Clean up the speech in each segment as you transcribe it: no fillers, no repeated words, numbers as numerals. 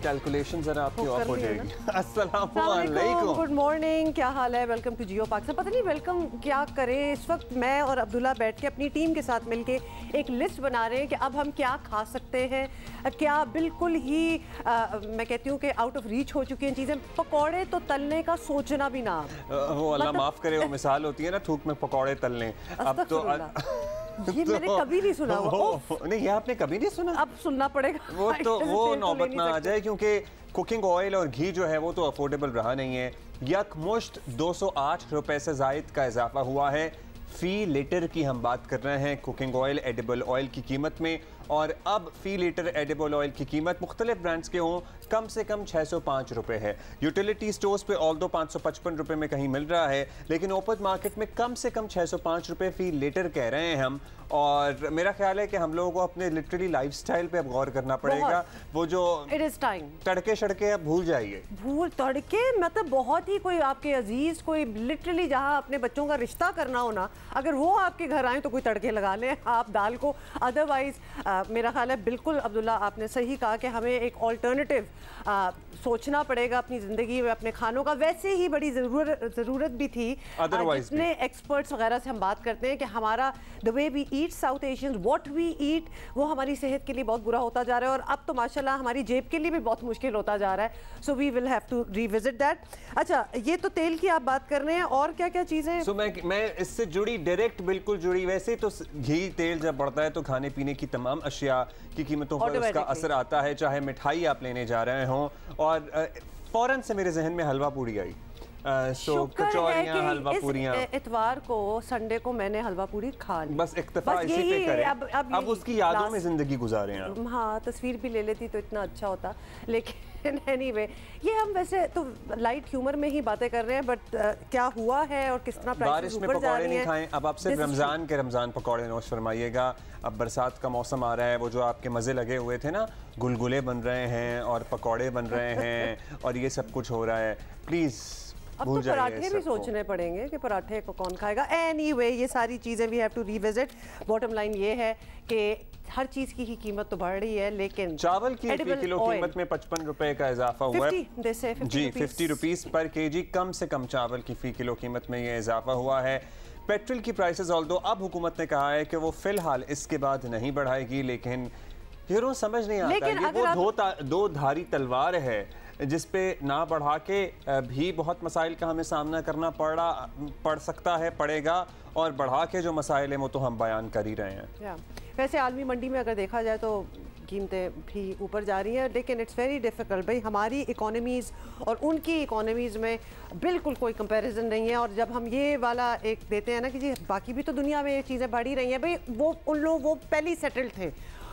Calculation जरा आपकी of हो जाएगी। अस्सलाम वालेकुम, गुड मॉर्निंग, क्या हाल है? वेलकम टू जियो पाकिस्तान। पता नहीं वेलकम क्या करें, इस वक्त मैं और अब्दुल्ला बैठ के अपनी टीम के साथ मिलके एक लिस्ट बना रहे हैं कि अब हम क्या खा सकते हैं, क्या बिल्कुल ही मैं कहती हूँ कि आउट ऑफ रीच हो चुकी हैं चीज़ें। पकौड़े तो तलने का सोचना भी ना, वो अल्लाह माफ करे, वो मिसाल होती है ना थूक में पकौड़े तलने। अब तो ये मैंने कभी नहीं सुना हुआ। नहीं, ये आपने कभी नहीं सुना, अब सुनना पड़ेगा। वो नौबत ना आ जाए, क्योंकि कुकिंग ऑयल और घी जो है वो तो अफोर्डेबल रहा नहीं है। यकमुश्त 208 रुपए से जायद का इजाफा हुआ है। फी लीटर की हम बात कर रहे हैं कुकिंग ऑयल, एडिबल ऑयल की कीमत में, और अब फी लीटर एडिबल ऑयल की कीमत मुख्तलिफ ब्रांड्स के हों कम से कम 605 रुपए है। यूटिलिटी स्टोर्स पे ऑल दो 555 रुपए में कहीं मिल रहा है, लेकिन ओपन मार्केट में कम से कम 605 रुपए फी लीटर कह रहे हैं हम। और मेरा ख्याल है कि हम लोगों को अपने लिटरली लाइफस्टाइल पे अब गौर करना पड़ेगा। वो जो इट इज टाइम तड़के शड़के अब भूल जाइए। तड़के मतलब बहुत ही कोई आपके अजीज, कोई लिटरली जहाँ अपने बच्चों का रिश्ता करना हो ना, अगर वो आपके घर आए तो कोई तड़के लगा लें आप दाल को। अदरवाइज मेरा ख्याल है बिल्कुल अब्दुल्ला आपने सही कहा कि हमें एक ऑल्टरनेटिव सोचना पड़ेगा अपनी ज़िंदगी में, अपने खानों का। वैसे ही बड़ी ज़रूरत भी थी, जितने एक्सपर्ट्स वगैरह से हम बात करते हैं कि हमारा the way we eat South Asians, what we eat, वो हमारी सेहत के लिए बहुत बुरा होता जा रहा है, और अब तो माशाल्लाह हमारी जेब के लिए भी बहुत मुश्किल होता जा रहा है। So we will have to revisit that. अच्छा, ये तो तेल की आप बात कर रहे हैं, और क्या क्या चीज़ें? सो मैं इससे जुड़ी डायरेक्ट बिल्कुल जुड़ी। वैसे तो घी तेल जब बढ़ता है तो खाने पीने की तमाम अशिया की कीमतों पर उसका असर आता है, चाहे मिठाई आप लेने जा रहे हों। और फौरन से मेरे जहन में हलवा पूड़ी आई। कचौरियां, हलवा पूरियां। इतवार को, संडे को मैंने हलवा पूरी खा ली। बस इक्तफा इसी पे करें। अब उसकी यादों में जिंदगी गुजारे हैं। हाँ, तस्वीर भी ले लेती तो इतना अच्छा होता, लेकिन एनीवे ये हम वैसे तो लाइट ह्यूमर में ही बातें कर रहे हैं, बट क्या हुआ है और किस तरह बारिश में पकौड़े नहीं खाएं। अब आप सिर्फ रमजान पकौड़े नोश फरमाइएगा। अब बरसात का मौसम आ रहा है, वो जो आपके मजे लगे हुए थे ना, गुलगुले बन रहे हैं और पकौड़े बन रहे हैं और ये सब कुछ हो रहा है। प्लीज अब तो पराठे भी सोचने पड़ेंगे कि पराठे को कौन खाएगा। एनीवे ये सारी चीज़ें we have to revisit. Bottom line ये है कि हर चीज़ की कीमत तो बढ़ रही है, लेकिन चावल की फी किलो कीमत में 55 रुपए का इजाफा हुआ है जी। 50 रुपीज़ पर केजी कम से कम चावल की फी किलो कीमत में ये इजाफा हुआ है। पेट्रोल की प्राइसेस ऑल्दो अब हुकूमत ने कहा है कि वो फिलहाल इसके बाद नहीं बढ़ाएगी, लेकिन हीरो समझ नहीं आता, ये वो दो धारी तलवार है जिस पे ना बढ़ा के भी बहुत मसाइल का हमें सामना करना पड़ सकता है, पड़ेगा, और बढ़ा के जो मसाइल हैं वो तो हम बयान कर ही रहे हैं। वैसे आलमी मंडी में अगर देखा जाए तो कीमतें भी ऊपर जा रही हैं, लेकिन इट्स वेरी डिफ़िकल्ट। भाई हमारी इकोनॉमीज़ और उनकी इकोनॉमीज़ में बिल्कुल कोई कंपैरिजन नहीं है। और जब हम ये वाला एक देते हैं ना कि जी बाकी भी तो दुनिया में ये चीज़ें बढ़ ही रही हैं, भाई वो उन लोग वो पहले ही सेटल्ड थे,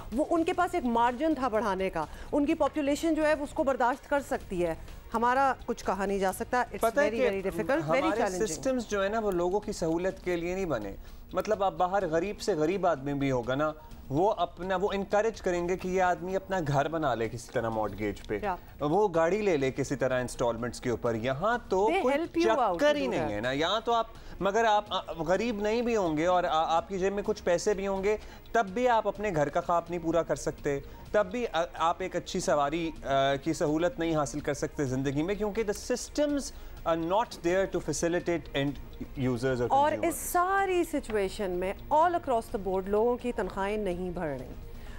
वो उनके पास एक मार्जिन था बढ़ाने का, उनकी पॉपुलेशन जो है उसको बर्दाश्त कर सकती है। हमारा कुछ कहा नहीं जा सकता। It's very very difficult, very challenging. Systems जो है ना वो लोगों की सहूलत के लिए नहीं बने। मतलब आप बाहर गरीब से गरीब आदमी भी होगा ना, वो इनकरेज करेंगे कि ये आदमी अपना घर बना ले किसी तरह मॉर्टगेज पे, वो गाड़ी ले ले किसी तरह इंस्टॉलमेंट्स के ऊपर। यहाँ तो कोई चक्कर ही नहीं है ना। यहाँ तो आप, मगर आप गरीब नहीं भी होंगे और आपकी जेब में कुछ पैसे भी होंगे, तब भी आप अपने घर का ख्वाब नहीं पूरा कर सकते, तब भी आप एक अच्छी सवारी की सहूलत नहीं हासिल कर सकते ज़िंदगी में, क्योंकि the systems are not there to facilitate and users. और इस सारी सिचुएशन में ऑल अक्रॉस द बोर्ड लोगों की तनख्वाहें नहीं बढ़ रही,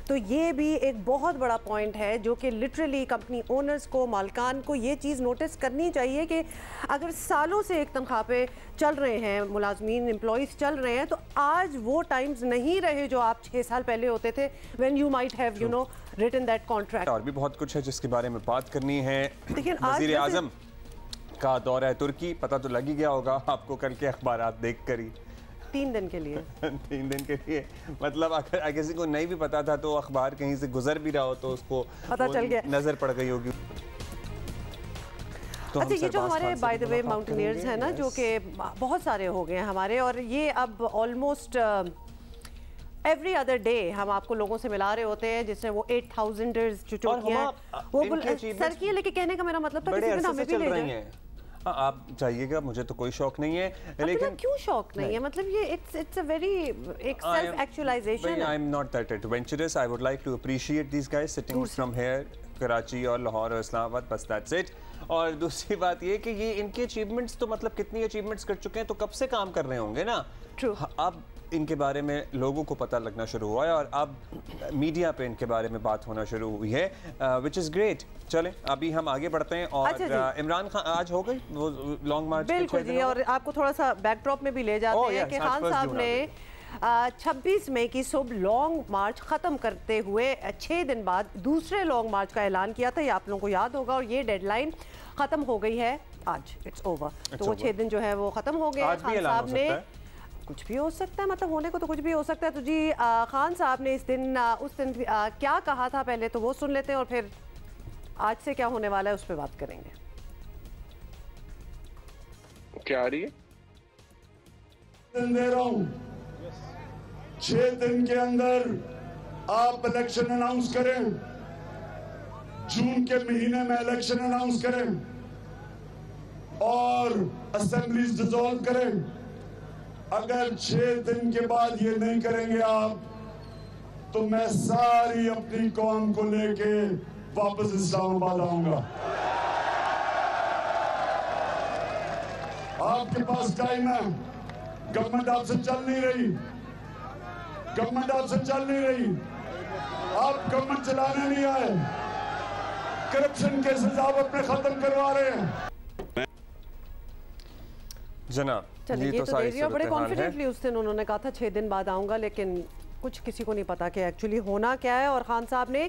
तो ये भी एक बहुत बड़ा पॉइंट है जो कि लिटरली कंपनी ओनर्स को, मालकान को ये चीज़ नोटिस करनी चाहिए कि अगर सालों से एक तनख्वाह पे चल रहे हैं मुलाजमीन, एम्प्लॉइज़ चल रहे हैं, तो आज वो टाइम्स नहीं रहे जो आप 6 साल पहले होते थे, when you might have you know written that contract. और भी बहुत कुछ है जिसके बारे में बात करनी है। वज़ीर आज़म का दौरा तुर्की, पता तो लग ही गया होगा आपको कल के अखबारात देख कर ही। 3 दिन के लिए 3 दिन के लिए, मतलब अगर किसी को नहीं भी पता था तो अखबार कहीं से गुजर भी रहा हो तो उसको पता चल गया, नजर पड़ गई होगी। तो अच्छा, ये जो हमारे बाय द वे माउंटेनियर्स हैं ना, जो कि बहुत सारे हो गए हैं हमारे, और ये अब ऑलमोस्ट एवरी अदर डे हम आपको लोगों से मिला रहे होते हैं, जिससे वो 8000ers जो चौकियां वो सर की, लेके कहने का मेरा मतलब था किसी दिन हमें भी ले जाए। आप जाइएगा, मुझे तो कोई शौक नहीं है, लेकिन क्यों शौक नहीं है? मतलब ये इट्स अ वेरी एक self actualisation. I am not that adventurous. I would like to appreciate these guys sitting from here Karachi और लाहौर और इस्लामाबाद, बस दैट्स इट। और दूसरी बात ये कि ये इनके अचीवमेंट्स तो मतलब कितनी अचीवमेंट्स कर चुके हैं, तो कब से काम कर रहे होंगे ना। True. अब इनके बारे में लोगों को पता लगना शुरू हुआ है और अब मीडिया पे इनके बारे में बात होना शुरू हुई है, विच इज़ ग्रेट। चलें अभी हम आगे बढ़ते हैं। और इमरान खान आज हो गई वो लॉन्ग मार्च? बिल्कुल जी, और आपको थोड़ा सा बैकड्रॉप में भी ले जाते हैं कि खान साहब ने 26 मई की सुबह लॉन्ग मार्च ख़त्म करते हुए 6 दिन बाद दूसरे लॉन्ग मार्च का ऐलान किया था। ये आप लोगों को याद होगा, और ये डेडलाइन ख़त्म हो गई है आज, इट्स ओवर। तो वो 6 दिन जो है वो ख़त्म हो गए। खान साहब ने कुछ भी हो सकता है, मतलब होने को तो कुछ भी हो सकता है। तो जी खान साहब ने उस दिन क्या कहा था पहले तो वो सुन लेते हैं, और फिर आज से क्या होने वाला है उस पर बात करेंगे। क्या आ रही है? दे रहा हूं, 6 दिन के अंदर आप इलेक्शन अनाउंस करें, जून के महीने में इलेक्शन अनाउंस करें और असेंबलीज डिसॉल्व करें। अगर 6 दिन के बाद ये नहीं करेंगे आप, तो मैं सारी अपनी कौम को लेके वापस इस्लामाबाद आऊंगा। आपके पास टाइम है, गवर्नमेंट आपसे चल नहीं रही, गवर्नमेंट आपसे चल नहीं रही, आप गवर्नमेंट चलाने नहीं आए, करप्शन केसेस आप अपने खत्म करवा रहे हैं। जनाब चलिए ये तो देख रही, बड़े कॉन्फिडेंटली उस दिन उन्होंने कहा था 6 दिन बाद आऊंगा, लेकिन कुछ किसी को नहीं पता कि एक्चुअली होना क्या है। और खान साहब ने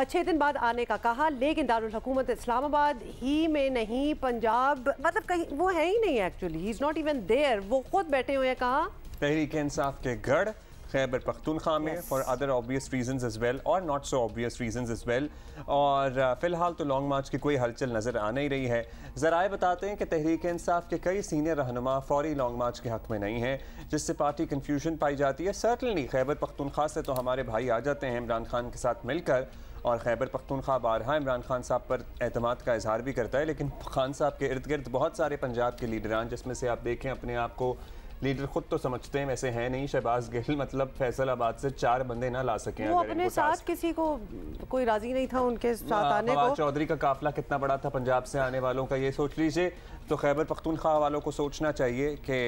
6 दिन बाद आने का कहा, लेकिन दारुल हुकूमत इस्लामाबाद ही में नहीं, पंजाब मतलब कहीं वो है ही नहीं actually, he is not even there. वो खुद बैठे हुए हैं कहा तहरीक इंसाफ के गढ़ खैबर पख्तूनख्वा में for other obvious reasons as well और not so obvious reasons as well. और फिलहाल तो लॉन्ग मार्च की कोई हलचल नज़र आ नहीं रही है। ज़राए बताते हैं कि तहरीक इंसाफ के कई सीनियर रहनुमा फौरी लॉन्ग मार्च के हक़ में नहीं हैं, जिससे पार्टी कन्फ्यूजन पाई जाती है। सर्टनली खैबर पख्तूनख्वा से तो हमारे भाई आ जाते हैं इमरान खान के साथ मिलकर, और खैबर पख्तूनख्वा बारहा इमरान खान साहब पर एतमाद का इजहार भी करता है, लेकिन खान साहब के इर्द गिर्द बहुत सारे पंजाब के लीडरान, जिसमें से आप देखें अपने आप को लीडर खुद तो समझते हैं, वैसे हैं नहीं। शहबाज गिल मतलब फैसलाबाद से 4 बंदे ना ला सके, वो अपने साथ किसी को कोई राजी नहीं था उनके साथ आने को। चौधरी का काफिला कितना बड़ा था पंजाब से आने वालों का, ये सोच लीजिए। तो खैबर पख्तूनख्वा वालों को सोचना चाहिए कि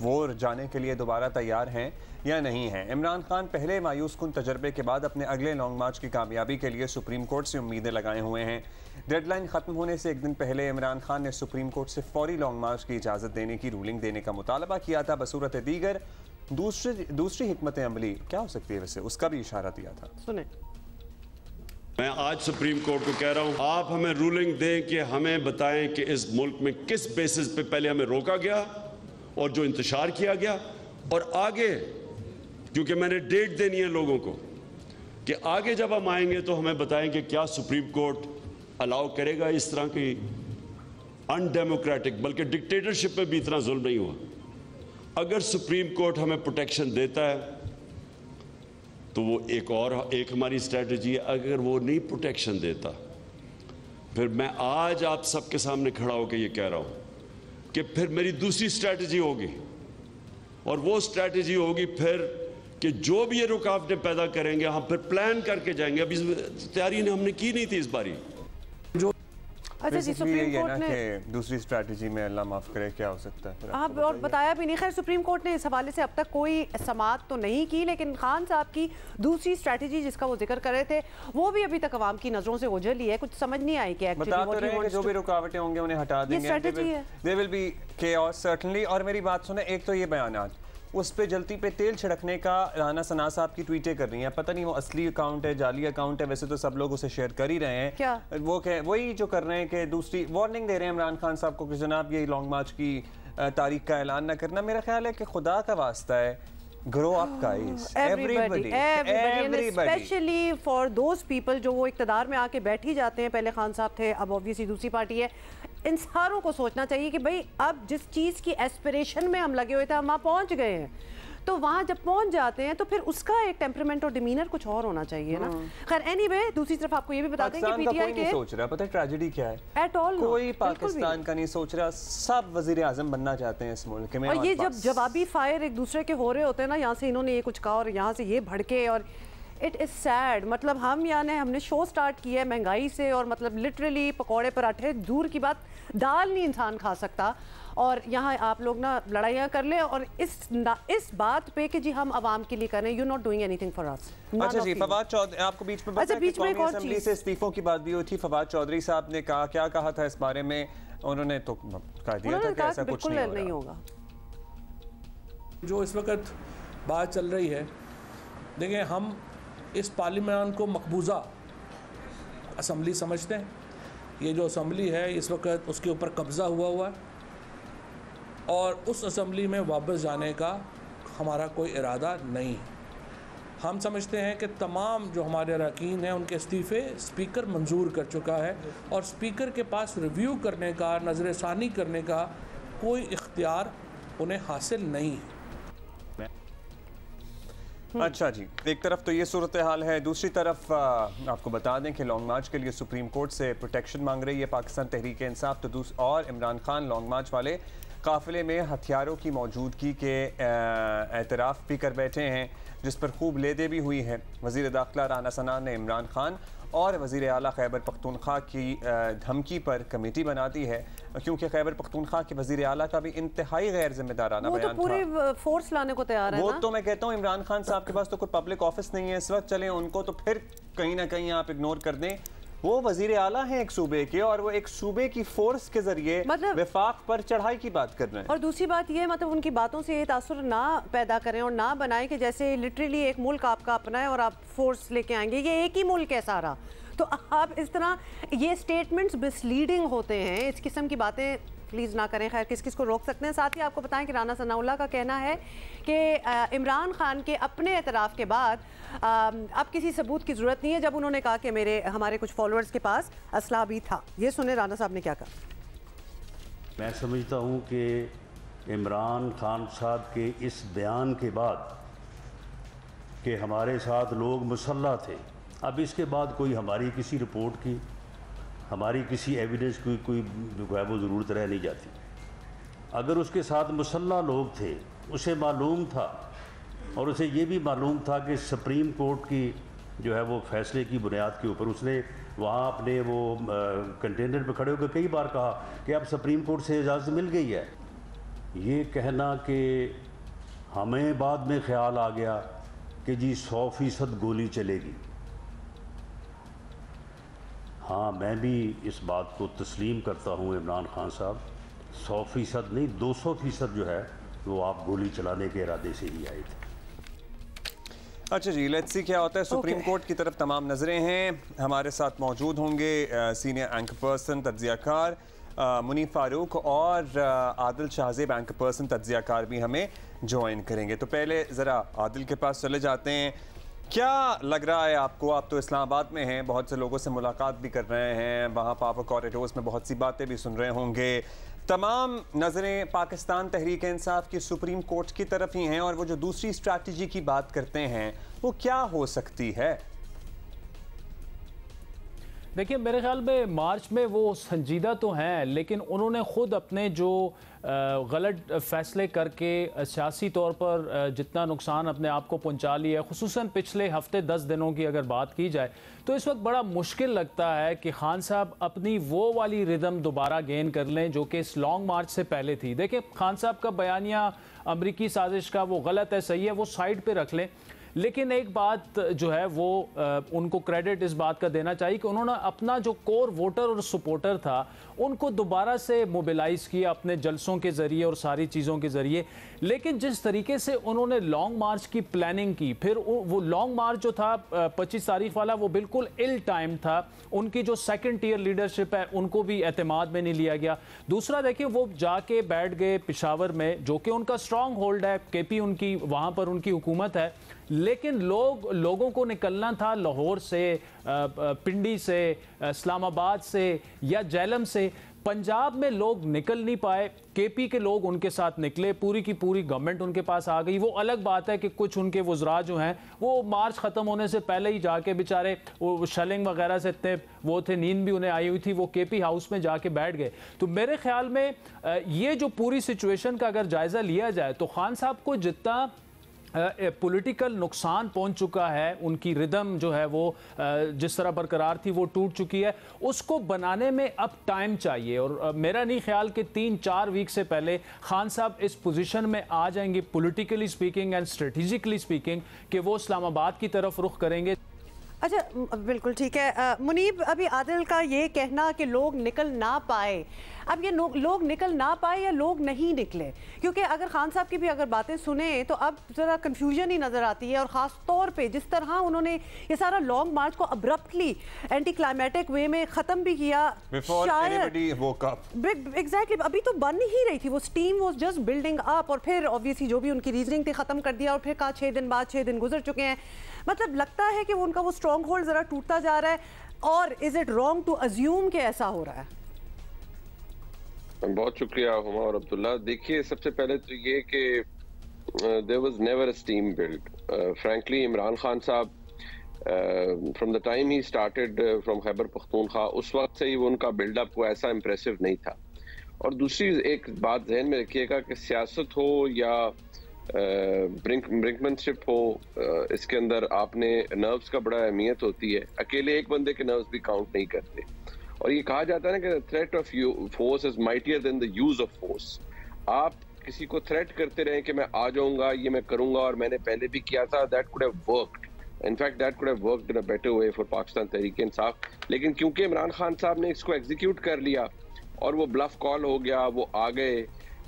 वो जाने के लिए दोबारा तैयार हैं या नहीं हैं। इमरान खान पहले मायूस कुन तजर्बे के बाद अपने अगले लॉन्ग मार्च की कामयाबी के लिए सुप्रीम कोर्ट से उम्मीदें लगाए हुए हैं। डेडलाइन ख़त्म होने से एक दिन पहले इमरान खान ने सुप्रीम कोर्ट से फौरी लॉन्ग मार्च की इजाज़त देने की रूलिंग देने का मुतालबा किया था। बसूरत दीगर दूसरी हिकमत अमली क्या हो सकती है, वैसे उसका भी इशारा दिया था। सुने, मैं आज सुप्रीम कोर्ट को कह रहा हूं, आप हमें रूलिंग दें कि हमें बताएं कि इस मुल्क में किस बेसिस पे पहले हमें रोका गया और जो इंतशार किया गया, और आगे क्योंकि मैंने डेट देनी है लोगों को कि आगे जब हम आएंगे तो हमें बताएं कि क्या सुप्रीम कोर्ट अलाउ करेगा इस तरह की अनडेमोक्रेटिक, बल्कि डिक्टेटरशिप में भी इतना जुल्म नहीं हुआ। अगर सुप्रीम कोर्ट हमें प्रोटेक्शन देता है तो वो एक हमारी स्ट्रेटजी है। अगर वो नहीं प्रोटेक्शन देता, फिर मैं आज आप सबके सामने खड़ा होकर ये कह रहा हूं कि फिर मेरी दूसरी स्ट्रेटजी होगी, और वो स्ट्रेटजी होगी फिर कि जो भी ये रुकावटें पैदा करेंगे हम फिर प्लान करके जाएंगे। अभी तैयारी हमने की नहीं थी इस बारी। अच्छा जी, सुप्रीम कोर्ट ने दूसरी स्ट्रैटेजी में अल्लाह माफ करे क्या हो सकता है हाँ, और बताया भी नहीं। खैर सुप्रीम कोर्ट ने इस हवाले से अब तक कोई समाअत तो नहीं की, लेकिन खान साहब की दूसरी स्ट्रैटेजी जिसका वो जिक्र कर रहे थे वो भी अभी तक अवाम की नजरों से ओझल ही है। कुछ समझ नहीं आई कि एक्चुअली जो भी रुकावटें होंगी उन्हें हटा देंगे, there will be chaos certainly. और मेरी बात सुने, एक तो ये बयानात उस पे जलती पे तेल छिड़कने का राना सना साहब की ट्वीटें कर रही हैं, पता नहीं वो असली अकाउंट है जाली अकाउंट है, वैसे तो सब लोग उसे शेयर कर ही रहे हैं। क्या वो वही जो कर रहे हैं कि दूसरी वार्निंग दे रहे हैं इमरान खान साहब को कि जनाब ये लॉन्ग मार्च की तारीख का ऐलान ना करना। मेरा ख्याल है कि खुदा का वास्ता है, grow up guys, everybody, specially for those people जो वो इक्तदार में आके बैठ ही जाते हैं। पहले खान साहब थे, अब ऑब्वियसली दूसरी पार्टी है। इन सारों को सोचना चाहिए कि भाई अब जिस चीज़ की एस्पिरेशन में हम लगे हुए थे हम वहाँ पहुँच गए हैं, तो वहाँ जब पहुँच जाते हैं तो फिर उसका एक टेम्परामेंट और डिमीनर कुछ और होना चाहिए ना। खैर एनीवे, दूसरी तरफ आपको ये भी बता दें कि पीटीआई के सोच रहा, पता है ट्रेजेडी क्या है, एट ऑल कोई पाकिस्तान का नहीं सोच रहा, सब वजीर आजम बनना चाहते हैं इस मुल्क में। और ये जब जवाबी फायर एक दूसरे के हो रहे होते हैं ना, यहाँ से इन्होंने ये कुछ कहा और यहाँ से ये भड़के, और इट इज़ सैड। मतलब हमने शो स्टार्ट किया है महंगाई से, और मतलब लिटरली पकौड़े पराठे दूर की बात, दाल नहीं इंसान खा सकता, और यहाँ आप लोग ना लड़ाइयाँ कर ले, और इस बात पे कि जी हम आवाम के लिए कर रहे हैं, you not doing anything for us. अच्छा जी, फवाद चौधरी आपको बीच में पता है कि कौमी असेंबली से इस्तीफों की बात भी हुई थी। फवाद चौधरी साहब ने क्या कहा था इस बारे में? उन्होंने तो कह दिया था कि ऐसा कुछ नहीं होगा। जो इस वक्त बात चल रही है, देखिए हम इस पार्लियामेंट को मकबूजा असेंबली समझते हैं। ये जो असेंबली है इस वक्त उसके ऊपर कब्ज़ा हुआ है, और उस असेंबली में वापस जाने का हमारा कोई इरादा नहीं है। हम समझते हैं कि तमाम जो हमारे अरकान हैं उनके इस्तीफ़े स्पीकर मंजूर कर चुका है, और स्पीकर के पास रिव्यू करने का, नज़रसानी करने का कोई इख्तियार उन्हें हासिल नहीं है। अच्छा जी, एक तरफ तो ये सूरत हाल है, दूसरी तरफ आपको बता दें कि लॉन्ग मार्च के लिए सुप्रीम कोर्ट से प्रोटेक्शन मांग रही है पाकिस्तान तहरीक इंसाफ, तो और इमरान खान लॉन्ग मार्च वाले काफिले में हथियारों की मौजूदगी के एतराफ़ भी कर बैठे हैं, जिस पर खूब लेदे भी हुई है। वज़ीर दाखिला राना सना ने इमरान खान और वज़ीर आला खैबर पख्तूनख्वा की धमकी पर कमेटी बना दी है, क्योंकि खैबर पख्तूनख्वा के वज़ीर आला का भी इंतहाई गैर जिम्मेदाराना बयान था। वो तो पूरे फोर्स लाने को तैयार है। वो तो मैं कहता हूँ इमरान खान साहब के पास तो कोई पब्लिक ऑफिस नहीं है इस वक्त, चले उनको तो फिर कहीं ना कहीं आप इग्नोर कर दें। वो वजीर आला हैं एक सूबे के, और वो एक सूबे की फोर्स के जरिए मतलब विफाक पर चढ़ाई की बात कर रहे हैं। और दूसरी बात ये, मतलब उनकी बातों से ये तासुर ना पैदा करें और ना बनाएं कि जैसे लिटरली एक मुल्क आपका अपना है और आप फोर्स लेके आएंगे, ये एक ही मुल्क है सारा। तो आप इस तरह ये स्टेटमेंट्स मिसलीडिंग होते हैं, इस किस्म की बातें प्लीज़ ना करें। खैर किस किस को रोक सकते हैं। साथ ही आपको बताएं कि राना सनाउल्लाह का कहना है कि इमरान खान के अपने एतराफ़ के बाद अब किसी सबूत की ज़रूरत नहीं है, जब उन्होंने कहा कि हमारे कुछ फॉलोअर्स के पास असला भी था। ये सुने राना साहब ने क्या कहा। मैं समझता हूँ कि इमरान खान साहब के इस बयान के बाद कि हमारे साथ लोग मुसल्लह थे, अब इसके बाद कोई हमारी किसी रिपोर्ट की, हमारी किसी एविडेंस की कोई जो है वो ज़रूरत रह नहीं जाती। अगर उसके साथ मुसल्लह लोग थे, उसे मालूम था, और उसे ये भी मालूम था कि सुप्रीम कोर्ट की जो है वो फैसले की बुनियाद के ऊपर उसने वहाँ अपने वो कंटेनर पे खड़े होकर कई बार कहा कि अब सुप्रीम कोर्ट से इजाज़त मिल गई है। ये कहना कि हमें बाद में ख्याल आ गया कि जी 100% गोली चलेगी, हाँ मैं भी इस बात को तस्लीम करता हूँ इमरान खान साहब, 100% नहीं 200% जो है वो आप गोली चलाने के इरादे से ही आए थे। अच्छा जी, लेट्स सी क्या होता है। सुप्रीम कोर्ट की तरफ तमाम नज़रें हैं। हमारे साथ मौजूद होंगे सीनियर एंकर पर्सन तज्ज़ियाकार मुनीफ फारूक और आदिल शाहज़ेब एंकर पर्सन तज्ज़ियाकार भी हमें ज्वाइन करेंगे। तो पहले ज़रा आदिल के पास चले जाते हैं। क्या लग रहा है आपको, आप तो इस्लामाबाद में हैं, बहुत से लोगों से मुलाकात भी कर रहे हैं, वहाँ पावर कॉरिडोर्स में बहुत सी बातें भी सुन रहे होंगे, तमाम नज़रें पाकिस्तान तहरीक इंसाफ की सुप्रीम कोर्ट की तरफ ही हैं, और वो जो दूसरी स्ट्रैटेजी की बात करते हैं वो क्या हो सकती है? देखिए मेरे ख्याल में मार्च में वो संजीदा तो हैं, लेकिन उन्होंने ख़ुद अपने जो गलत फ़ैसले करके सियासी तौर पर जितना नुकसान अपने आप को पहुंचा लिया है, ख़ुसूसन पिछले हफ्ते 10 दिनों की अगर बात की जाए तो इस वक्त बड़ा मुश्किल लगता है कि खान साहब अपनी वो वाली रिदम दोबारा गेन कर लें जो कि इस लॉन्ग मार्च से पहले थी। देखिए खान साहब का बयानिया अमरीकी साजिश का वो गलत है, सही है, वो साइड पर रख लें, लेकिन एक बात जो है वो उनको क्रेडिट इस बात का देना चाहिए कि उन्होंने अपना जो कोर वोटर और सपोर्टर था उनको दोबारा से मोबिलाइज़ किया अपने जलसों के ज़रिए और सारी चीज़ों के ज़रिए। लेकिन जिस तरीके से उन्होंने लॉन्ग मार्च की प्लानिंग की, फिर वो लॉन्ग मार्च जो था 25 तारीख वाला वो बिल्कुल इल टाइम था। उनकी जो सेकंड टियर लीडरशिप है उनको भी एतमाद में नहीं लिया गया। दूसरा देखिए वो जाके बैठ गए पेशावर में, जो कि उनका स्ट्रॉन्ग होल्ड है, केपी उनकी वहाँ पर उनकी हुकूमत है, लेकिन लोगों को निकलना था लाहौर से, पिंडी से, इस्लामाबाद से या जेलम से। पंजाब में लोग निकल नहीं पाए, केपी के लोग उनके साथ निकले, पूरी की पूरी गवर्नमेंट उनके पास आ गई। वो अलग बात है कि कुछ उनके वज़रा जो हैं वो मार्च ख़त्म होने से पहले ही जाके बेचारे वो शलिंग वगैरह से इतने वो थे, नींद भी उन्हें आई हुई थी, वो केपी हाउस में जाके बैठ गए। तो मेरे ख्याल में ये जो पूरी सिचुएशन का अगर जायज़ा लिया जाए तो खान साहब को जितना पॉलिटिकल नुकसान पहुंच चुका है, उनकी रिदम जो है वो जिस तरह बरकरार थी वो टूट चुकी है, उसको बनाने में अब टाइम चाहिए। और मेरा नहीं ख्याल कि 3-4 वीक से पहले खान साहब इस पोजीशन में आ जाएंगे politically speaking and strategically speaking कि वो इस्लामाबाद की तरफ रुख करेंगे। अच्छा, बिल्कुल ठीक है। मुनीब, अभी आदिल का ये कहना कि लोग निकल ना पाए, अब ये लोग निकल ना पाए या लोग नहीं निकले, क्योंकि अगर खान साहब की भी अगर बातें सुने तो अब ज़रा कंफ्यूजन ही नज़र आती है। और ख़ास तौर पे जिस तरह उन्होंने ये सारा लॉन्ग मार्च को अब्रप्टली एंटी क्लाइमेटिक वे में ख़त्म भी किया, एग्जैक्टली अभी तो बन ही रही थी, वो steam was just building up, और फिर ऑब्वियसली जो भी उनकी रीजनिंग थी ख़त्म कर दिया, और फिर कहा 6 दिन बाद, 6 दिन गुजर चुके हैं। मतलब लगता है कि उनका वो स्ट्रॉन्ग होल्ड ज़रा टूटता जा रहा है। और is it wrong to assume कि ऐसा हो रहा है? बहुत शुक्रिया हुमा और अब्दुल्ला। देखिए, सबसे पहले तो ये कि there was never a steam build. Frankly Imran Khan साहब फ्रॉम द टाइम ही स्टार्टेड फ्रॉम खैबर पख्तूनख्वा, उस वक्त से ही वो उनका बिल्डअप वो ऐसा इम्प्रेसिव नहीं था। और दूसरी एक बात जहन में रखिएगा कि सियासत हो या ब्रिंकमैनशिप हो, इसके अंदर आपने नर्व्स का बड़ा अहमियत होती है। अकेले एक बंदे के नर्व्स भी काउंट नहीं करते। और ये कहा जाता है ना कि threat of force is mightier than the use of force. आप किसी को थ्रेट करते रहें कि मैं आ जाऊंगा, ये मैं करूंगा और मैंने पहले भी किया था, that could have worked. In fact that could have worked in a better way for Pakistan Tehreek Insaf. लेकिन क्योंकि इमरान खान साहब ने इसको एग्जीक्यूट कर लिया और वो ब्लफ कॉल हो गया, वो आ गए,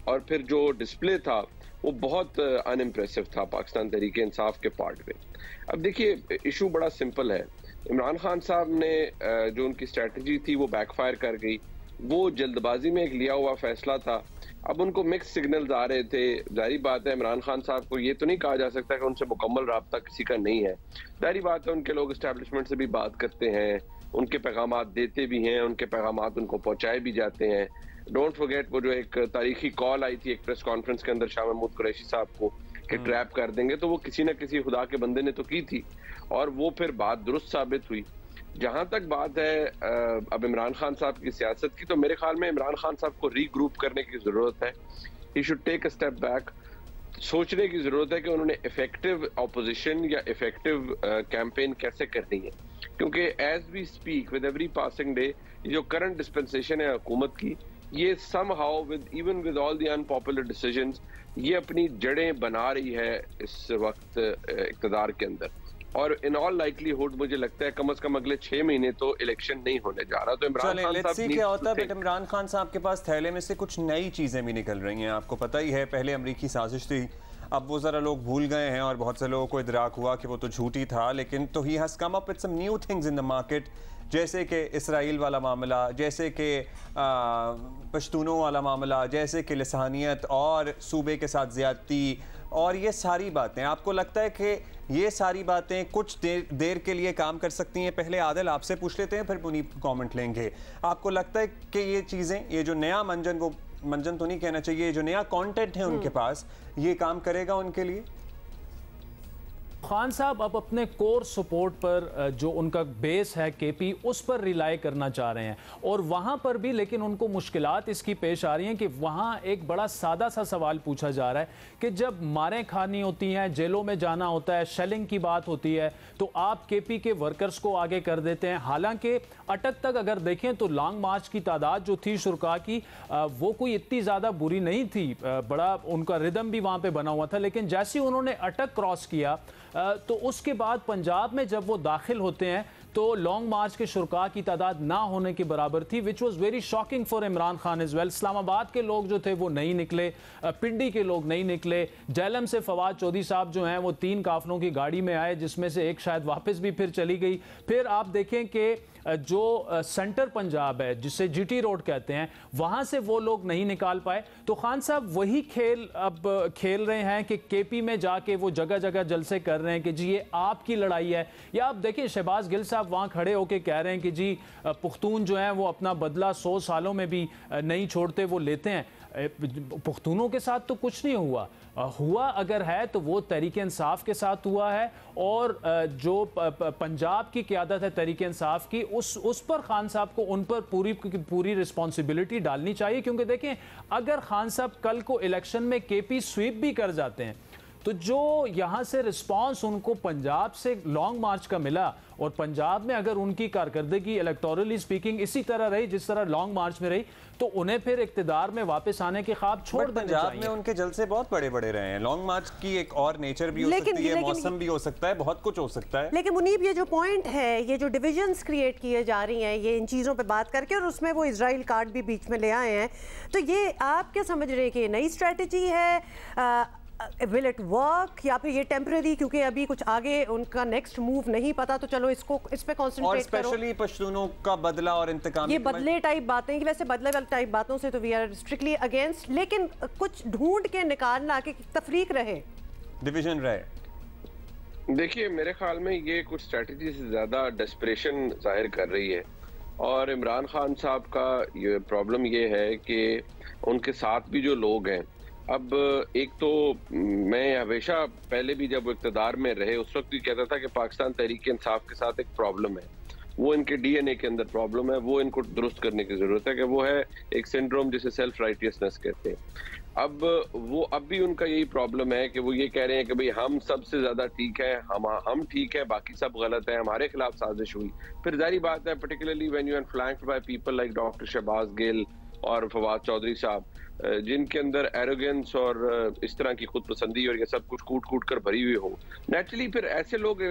और फिर जो डिस्प्ले था वो बहुत अनइम्प्रेसिव था पाकिस्तान तहरीक इंसाफ के पार्ट में। अब देखिए, इशू बड़ा सिंपल है। इमरान खान साहब ने जो उनकी स्ट्रेटजी थी वो बैकफायर कर गई। वो जल्दबाजी में एक लिया हुआ फैसला था। अब उनको मिक्स सिग्नल्स आ रहे थे। जाहिर बात है, इमरान खान साहब को ये तो नहीं कहा जा सकता कि उनसे मुकम्मल राब्ता किसी का नहीं है। जाहिर बात है, उनके लोग एस्टेब्लिशमेंट से भी बात करते हैं, उनके पैगामात देते भी हैं, उनके पैगामात उनको पहुंचाए भी जाते हैं। डोंट फॉरगेट वो जो एक तारीखी कॉल आई थी एक प्रेस कॉन्फ्रेंस के अंदर शाह महमूद कुरैशी साहब को कि ट्रैप कर देंगे, तो वो किसी न किसी खुदा के बंदे ने तो की थी और वो फिर बात दुरुस्त साबित हुई। जहां तक बात है अब इमरान खान साहब की सियासत की, तो मेरे ख्याल में इमरान खान साहब को रीग्रुप करने की जरूरत है। He should take a step back. सोचने की जरूरत है कि उन्होंने इफेक्टिव ऑपोजिशन या इफेक्टिव कैंपेन कैसे करनी है, क्योंकि as we speak with every passing day जो करंट डिस्पेंसेशन है हुकूमत की, ये somehow with all the unpopular decisions ये अपनी जड़ें बना रही है इस वक्त इक्तदार के अंदर। और इन ऑल लाइकलीहुड मुझे लगता है कम से कम अगले 6 महीने तो इलेक्शन नहीं होने जा रहा। तो इमरान खान साहब क्या होता है, बट इमरान खान साहब के पास थैले में से कुछ नई चीजें भी निकल रही हैं। आपको पता ही है, पहले अमरीकी साजिश थी, अब वो ज़रा लोग भूल गए हैं और बहुत से लोगों को इदराक हुआ कि वो तो झूठी था। लेकिन तो he has come up with some new things in the market, जैसे कि इसराइल वाला मामला, जैसे कि पश्तूनों वाला मामला, जैसे कि लिसानियत और सूबे के साथ ज़्यादती, और ये सारी बातें। आपको लगता है कि ये सारी बातें कुछ देर के लिए काम कर सकती हैं? पहले आदिल आपसे पूछ लेते हैं, फिर मुनीब कमेंट लेंगे। आपको लगता है कि ये चीज़ें, ये जो नया मंजन, वो मंजन तो नहीं कहना चाहिए, जो नया कंटेंट है उनके पास, ये काम करेगा उनके लिए? खान साहब अब अपने कोर सपोर्ट पर जो उनका बेस है केपी, उस पर रिलाई करना चाह रहे हैं और वहाँ पर भी लेकिन उनको मुश्किलात इसकी पेश आ रही हैं कि वहाँ एक बड़ा सादा सा सवाल पूछा जा रहा है कि जब मारें खानी होती हैं, जेलों में जाना होता है, शेलिंग की बात होती है, तो आप केपी के वर्कर्स को आगे कर देते हैं। हालांकि अटक तक अगर देखें तो लॉन्ग मार्च की तादाद जो थी शुरका की, वो कोई इतनी ज़्यादा बुरी नहीं थी, बड़ा उनका रिदम भी वहाँ पर बना हुआ था। लेकिन जैसे उन्होंने अटक क्रॉस किया तो उसके बाद पंजाब में जब वो दाखिल होते हैं तो लॉन्ग मार्च के शुरका की तादाद ना होने के बराबर थी, which was very shocking for Imran Khan is well. Islamabad के लोग जो थे वो नहीं निकले, पिंडी के लोग नहीं निकले, जेलम से फवाद चौधरी साहब जो हैं वो 3 काफलों की गाड़ी में आए, जिसमें से एक शायद वापस भी फिर चली गई। फिर आप देखें कि जो सेंटर पंजाब है जिसे जीटी रोड कहते हैं, वहां से वो लोग नहीं निकाल पाए। तो खान साहब वही खेल अब खेल रहे हैं कि केपी में जाके वो जगह जगह जलसे कर रहे हैं कि जी ये आपकी लड़ाई है। या आप देखिए शहबाज गिल साहब वहां खड़े होकर कह रहे हैं कि जी पुख्तून जो हैं वो अपना बदला 100 सालों में भी नहीं छोड़ते, वो लेते हैं। पुख्तूनों के साथ तो कुछ नहीं हुआ अगर है तो वो तहरीक इंसाफ के साथ हुआ है, और जो पंजाब की क़यादत है तहरीक इंसाफ की, उस पर खान साहब को उन पर पूरी रिस्पॉन्सिबिलिटी डालनी चाहिए। क्योंकि देखें, अगर खान साहब कल को इलेक्शन में केपी स्वीप भी कर जाते हैं तो जो यहाँ से रिस्पांस उनको पंजाब से लॉन्ग मार्च का मिला, और पंजाब में अगर उनकी कारकर्दगी इलेक्टोरली स्पीकिंग इसी तरह रही जिस तरह लॉन्ग मार्च में रही, तो उन्हें फिर इक्तिदार में वापस आने के ख्वाब छोड़ देने चाहिए। पंजाब में उनके जलसे बहुत बड़े बड़े रहे हैं। लॉन्ग मार्च की एक और नेचर भी हो सकती है, मौसम भी हो सकता है, बहुत कुछ हो सकता है। लेकिन मुनीब, ये जो पॉइंट है, ये जो डिविजन्स क्रिएट किए जा रही हैं ये इन चीज़ों पे बात करके, और उसमें वो इजराइल कार्ड भी बीच में ले आए हैं, तो ये आप क्या समझ रहे हैं कि नई स्ट्रेटजी है? विल इट वर्क, या फिर ये टेम्परेरी, क्योंकि अभी कुछ आगे उनका नेक्स्ट मूव नहीं पता, तो चलो इस पे कॉन्सेंट्रेट करो। स्पेशली पश्तूनों का बदला और इंतकाम, ये बदले टाइप बातें, कि वैसे बदले वाली टाइप बातों से तो वी आर स्ट्रिक्टली अगेंस्ट, लेकिन कुछ ढूंढ के निकालना कि तफरीक रहे, डिवीजन रहे। देखिए, मेरे ख्याल में ये कुछ स्ट्रेटजी से ज्यादा डेस्परेशन जाहिर कर रही है, और इमरान खान साहब का ये प्रॉब्लम ये है कि उनके साथ भी जो लोग हैं, अब एक तो मैं हमेशा पहले भी जब वो इक़्तिदार में रहे उस वक्त भी कहता था कि पाकिस्तान तहरीक इंसाफ के साथ एक प्रॉब्लम है, वो इनके डीएनए के अंदर प्रॉब्लम है, वो इनको दुरुस्त करने की जरूरत है, कि वो है एक सिंड्रोम जिसे सेल्फ राइटियसनेस कहते हैं। अब भी उनका यही प्रॉब्लम है कि वो ये कह रहे हैं कि भाई हम सबसे ज्यादा ठीक है, हम ठीक है, बाकी सब गलत है, हमारे खिलाफ साजिश हुई। फिर जारी बात है, particularly when you are flanked by people like doctor Shahbaz Gill और फवाद चौधरी साहब, जिनके अंदर एरोगेंस और इस तरह की खुद पसंदी और ये सब कुछ कूट कूट कर भरी हुई हो, नेचुरली फिर ऐसे लोग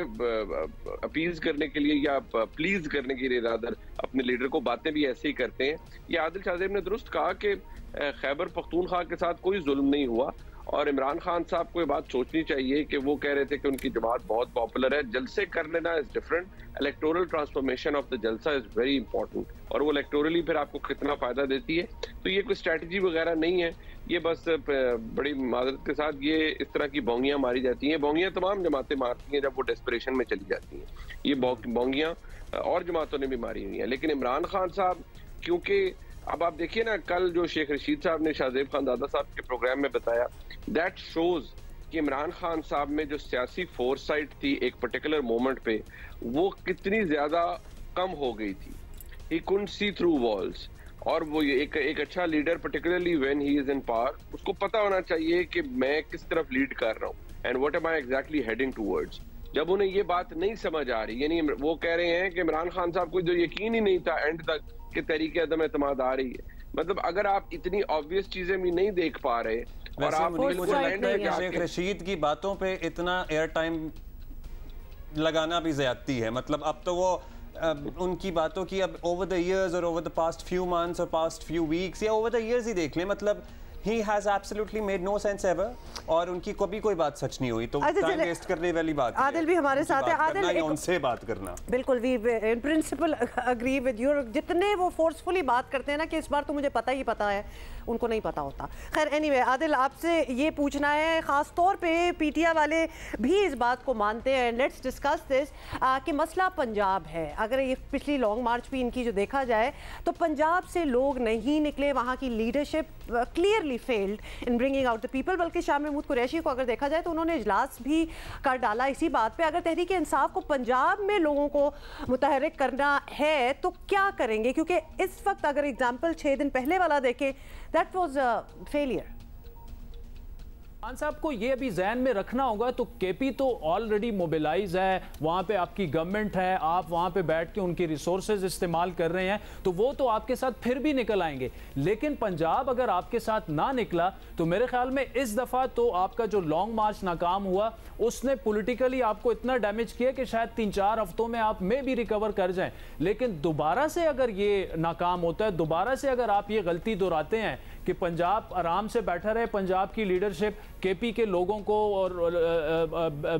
अपीज करने के लिए या प्लीज करने के लिए रादर अपने लीडर को बातें भी ऐसे ही करते हैं। ये आदिल शाहजेब ने दुरुस्त कहा कि खैबर पख्तूनख्वा के साथ कोई जुल्म नहीं हुआ, और इमरान खान साहब को ये बात सोचनी चाहिए कि वो कह रहे थे कि उनकी जमात बहुत पॉपुलर है, जलसे कर लेना is different, electoral transformation of the जलसा इज वेरी इंपॉर्टेंट, और वो इलेक्टोरली फिर आपको कितना फायदा देती है। तो ये कोई स्ट्रैटेजी वगैरह नहीं है, ये बस बड़ी माजरत के साथ ये इस तरह की बोंगियां मारी जाती हैं। बोंगियां तमाम जमातें मारती हैं जब वो डेस्परेशन में चली जाती हैं, ये बोंगियां और जमातों ने भी मारी हुई हैं। लेकिन इमरान खान साहब, क्योंकि अब आप देखिए ना, कल जो शेख रशीद साहब ने शाहजेब खान दादा साहब के प्रोग्राम में बताया, दैट शोज कि इमरान खान साहब में जो सियासी फोरसाइट थी एक पर्टिकुलर मोमेंट पे, वो कितनी ज्यादा कम हो गई थी। He couldn't see through walls, और वो एक अच्छा leader particularly when he is in power, उसको पता होना चाहिए कि मैं किस तरफ लीड कर रहा हूँ and what am I exactly heading towards. जब उन्हें ये बात नहीं समझ आ रही, यानी वो कह रहे हैं कि इमरान खान साहब को जो यकीन ही नहीं था एंड तक कि तहरीक अदम एतमाद आ रही है, मतलब अगर आप इतनी ऑब्वियस चीजें भी नहीं देख पा रहे और आप शेख रशीद की बातों पे इतना एयर टाइम लगाना भी ज्यादती है। मतलब अब तो वो उनकी बातों की अब ओवर द इयर्स और over the past few months और पास्ट फ्यू वीक्स या ओवर द इयर्स ही देख लें, मतलब he has absolutely made no sense ever, और उनकी कभी कोई बात सच नहीं हुई, तो टाइम वेस्ट करने वाली बात। आदिल भी हमारे साथ है, आदिल उनसे बात करना बिल्कुल we in principle agree with you. जितने वो फोर्सफुली बात करते हैं ना कि इस बार तो मुझे पता ही पता है, उनको नहीं पता होता। खैर एनीवे, आदिल आपसे ये पूछना है, ख़ास तौर पे पीटीआई वाले भी इस बात को मानते हैं, लेट्स डिस्कस दिस, कि मसला पंजाब है। अगर ये पिछली लॉन्ग मार्च भी इनकी जो देखा जाए तो पंजाब से लोग नहीं निकले, वहाँ की leadership clearly failed in bringing out the people. बल्कि शाह महमूद कुरैशी को अगर देखा जाए तो उन्होंने इजलास भी कर डाला इसी बात पे। अगर तहरीक इंसाफ को पंजाब में लोगों को मुतहरिक करना है तो क्या करेंगे, क्योंकि इस वक्त अगर एग्जाम्पल 6 दिन पहले वाला देखें, that was a failure. Khan साहब को ये अभी जहन में रखना होगा, तो केपी तो ऑलरेडी मोबिलाइज है, वहाँ पे आपकी गवर्नमेंट है, आप वहाँ पे बैठ के उनकी रिसोर्सेज इस्तेमाल कर रहे हैं, तो वो तो आपके साथ फिर भी निकल आएंगे। लेकिन पंजाब अगर आपके साथ ना निकला तो मेरे ख्याल में इस दफ़ा तो आपका जो लॉन्ग मार्च नाकाम हुआ उसने पॉलिटिकली आपको इतना डैमेज किया कि शायद 3-4 हफ्तों में आप में भी रिकवर कर जाएं। लेकिन दोबारा से अगर ये नाकाम होता है, दोबारा से अगर आप ये गलती दोहराते हैं कि पंजाब आराम से बैठा रहे, पंजाब की लीडरशिप केपी के लोगों को और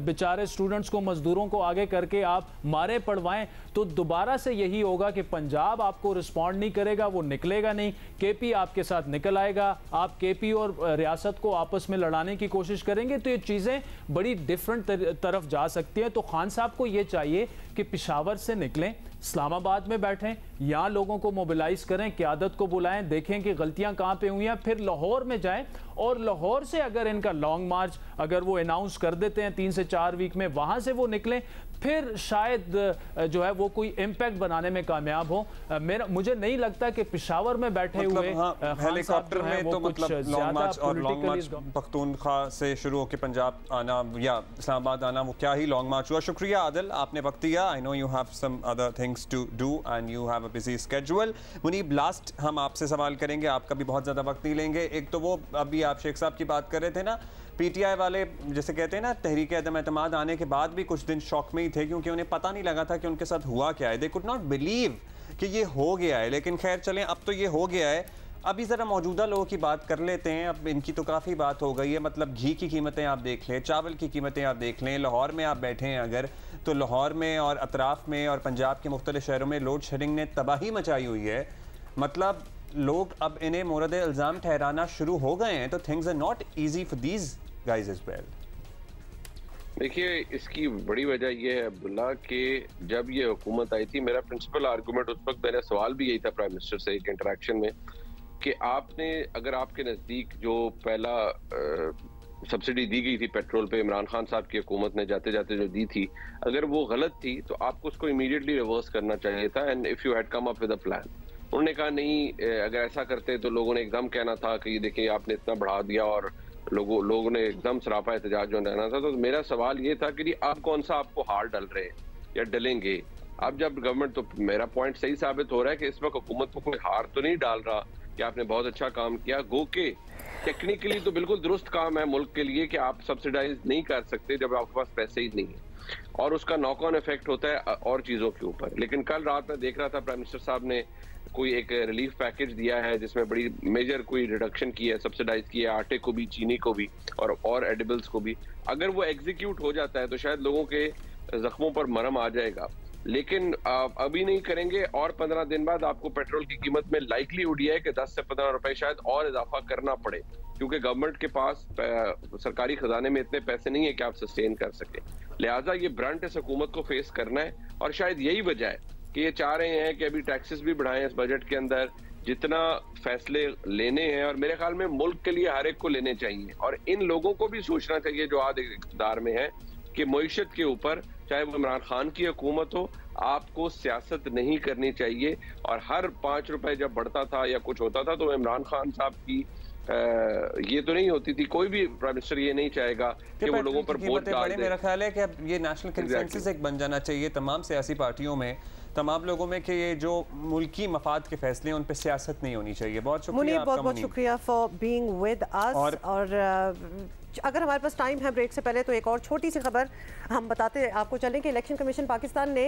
बेचारे स्टूडेंट्स को, मजदूरों को आगे करके आप मारे पड़वाएं, तो दोबारा से यही होगा कि पंजाब आपको रिस्पॉन्ड नहीं करेगा, वो निकलेगा नहीं, केपी आपके साथ निकल आएगा, आप केपी और रियासत को आपस में लड़ाने की कोशिश करेंगे, तो ये चीज़ें बड़ी डिफरेंट तरफ जा सकती हैं। तो खान साहब को ये चाहिए कि पेशावर से निकलें, इस्लामाबाद में बैठें, यहाँ लोगों को मोबिलाइज करें, क़यादत को बुलाएं, देखें कि गलतियां कहाँ पे हुई हैं, फिर लाहौर में जाएं और लाहौर से अगर इनका लॉन्ग मार्च अगर वो अनाउंस कर देते हैं 3 से 4 वीक में, वहाँ से वो निकलें, फिर शायद जो है वो कोई इम्पैक्ट बनाने में कामयाब हो। मुझे नहीं लगता कि पेशावर में बैठे हुए हेलीकॉप्टर में तो मतलब लॉन्ग मार्च और लॉन्ग मार्च पख्तूनख्वा से शुरू होकर पंजाब आना या इस्लामाबाद आना, वो क्या ही लॉन्ग मार्च हुआ। शुक्रिया आदिल, आपने वक्त दिया। I know you have some other things to do and you have a busy schedule. Muneeb, last हम आपसे सवाल करेंगे, आपका भी बहुत ज़्यादा वक्त नहीं लेंगे। एक तो वो अभी आप शेख साहब की बात कर रहे थे ना, पीटीआई वाले जैसे कहते हैं ना, तहरीक अदम एतमाद आने के बाद भी कुछ दिन शॉक में ही थे क्योंकि उन्हें पता नहीं लगा था कि उनके साथ हुआ क्या है। दे कुड नॉट बिलीव कि ये हो गया है, लेकिन खैर चलें, अब तो ये हो गया है। अभी ज़रा मौजूदा लोगों की बात कर लेते हैं। अब इनकी तो काफ़ी बात हो गई है, मतलब घी की कीमतें आप देख लें, चावल की कीमतें आप देख लें। लाहौर में आप बैठे हैं अगर, तो लाहौर में और अतराफ़ में और पंजाब के मुख्तलिफ शहरों में लोड शेडिंग ने तबाही मचाई हुई है। मतलब लोग अब इन्हें मोरद इल्ज़ाम ठहराना शुरू हो गए हैं। तो things are not easy for these guys as well. देखिए, इसकी बड़ी वजह यह है अब्दुल्ला कि जब ये हुकूमत आई थी, मेरा प्रिंसिपल आर्गूमेंट उस वक्त, मेरा सवाल भी यही था प्राइम मिनिस्टर से एक इंटरेक्शन में, कि आपने अगर आपके नज़दीक जो पहला सब्सिडी दी गई थी पेट्रोल पे इमरान खान साहब की हुकूमत ने जाते जाते जो दी थी, अगर वो गलत थी तो आपको उसको इमीडिएटली रिवर्स करना चाहिए था, and if you had come up with a plan. उन्होंने कहा नहीं, अगर ऐसा करते तो लोगों ने एकदम कहना था कि देखिए आपने इतना बढ़ा दिया और लोगों ने एकदम सरापा एहतजाज जो रहना था। तो मेरा सवाल ये था कि अब कौन सा आपको हार डल रहे हैं या डलेंगे। अब जब गवर्नमेंट, तो मेरा पॉइंट सही साबित हो रहा है कि इस वक्त हुकूमत को कोई हार तो नहीं डाल रहा कि आपने बहुत अच्छा काम किया, गो के टेक्निकली तो बिल्कुल दुरुस्त काम है मुल्क के लिए कि आप सब्सिडाइज नहीं कर सकते जब आपके पास पैसे ही नहीं है, और उसका नॉक ऑन इफेक्ट होता है और चीजों के ऊपर। लेकिन कल रात में देख रहा था प्राइम मिनिस्टर साहब ने कोई एक रिलीफ पैकेज दिया है जिसमें बड़ी मेजर कोई रिडक्शन की है, सब्सिडाइज की है आटे को भी, चीनी को भी और एडिबल्स को भी। अगर वो एग्जीक्यूट हो जाता है तो शायद लोगों के जख्मों पर मरहम आ जाएगा, लेकिन अभी नहीं करेंगे और 15 दिन बाद आपको पेट्रोल की कीमत में लाइकलीहुड है कि 10 से 15 रुपए शायद और इजाफा करना पड़े, क्योंकि गवर्नमेंट के पास सरकारी खजाने में इतने पैसे नहीं है कि आप सस्टेन कर सके। लिहाजा ये ब्रंट इस हुकूमत को फेस करना है, और शायद यही वजह है कि ये चाह रहे हैं कि अभी टैक्सेस भी बढ़ाएं इस बजट के अंदर, जितना फैसले लेने हैं, और मेरे ख्याल में मुल्क के लिए हर एक को लेने चाहिए। और इन लोगों को भी सोचना चाहिए जो आज इक़्तिदार में है कि मईशत के ऊपर, चाहे वो इमरान खान की हुकूमत हो, आपको सियासत नहीं करनी चाहिए। और हर 5 रुपए जब बढ़ता था या कुछ होता था तो इमरान खान साहब की ये तो नहीं होती थी। कोई भी प्राइम मिनिस्टर ये नहीं चाहेगा कि वो लोगों पर बोझ डाल दे। मेरा ख्याल है कि अब ये नेशनल कंसेंसस एक बन जाना चाहिए तमाम सियासी पार्टियों में, तमाम लोगों में, कि ये जो मुल्की मफाद के फैसले हैं उन पे सियासत नहीं होनी चाहिए। बहुत शुक्रिया, बहुत बहुत शुक्रिया फॉर बीइंग विद अस। और अगर हमारे पास टाइम है ब्रेक से पहले तो एक और छोटी सी खबर हम बताते आपको चलें कि इलेक्शन कमीशन पाकिस्तान ने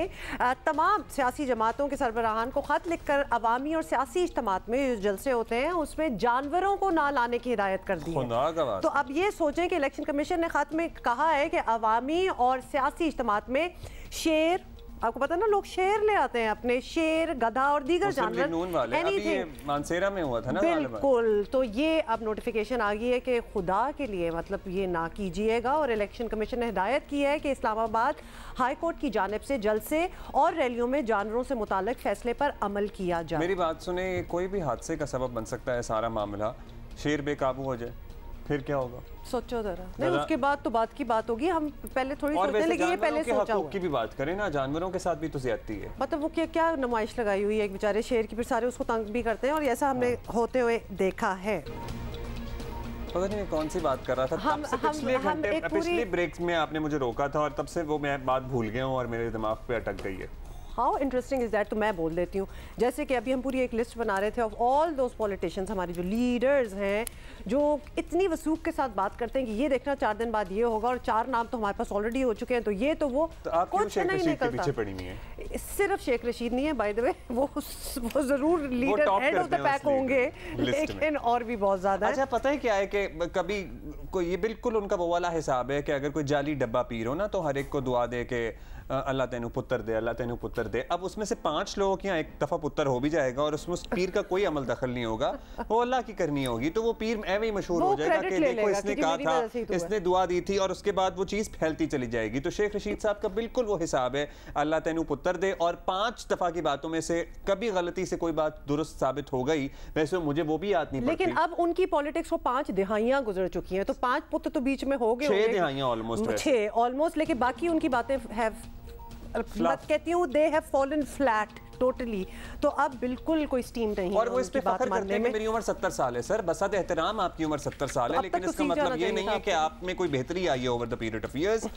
तमाम सियासी जमातों के सरबराहान को ख़त लिखकर अवामी और सियासी इज्तिमात में जो जलसे होते हैं उसमें जानवरों को ना लाने की हिदायत कर दी है। तो अब ये सोचें कि इलेक्शन कमीशन ने ख़त में कहा है कि अवामी और सियासी इज्तिमात में शेर, आपको पता ना लोग शेर ले आते हैं अपने, शेर, गधा और दीगर जानवर, एनीथिंग, मानसेरा में हुआ था ना, बिल्कुल। तो ये अब नोटिफिकेशन आ गई है कि खुदा के लिए मतलब ये ना कीजिएगा, और इलेक्शन कमीशन ने हिदायत की है कि इस्लामाबाद हाई कोर्ट की जानिब से जलसे और रैलियों में जानवरों से मुताल्लिक फैसले पर अमल किया जाए। मेरी बात सुने, कोई भी हादसे का सबब बन सकता है सारा मामला। शेर बेकाबू हो जाए फिर क्या होगा, सोचो जरा। नहीं, उसके बाद तो बात की बात होगी, हम पहले थोड़ी सोचते हैं, लेकिन ये पहले सोचा हुआ की भी बात करें ना, जानवरों के साथ भी तो ज्यादती है। मतलब वो क्या नुमाइश लगाई हुई है एक बेचारे शेर की, फिर सारे उसको तंग भी करते हैं, और ऐसा हमने होते हुए देखा है। पता नहीं मैं कौन सी बात कर रहा था, पिछले ब्रेक में आपने मुझे रोका था और तब से वो मैं बात भूल गया हूँ और मेरे दिमाग पे अटक गई है। हाउ इंटरेस्टिंग इज दैट, तो मैं बोल देती हूँ। जैसे कि अभी हम पूरी एक लिस्ट बना रहे थे ऑफ ऑल दोज पॉलिटिशियंस, हमारे जो लीडर्स हैं जो इतनी वसूख के साथ बात करते हैं कि ये देखना 4 दिन बाद ये होगा, और 4 नाम तो हमारे पास ऑलरेडी हो चुके हैं, तो ये तो वो कुछ नहीं निकलता। सिर्फ शेख रशीद नहीं है बाय द वे, वो जरूर leader head of the pack होंगे, लेकिन और भी बहुत ज्यादा। अच्छा, पता है क्या है कि कभी कोई ये बिल्कुल उनका वो वाला हिसाब है कि अगर कोई जाली डब्बा पीर हो ना तो हर एक को दुआ दे के अल्लाह तेनू पुत्र दे, अल्लाह तेनू पुत्र दे। अब उसमें से 5 लोगों के यहाँ एक दफा पुत्र हो भी जाएगा और उसमें उस पीर का कोई अमल दखल नहीं होगा, वो अल्लाह की करनी होगी, तो वो पीर ऐवे ही मशहूर हो जाएगा कि देखो इसने कहा था, इसने दुआ दी थी, और उसके बाद वो चीज फैलती चली जाएगी। तो शेख रशीद साहब का बिल्कुल वो हिसाब है, अल्लाह तेनू पुत्र दे, और 5 दफा की बातों में से कभी गलती से कोई बात दुरुस्त साबित हो गई, वैसे मुझे वो भी याद नहीं पड़ती। लेकिन अब उनकी पॉलिटिक्स को 5 दिहाइयां गुजर चुकी हैं, तो 5 पुत्र तो बीच में हो गए, 6 दिहाइयां ऑलमोस्ट, 6 ऑलमोस्ट, लेकिन बाकी उनकी बातें हैव मत कहती हूँ they have fallen flat totally, तो अब बिल्कुल कोई स्टीम नहीं। और वो इस पे फख्र करते हैं कि मेरी उम्र 70 साल है। सर बसत एहतराम आपकी उम्र 70 साल है, लेकिन इसका मतलब ये नहीं है कि आप में कोई बेहतरी आई है over the period of years.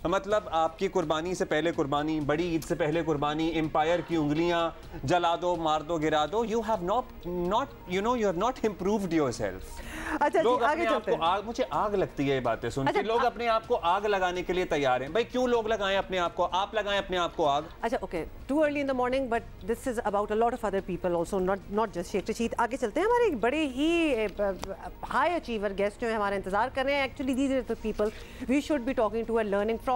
मतलब आपकी कुर्बानी से पहले कुर्बानी, बड़ी ईद से पहले कुर्बानी, एम्पायर की उंगलियां जला दो, मार दो, गिरा दो, you have not improved yourself. अच्छा लोग जी, आगे चलते हैं। मुझे आग लगती है ये बातें सुन के। लोग अपने आप को आग लगाने के लिए तैयार हैं। भाई क्यों लोग लगाएं अपने आप को? आप लगाएं अपने आप को आग। अच्छा okay, too early in the morning, but this is about a lot of other people also, not just Sheikh Rashid. आगे चलते हैं। हमारे बड़े ही हाई अचीवर गेस्ट जो है हमारे इंतजार कर रहे हैं। Actually these are the people we should be talking to and learning from.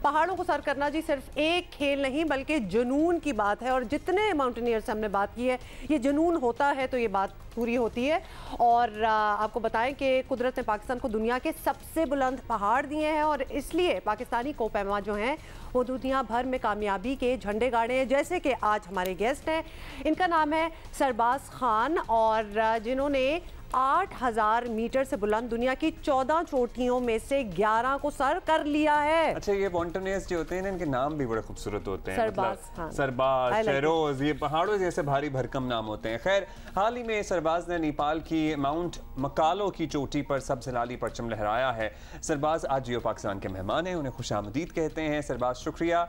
पहाड़ों को सर करना जी सिर्फ एक खेल नहीं बल्कि जुनून की बात है, और जितने माउंटेनियर्स से हमने बात की है, ये जुनून होता है तो ये बात पूरी होती है। और आपको बताएं कि कुदरत ने पाकिस्तान को दुनिया के सबसे बुलंद पहाड़ दिए हैं, और इसलिए पाकिस्तानी कोपैमा जो हैं वो दुनिया भर में कामयाबी के झंडे गाड़े हैं। जैसे कि आज हमारे गेस्ट हैं, इनका नाम है सरबाज खान, और जिन्होंने 8000 मीटर से बुलंद दुनिया की 14 चोटियों में से 11 को सर कर लिया है। अच्छा, ये माउंटेनियर्स जो होते हैं इनके नाम भी बड़े खूबसूरत होते हैं। सरबाज, मतलब सरबाज, शेरोज, ये पहाड़ों जैसे भारी भरकम नाम होते हैं। खैर, हाल ही में सरबाज ने नेपाल की माउंट मकालो की चोटी पर सबसे लाली परचम लहराया है। सरबाज आज जियो पाकिस्तान के मेहमान हैं, उन्हें खुशामदीद कहते हैं। सरबाज शुक्रिया,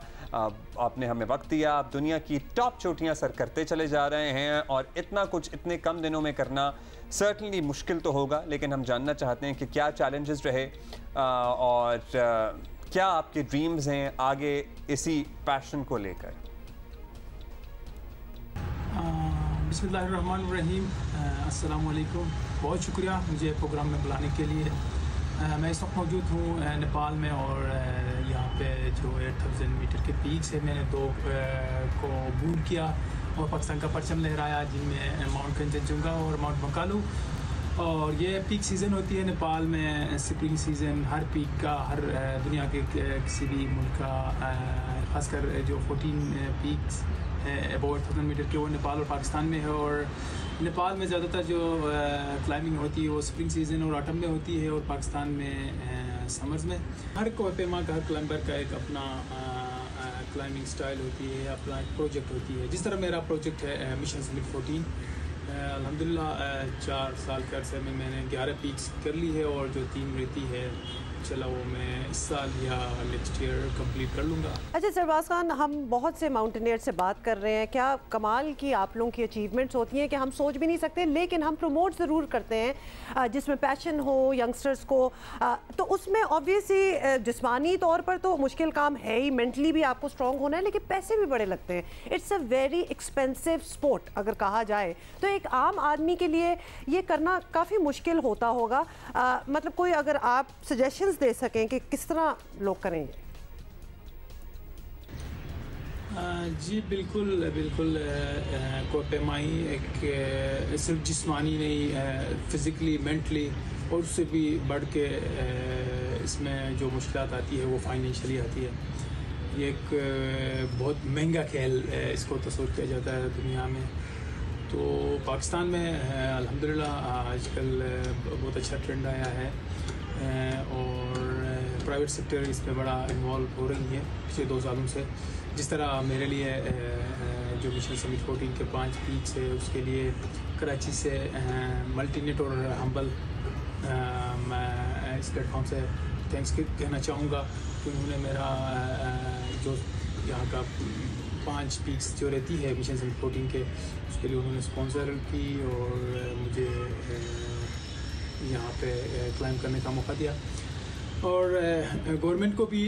आपने हमें वक्त दिया। आप दुनिया की टॉप चोटियाँ सर करते चले जा रहे हैं, और इतना कुछ इतने कम दिनों में करना सर्टनली मुश्किल तो होगा, लेकिन हम जानना चाहते हैं कि क्या चैलेंजेस रहे और क्या आपके ड्रीम्स हैं आगे इसी पैशन को लेकर। बिस्मिल्लाहिर्रहमानिर्रहीम, अस्सलाम वालेकुम। बहुत शुक्रिया मुझे प्रोग्राम में बुलाने के लिए। मैं इस वक्त मौजूद हूँ नेपाल में, और यहाँ पे जो 8000 मीटर के पीक से मैंने 2 को बूर किया और पाकिस्तान का परचम लहराया, जिनमें माउंट कंचनजंगा और माउंट मकालू। और ये पीक सीज़न होती है नेपाल में, स्प्रिंग सीज़न। हर पीक का, हर दुनिया के किसी भी मुल्क का, ख़ासकर जो 14 पीक्स अबव 1000 मीटर के, वो नेपाल और पाकिस्तान में है। और नेपाल में ज़्यादातर जो क्लाइंबिंग होती है वो स्प्रिंग सीज़न और ऑटम में होती है, और पाकिस्तान में समर्स में। हर कोपैमा का, हर क्लाइंबर का एक अपना क्लाइंबिंग स्टाइल होती है, अपना एक प्रोजेक्ट होती है। जिस तरह मेरा प्रोजेक्ट है मिशन समिट 14, अल्हम्दुलिल्लाह 4 साल के अरसे में मैंने 11 पीक्स कर ली है, और जो 3 रहती है चला वो मैं इस साल या नेक्स्ट ईयर कंप्लीट कर लूँगा। अच्छा सरबाज खान, हम बहुत से माउंटेनियर से बात कर रहे हैं, क्या कमाल की आप लोगों की अचीवमेंट्स होती हैं कि हम सोच भी नहीं सकते, लेकिन हम प्रमोट ज़रूर करते हैं जिसमें पैशन हो यंगस्टर्स को। तो उसमें ऑब्वियसली जिस्मानी तौर पर तो मुश्किल काम है ही, मेंटली भी आपको स्ट्रॉन्ग होना है, लेकिन पैसे भी बड़े लगते हैं। It's a very expensive sport अगर कहा जाए तो। एक आम आदमी के लिए ये करना काफ़ी मुश्किल होता होगा। मतलब कोई अगर आप सजेशंस दे सकें कि किस तरह लोग करेंगे। जी बिल्कुल बिल्कुल। कोपैमाई एक सिर्फ जिस्मानी नहीं, फिज़िकली, मेंटली, और उससे भी बढ़ के इसमें जो मुश्किलात आती है वो फाइनेंशियली आती है। ये एक बहुत महंगा खेल इसको तस्वीर किया जाता है दुनिया में। तो पाकिस्तान में अल्हम्दुलिल्लाह आजकल बहुत अच्छा ट्रेंड आया है, और प्राइवेट सेक्टर इस पर बड़ा इन्वॉल्व हो रही है पिछले 2 सालों से। जिस तरह मेरे लिए जो मिशन समिट 14 के 5 पीक्स है, उसके लिए कराची से मल्टीनेट और हम्बल, मैं इस प्लेटफॉर्म से थैंक्स कहना चाहूँगा कि उन्होंने मेरा जो यहाँ का 5 पीक्स जो रहती है मिशन समिट 14 के, उसके लिए उन्होंने स्पॉन्सर की और मुझे यहाँ पे क्लाइंब करने का मौका दिया। और गवर्नमेंट को भी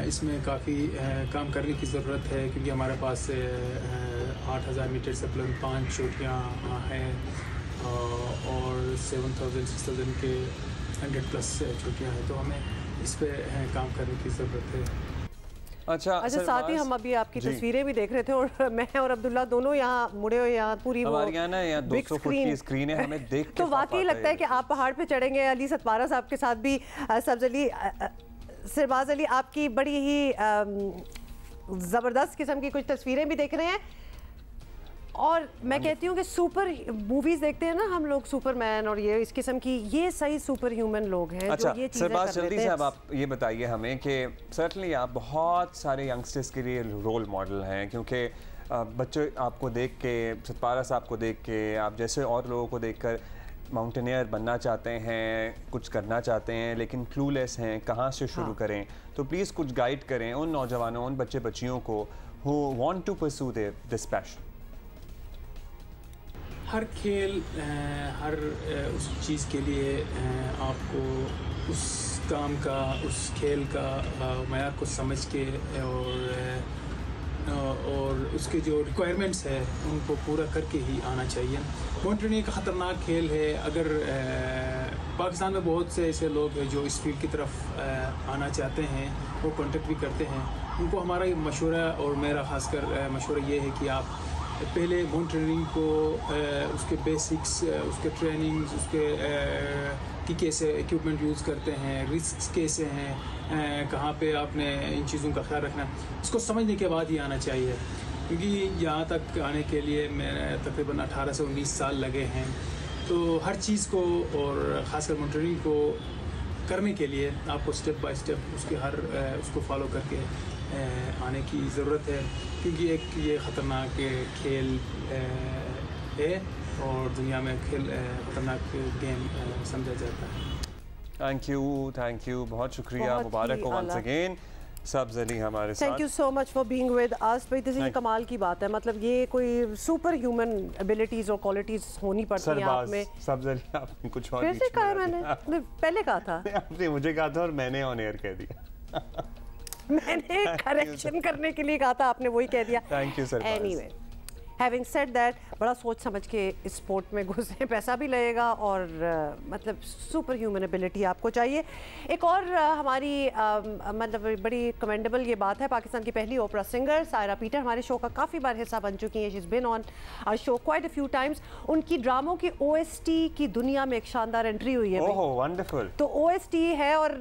इसमें काफ़ी काम करने की ज़रूरत है, क्योंकि हमारे पास 8000 मीटर से बुलंद 5 चोटियाँ हैं, और 7000-6000 के 100+ चोटियाँ हैं। तो हमें इस पर काम करने की ज़रूरत है। अच्छा, साथ ही हम अभी आपकी तस्वीरें भी देख रहे थे, और मैं और अब्दुल्ला दोनों यहाँ मुड़े हुए, यहाँ पूरी हमारे यहाँ ना 200 फुट की स्क्रीन है, हमें देख के तो वाकई लगता है कि आप पहाड़ पे चढ़ेंगे। अली सतपारा साहब के साथ भी सब्ज़ अली, सरबाज अली, आपकी बड़ी ही ज़बरदस्त किस्म की कुछ तस्वीरें भी देख रहे हैं। और मैं कहती हूँ कि सुपर मूवीज देखते हैं ना हम लोग, सुपरमैन और ये इस किस्म की, ये सही सुपर ह्यूमन लोग हैं। अच्छा, जो ये चीजें कर लेते हैं। जल्दी से अब आप ये बताइए हमें कि सर्टनली आप बहुत सारे यंगस्टर्स के लिए रोल मॉडल हैं, क्योंकि बच्चे आपको देख के, सतपारा साहब को देख के, आप जैसे और लोगों को देखकर माउंटेनियर बनना चाहते हैं, कुछ करना चाहते हैं लेकिन क्लूलेस हैं, कहाँ से शुरू करें। तो प्लीज़ कुछ गाइड करें उन नौजवानों, उन बच्चे बच्चियों को who want to pursue this passion. हर खेल, हर उस चीज़ के लिए आपको उस काम का, उस खेल का मयार को समझ के और उसके जो रिक्वायरमेंट्स है उनको पूरा करके ही आना चाहिए। माउंटेनियरिंग एक ख़तरनाक खेल है। अगर पाकिस्तान में बहुत से ऐसे लोग हैं जो इस फील्ड की तरफ आना चाहते हैं, वो कॉन्टेक्ट भी करते हैं, उनको हमारा मशवरा और मेरा ख़ासकर मशवरा ये है कि आप पहले माउंटेनियरिंग को उसके बेसिक्स, उसके ट्रेनिंग्स, उसके कि कैसे इक्विपमेंट यूज़ करते हैं, रिस्क कैसे हैं, कहाँ पे आपने इन चीज़ों का ख्याल रखना है, इसको समझने के बाद ही आना चाहिए। क्योंकि यहाँ तक आने के लिए मेरे तकरीबन 18 से 19 साल लगे हैं। तो हर चीज़ को और ख़ासकर माउंटेनियरिंग को करने के लिए आपको स्टेप बाय स्टेप उसको फॉलो करके आने की ज़रूरत है, क्योंकि एक ये ख़तरनाक खेल है और दुनिया में ख़तरनाक गेम समझा जाता है। थैंक यू, बहुत शुक्रिया, मुबारक हो वंस अगेन सब्ज़ अली हमारे साथ। Thank you so much for being with us. भाई दिस इज कमाल की बात है, मतलब ये कोई सुपर ह्यूमन एबिलिटीज और क्वालिटीज होनी पड़ती हैं आप में। सब्ज़ अली आपने कुछ और कैसे कहा मैंने पहले कहा था आपने मुझे कहा था और मैंने ऑन एयर कह दिया मैंने करेक्शन करने के लिए कहा था, आपने वही कह दिया। Thank you sir. Anyway, having said that, बड़ा सोच समझ के इस स्पोर्ट में घुसे, पैसा भी लगेगा और मतलब सुपर ह्यूमन एबिलिटी आपको चाहिए। एक और हमारी मतलब बड़ी कमेंडेबल ये बात है, पाकिस्तान की पहली ओपरा सिंगर सायरा पीटर हमारे शो का काफ़ी बार हिस्सा बन चुकी हैं। She is been on our show quite a few times. उनकी ड्रामों की OST की दुनिया में एक शानदार एंट्री हुई है। ओह वंडरफुल। तो OST है और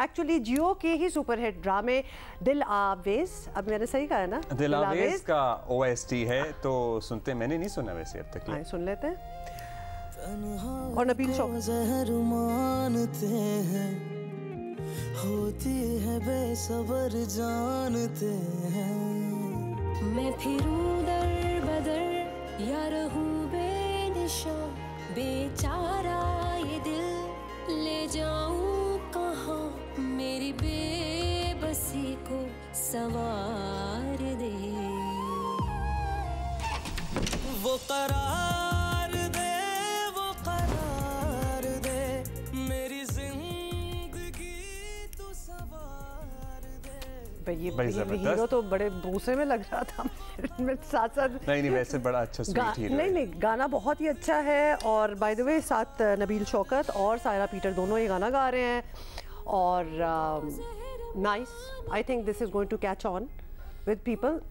एक्चुअली जियो के ही सुपरहिट ड्रामे दिल आवेज, अब मैंने सही कहा है ना, दिल आवेज का OST है, तो सुनते, मैंने नहीं सुना वैसे अब तक। सुन लेते हैं। और नबील शो जहर मानते हैं, होती है बेसबर जानते हैं। मैं फिरूं दर बदर या रहूं बेनिशां, बेचारा ये दिल ले जाऊं कहाँ, मेरी बेबसी को सवार दे। वो करार दे, वो करार दे, मेरी जिंदगी तू सवार दे। ये हीरो तो बड़े भूसे में लग रहा था साथ साथ। नहीं वैसे बड़ा अच्छा स्वीट हीरो। नहीं गाना बहुत ही अच्छा है। और बाय द वे साथ नबील शौकत और सायरा पीटर दोनों ये गाना गा रहे हैं और nice. I think this is going to catch on with people.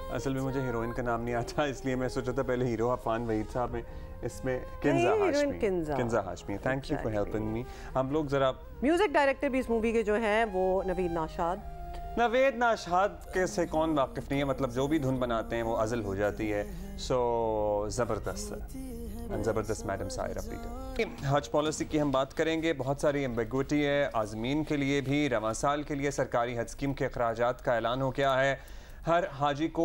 असल में मुझे हीरोइन का नाम नहीं आता, इसलिए मैं सोचा था पहले हीरो अफान वहीद साहब हैं, इसमें Kinza Hashmi. Thank you for helping me. हम लोग जरा म्यूजिक डायरेक्टर भी इस मूवी के जो हैं वो नवीद नाशाद के से कौन वाकिफ नहीं है, मतलब जो भी धुन बनाते हैं वो अज़ल हो जाती है। सो ज़बरदस्त मैडम सायरा पीटर। हज पॉलिसी की हम बात करेंगे, बहुत सारी एम्बिग्विटी है। आज़मीन के लिए भी रवां साल के लिए सरकारी हज स्कीम के अखराजात का ऐलान हो गया है। हर हाजी को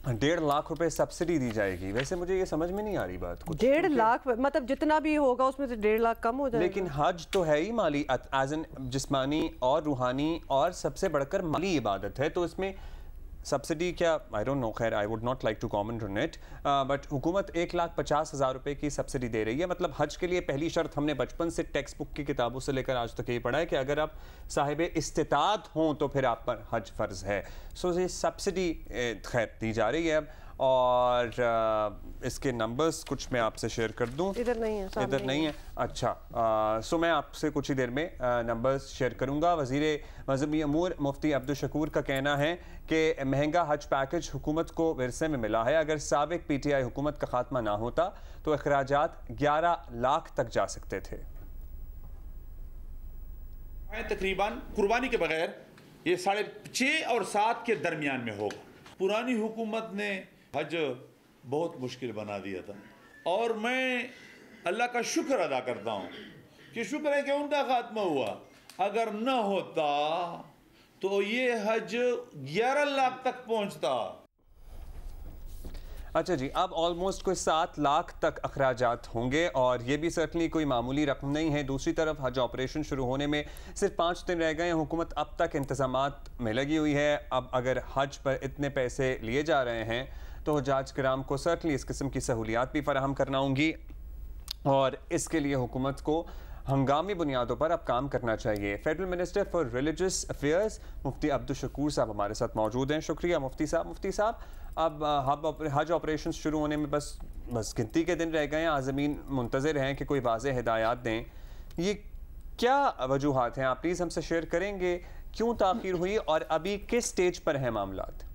1.5 लाख रुपए सब्सिडी दी जाएगी। वैसे मुझे ये समझ में नहीं आ रही बात कुछ। 1.5 लाख मतलब जितना भी होगा उसमें से 1.5 लाख कम हो जाएगा। लेकिन हज तो है ही माली, एज एन जिस्मानी और रूहानी और सबसे बढ़कर माली इबादत है, तो इसमें सब्सिडी क्या, आई डोंट नो, खैर I would not like to comment on it, but हुकूमत 1,50,000 रुपए की सब्सिडी दे रही है। मतलब हज के लिए पहली शर्त हमने बचपन से टेक्स्ट बुक की किताबों से लेकर आज तक ये पढ़ा है कि अगर आप साहिब इस्तिताअत हों तो फिर आप पर हज फ़र्ज़ है। सो ये सब्सिडी खैर दी जा रही है अब, और इसके नंबर्स कुछ मैं आपसे शेयर कर दूं। इधर नहीं है, अच्छा। सो मैं आपसे कुछ ही देर में नंबर्स शेयर करूंगा। वज़ीर मज़हबी अमूर मुफ्ती अब्दुल शकूर का कहना है कि महंगा हज पैकेज हुकूमत को विरसे में मिला है। अगर साबिक PTI हुकूमत का खात्मा ना होता तो अखराजात 11 लाख तक जा सकते थे। तकरीबन कुर्बानी के बगैर ये 6.5 और 7 के दरमियान में होगा। पुरानी हुकूमत ने हज बहुत मुश्किल बना दिया था, और मैं अल्लाह का शुक्र अदा करता हूँ कि शुक्र है कि उनका खात्मा हुआ। अगर न होता तो ये हज 11 लाख तक पहुँचता। अच्छा जी, अब ऑलमोस्ट कोई 7 लाख तक अखराजात होंगे और ये भी सर्टनली कोई मामूली रकम नहीं है। दूसरी तरफ हज ऑपरेशन शुरू होने में सिर्फ 5 दिन रह गए हैं। हुकूमत अब तक इंतज़ामात में लगी हुई है। अब अगर हज पर इतने पैसे लिए जा रहे हैं तो हजाज किराम को सर्टनली इस किस्म की सहूलियात भी फराहम करना होंगी और इसके लिए हुकूमत को हंगामी बुनियादों पर अब काम करना चाहिए। Federal minister for religious affairs Mufti Abdul Shakoor साहब हमारे साथ मौजूद हैं। शुक्रिया मुफ्ती साहब। मुफ्ती साहब, अब हज ऑपरेशन शुरू होने में बस गिनती के दिन रह गए हैं। आज़मीन मुंतज़िर हैं कि कोई वाज़ेह हिदायत दें। ये क्या वजूहात हैं, आप प्लीज़ हमसे शेयर करेंगे? क्यों ताख़ीर हुई और अभी किस स्टेज पर हैं मामलात?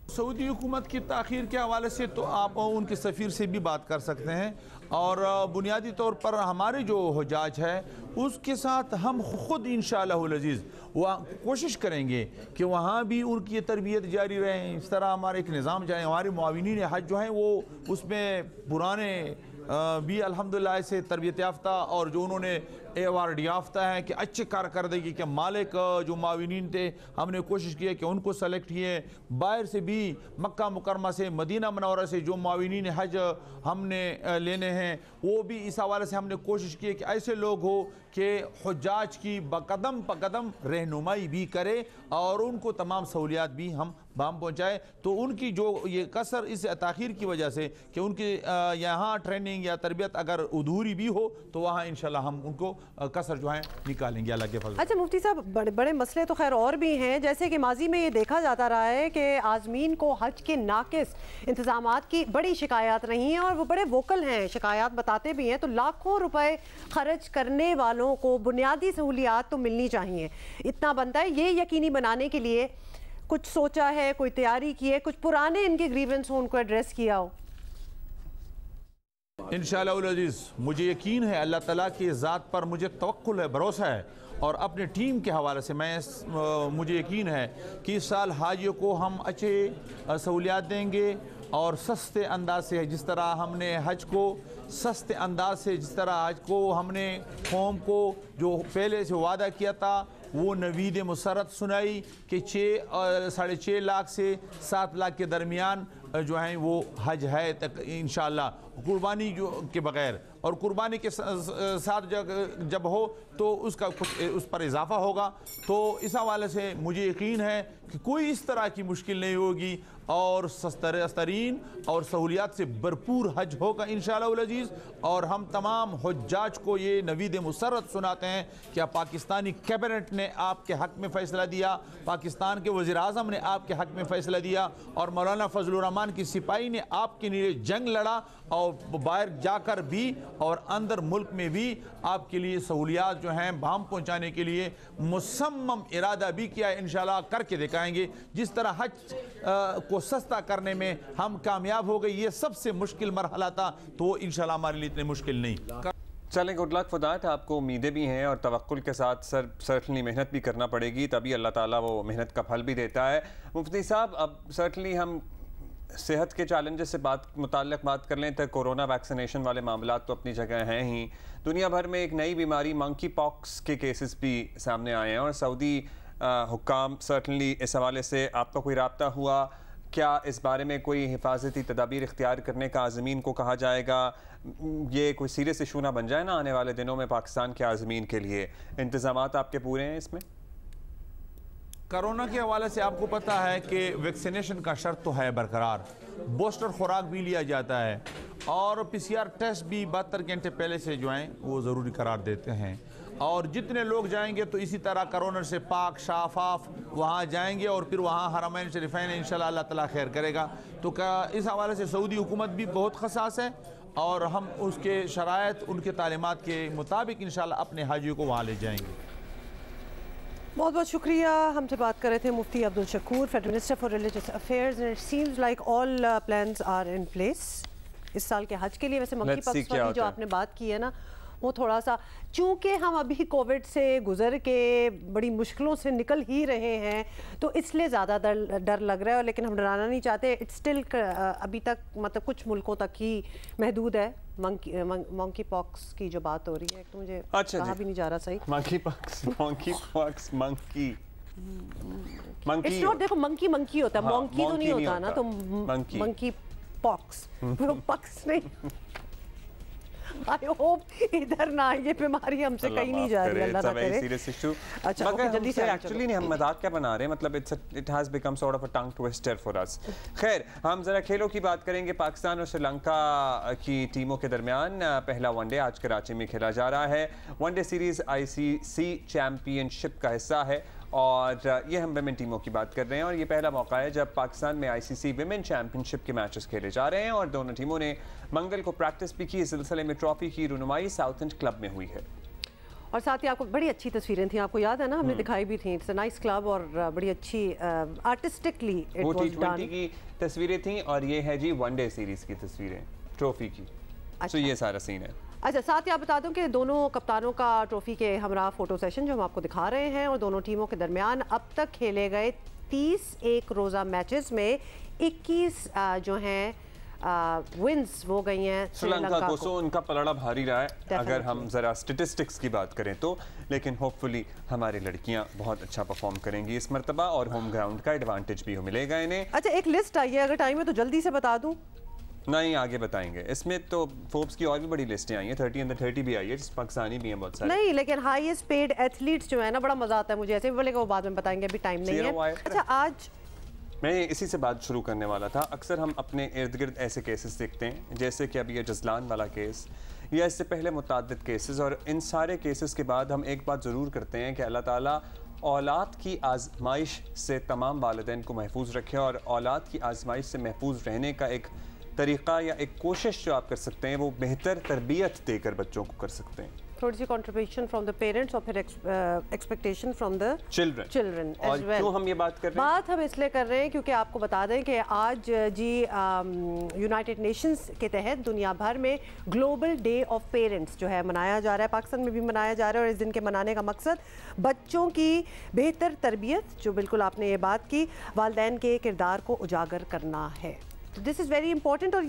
सऊदी हुकूमत की ताख़ीर के हवाले से तो आप उनके सफ़ीर से भी बात कर सकते हैं, और बुनियादी तौर पर हमारे जो हुजाज है उसके साथ हम ख़ुद इंशाअल्लाह अज़ीज़ वहाँ कोशिश करेंगे कि वहाँ भी उनकी तरबियत जारी रहे। इस तरह हमारे एक निज़ाम जाए, हमारे मुआविनीन हज जो हैं वो उसमें पुराने भी अल्हम्दुलिल्लाह से तरबियत याफ्ता और जो उन्होंने अवार्ड याफ्ता है कि अच्छे कारकर्दगी के मालिक जो मुआविनीन थे, हमने कोशिश की है कि उनको सेलेक्ट किए। बाहर से भी मक्का मुकरमा से, मदीना मनौरा से जो मुआविनीन हज हमने लेने हैं, वो भी इस हवाले से हमने कोशिश की है कि ऐसे लोग हो कि हुज्जाज की बकदम पकदम रहनुमाई भी करे और उनको तमाम सहूलियात भी हम बाम पहुँचाए। तो उनकी जो ये कसर इस ताख़ीर की वजह से कि उनकी यहाँ ट्रेनिंग या तरबियत अगर अधूरी भी हो तो वहाँ इंशाल्लाह हम उनको कसर जो है निकालेंगे अल्लाह के फज़ल। अच्छा मुफ्ती साहब, बड़े बड़े मसले तो खैर और भी हैं, जैसे कि माजी में ये देखा जाता रहा है कि आज़मीन को हज के नाकिस इंतज़ामात की बड़ी शिकायत रही हैं और वो बड़े वोकल हैं, शिकायत बताते भी हैं। तो लाखों रुपए खर्च करने वालों को बुनियादी सहूलियात तो मिलनी चाहिए, इतना बनता है। ये यकीनी बनाने के लिए कुछ सोचा है, कोई तैयारी की है, कुछ पुराने इनके ग्रीवेंस हो उनको एड्रेस किया हो? इंशाअल्लाह अज़ीज़ मुझे यकीन है, अल्लाह ताला की ज़ात पर मुझे तवक्कुल है, भरोसा है, और अपने टीम के हवाले से मुझे यकीन है कि इस साल हाजियों को हम अच्छे सहूलियात देंगे और सस्ते अंदाज से, जिस तरह हमने हज को सस्ते अंदाज से, जिस तरह हज को हमने कौम को जो पहले से वादा किया था वो नवीद मुसरत सुनाई कि 6.5 लाख से 7 लाख के दरमियान जो हैं वो हज है तक इंशाअल्लाह, कुर्बानी जो के बग़ैर, और कुर्बानी के साथ जब हो तो उसका कुछ उस पर इजाफा होगा। तो इस हवाले से मुझे यकीन है कि कोई इस तरह की मुश्किल नहीं होगी और सस्तरीन और सहूलियात से भरपूर हज होगा इंशाअल्लाह अज़ीज़। और हम तमाम हुज्जाज को ये नवीद मुसरत सुनाते हैं कि पाकिस्तानी कैबिनेट ने आपके हक़ में फ़ैसला दिया, पाकिस्तान के वज़ीर-ए-आज़म ने आपके हक़ में फ़ैसला दिया और मौलाना फजलुर रहमान की सिपाही ने आपके लिए जंग लड़ा और बाहर जाकर भी और अंदर मुल्क में भी आपके लिए सहूलियात जो हैं बाम पहुँचाने के लिए मुसम्मम इरादा भी किया है। इंशाअल्लाह करके दिखाएंगे। जिस तरह हज को सस्ता करने में हम कामयाब हो गए, ये सबसे मुश्किल मरहला था, तो इंशाअल्लाह हमारे लिए इतने मुश्किल नहीं। चलें, गुड लक फॉर दैट। आपको उम्मीदें भी हैं और तवक्कुल के साथ सर्टनली मेहनत भी करना पड़ेगी, तभी अल्लाह ताला वो मेहनत का फल भी देता है। मुफ्ती साहब, अब सर्टनली हम सेहत के चैलेंजेस से मुताल्लिक़ बात कर लें तो कोरोना वैक्सीनेशन वाले मामला तो अपनी जगह हैं ही। दुनिया भर में एक नई बीमारी मंकी पॉक्स के केसेस भी सामने आए हैं और सऊदी हुक्काम सर्टनली इस हवाले से आपका कोई रब्ता हुआ? क्या इस बारे में कोई हिफाजती तदाबीर इख्तियार करने का आज़मीन को कहा जाएगा? ये कोई सीरियस इशू ना बन जाए ना आने वाले दिनों में पाकिस्तान के आज़मीन के लिए? इंतज़ामात आपके पूरे हैं इसमें? कोरोना के हवाले से आपको पता है कि वैक्सीनेशन का शर्त तो है बरकरार, बूस्टर खुराक भी लिया जाता है और PCR टेस्ट भी 72 घंटे पहले से जो हैं वो ज़रूरी करार देते हैं। और जितने लोग जाएंगे तो इसी तरह कोरोना से पाक शाफाफ वहाँ जाएंगे और फिर वहाँ हरमैन शरीफैन इंशाल्लाह अल्लाह ताला खैर करेगा। तो इस हवाले से सऊदी हुकूमत भी बहुत खसास है और हम उसके शराइत, उनके तालीमात के मुताबिक इंशाल्लाह अपने हाजियों को वहाँ ले जाएंगे। बहुत बहुत शुक्रिया। हमसे बात कर रहे थे Mufti Abdul Shakoor, federal minister for religious affairs. It seems like all plans are in place इस साल के हज के लिए। वैसे मंकी पॉक्स वाली जो आपने बात की है ना, वो थोड़ा सा, चूँकि हम अभी कोविड से गुजर के बड़ी मुश्किलों से निकल ही रहे हैं तो इसलिए ज़्यादा डर लग रहा है, लेकिन हम डराना नहीं चाहते। इट्स स्टिल अभी तक मतलब कुछ मुल्कों तक ही महदूद है। मंकी पॉक्स की जो बात हो रही है तो मुझे कहा भी नहीं जा रहा सही। Monkey pox monkey it's not, देखो मंकी मंकी होता है, मंकी तो नहीं होता ना, तो मंकी पॉक्स पॉक्स नहीं। आई होप इधर ना ये बीमारी हमसे कहीं नहीं जा रही, अल्लाह ना करे। अच्छा मगर जल्दी से एक्चुअली नहीं, हम मजाक क्या बना रहे हैं, मतलब it has become sort of a tongue twister for us. खैर हम जरा खेलों की बात करेंगे। पाकिस्तान और श्रीलंका की टीमों के दरमियान पहला वनडे आज कराची में खेला जा रहा है। वनडे सीरीज ICC चैंपियनशिप का हिस्सा है और ये हम विमेन टीमों की बात कर रहे हैं और ये पहला मौका है जब पाकिस्तान में ICC विमेन चैंपियनशिप के मैचेस खेले जा रहे हैं और दोनों टीमों ने मंगल को प्रैक्टिस भी की। इस सिलसिले में ट्रॉफी की रुनुमाई साउथ एंड क्लब में हुई है और साथ ही आपको बड़ी अच्छी तस्वीरें थी, आपको याद है ना, हमने दिखाई भी थी। इट्स अ नाइस क्लब और बड़ी अच्छी artistically it was done. T20 की तस्वीरें थी और ये है जी वनडे सीरीज की तस्वीरें ट्रॉफी की। तो ये सारा सीन है। अच्छा, साथ ही आप बता दूं कि दोनों कप्तानों का ट्रॉफी के हमरा फोटो सेशन जो हम आपको दिखा रहे हैं और दोनों टीमों के दरमियान अब तक खेले गए 30 एक रोज़ा मैचेस में 21 जो हैं विंस वो गई हैं श्रीलंका को। सो उनका पलड़ा भारी रहा है अगर हम ज़रा स्टेटिस्टिक्स की बात करें तो, लेकिन होपफुली हमारी लड़कियां बहुत अच्छा परफॉर्म करेंगी इस मरतबा और होम ग्राउंड का एडवांटेज भी मिलेगा इन्हें। अच्छा, एक लिस्ट आई है, अगर टाइम है तो जल्दी से बता दूं। नहीं, आगे बताएंगे। इसमें तो फोर्ब्स की और भी बड़ी लिस्टें आई हैं, 30 अंडर 30 भी आई है, पाकिस्तानी भी हैं बहुत सारे। नहीं, लेकिन हाईएस्ट पेड एथलीट्स जो है ना, बड़ा मजा आता है मुझे ऐसे भी बोलेगा, वो बाद में बताएंगे, अभी टाइम नहीं है। अच्छा, आज मैं इसी से बात शुरू करने वाला था। अक्सर हम अपने इर्द गिर्द ऐसे केसेस देखते हैं जैसे कि अभी ये जजलान वाला केस या इससे पहले मुतअद्दिद केसेस, और इन सारे केसेस के बाद हम एक बात ज़रूर करते हैं कि अल्लाह ताला औलाद की आजमाइश से तमाम वालिदैन को महफूज रखे और औलाद की आजमाइश से महफूज रहने का एक तरीक़ा या एक कोशिश जो आप कर सकते हैं वो बेहतर तरबियत देकर बच्चों को कर सकते हैं। थोड़ी सी कंट्रीब्यूशन फ्रॉम द पेरेंट्स और फिर expectation from the children as well. क्यों हम ये बात कर रहे हैं? बात हम इसलिए कर रहे हैं क्योंकि आपको बता दें कि आज जी यूनाइटेड नेशंस के तहत दुनिया भर में ग्लोबल डे ऑफ पेरेंट्स जो है मनाया जा रहा है। पाकिस्तान में भी मनाया जा रहा है और इस दिन के मनाने का मकसद बच्चों की बेहतर तरबियत, जो बिल्कुल आपने ये बात की, वालिदैन के किरदार को उजागर करना है। This is very important. और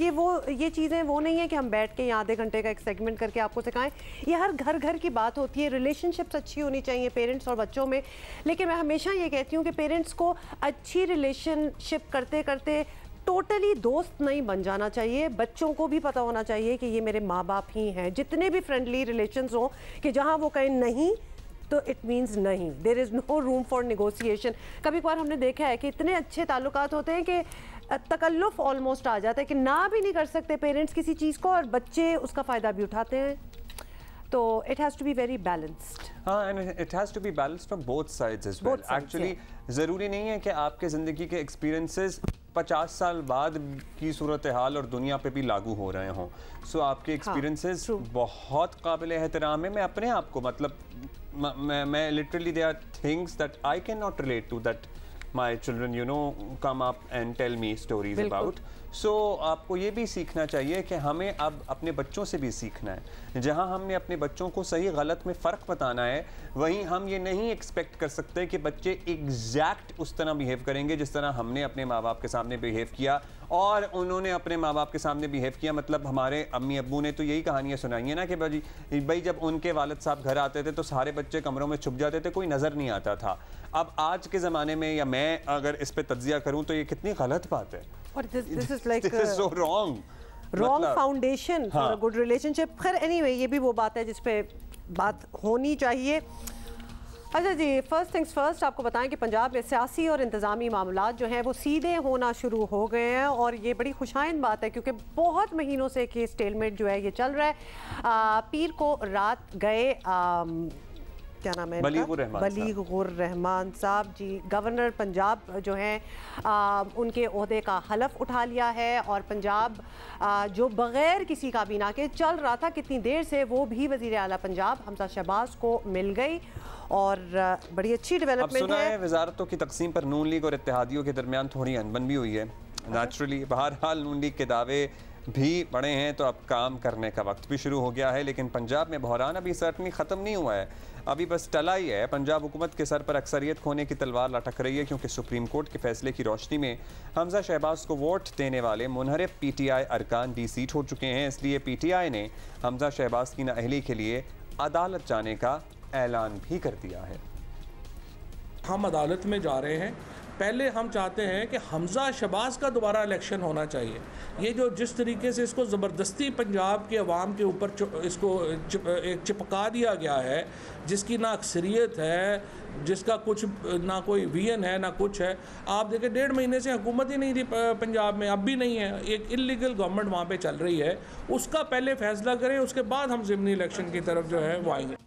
ये चीज़ें वो नहीं है कि हम बैठ के यहाँ आधे घंटे का एक सेगमेंट करके आपको सिखाएं। ये हर घर की बात होती है। रिलेशनशिप्स अच्छी होनी चाहिए पेरेंट्स और बच्चों में, लेकिन मैं हमेशा ये कहती हूँ कि पेरेंट्स को अच्छी रिलेशनशिप करते करते टोटली दोस्त नहीं बन जाना चाहिए। बच्चों को भी पता होना चाहिए कि ये मेरे माँ बाप ही हैं। जितने भी फ्रेंडली रिलेशंस हों, कि जहाँ वो कहें नहीं तो इट मीन्स नहीं, there is no room for negotiation. कभी कभार हमने देखा है कि इतने अच्छे ताल्लुकात होते हैं कि तकल्लुफ ऑलमोस्ट आ जाता है कि ना भी नहीं कर सकते पेरेंट्स किसी चीज़ को और बच्चे उसका फ़ायदा भी उठाते हैं। तो it has to be very balanced. हाँ, and it has to be balanced from both sides as well. Actually ज़रूरी नहीं है कि आपके ज़िंदगी के एक्सपीरियंसेस 50 साल बाद की सूरत हाल और दुनिया पे भी लागू हो रहे हों। सो आपके एक्सपीरियंसेस बहुत काबिल एहतराम है। मैं अपने आप को मतलब मैं literally they are things that I can not relate to that my children come up and tell me stories about. So आपको ये भी सीखना चाहिए कि हमें अब अपने बच्चों से भी सीखना है। जहाँ हमने अपने बच्चों को सही गलत में फ़र्क बताना है, वहीं हम ये नहीं एक्सपेक्ट कर सकते कि बच्चे एग्जैक्ट उस तरह बिहेव करेंगे जिस तरह हमने अपने माँ बाप के सामने बिहेव किया और उन्होंने अपने माँ बाप के सामने बिहेव किया। मतलब हमारे अम्मी अब्बू ने तो यही कहानियाँ सुनाई हैं ना कि भाई जब उनके वालिद साहब घर आते थे तो सारे बच्चे कमरों में छुप जाते थे, कोई नज़र नहीं आता था। अब आज के ज़माने में या मैं अगर इस पे तज्जिया करूँ तो ये कितनी गलत बात है। This is like so wrong foundation for a good relationship. खैर anyway, ये भी वो बात है जिस पे बात होनी चाहिए। अच्छा जी, फर्स्ट थिंग्स फर्स्ट, आपको बताएं कि पंजाब में सियासी और इंतज़ामी मामलात जो हैं वो सीधे होना शुरू हो गए हैं और ये बड़ी खुशाइंद बात है क्योंकि बहुत महीनों से कि स्टेलमेट जो है ये चल रहा है। पीर को रात गए क्या नाम है, बलीगुर रहमान साहब जी, गवर्नर पंजाब जो हैं उनके ओहदे का हलफ उठा लिया है और पंजाब जो बग़ैर किसी काबीना के चल रहा था कितनी देर से, वो भी वज़ीर आला पंजाब हमजा शहबाज को मिल गई और बड़ी अच्छी डेवलपमेंट है। वजारतों की तकसीम पर नून लीग और इत्तेहादियों के दरमियान थोड़ी अनबन भी हुई है नेचुरली। बहरहाल नून लीग के दावे भी पड़े हैं तो अब काम करने का वक्त भी शुरू हो गया है। लेकिन पंजाब में बहरान अभी सर्टनी ख़त्म नहीं हुआ है, अभी बस टला ही है। पंजाब हुकूमत के सर पर अक्सरियत खोने की तलवार लटक रही है, क्योंकि सुप्रीम कोर्ट के फैसले की रोशनी में हमजा शहबाज को वोट देने वाले मुनहरिफ PTI अरकान डिसीट हो चुके हैं। इसलिए PTI ने हमजा शहबाज की नाअहली के लिए अदालत जाने का ऐलान भी कर दिया है। हम अदालत में जा रहे हैं। पहले हम चाहते हैं कि हमजा शहबाज का दोबारा इलेक्शन होना चाहिए। ये जो जिस तरीके से इसको ज़बरदस्ती पंजाब के अवाम के ऊपर इसको एक चिपका दिया गया है, जिसकी ना अक्सरियत है, जिसका कुछ ना कोई विजन है ना कुछ है। आप देखें 1.5 महीने से हुकूमत ही नहीं थी पंजाब में, अब भी नहीं है, एक इलीगल गवर्नमेंट वहाँ पे चल रही है। उसका पहले फैसला करें, उसके बाद हम ज़िमनी इलेक्शन की तरफ जो है वो आएंगे।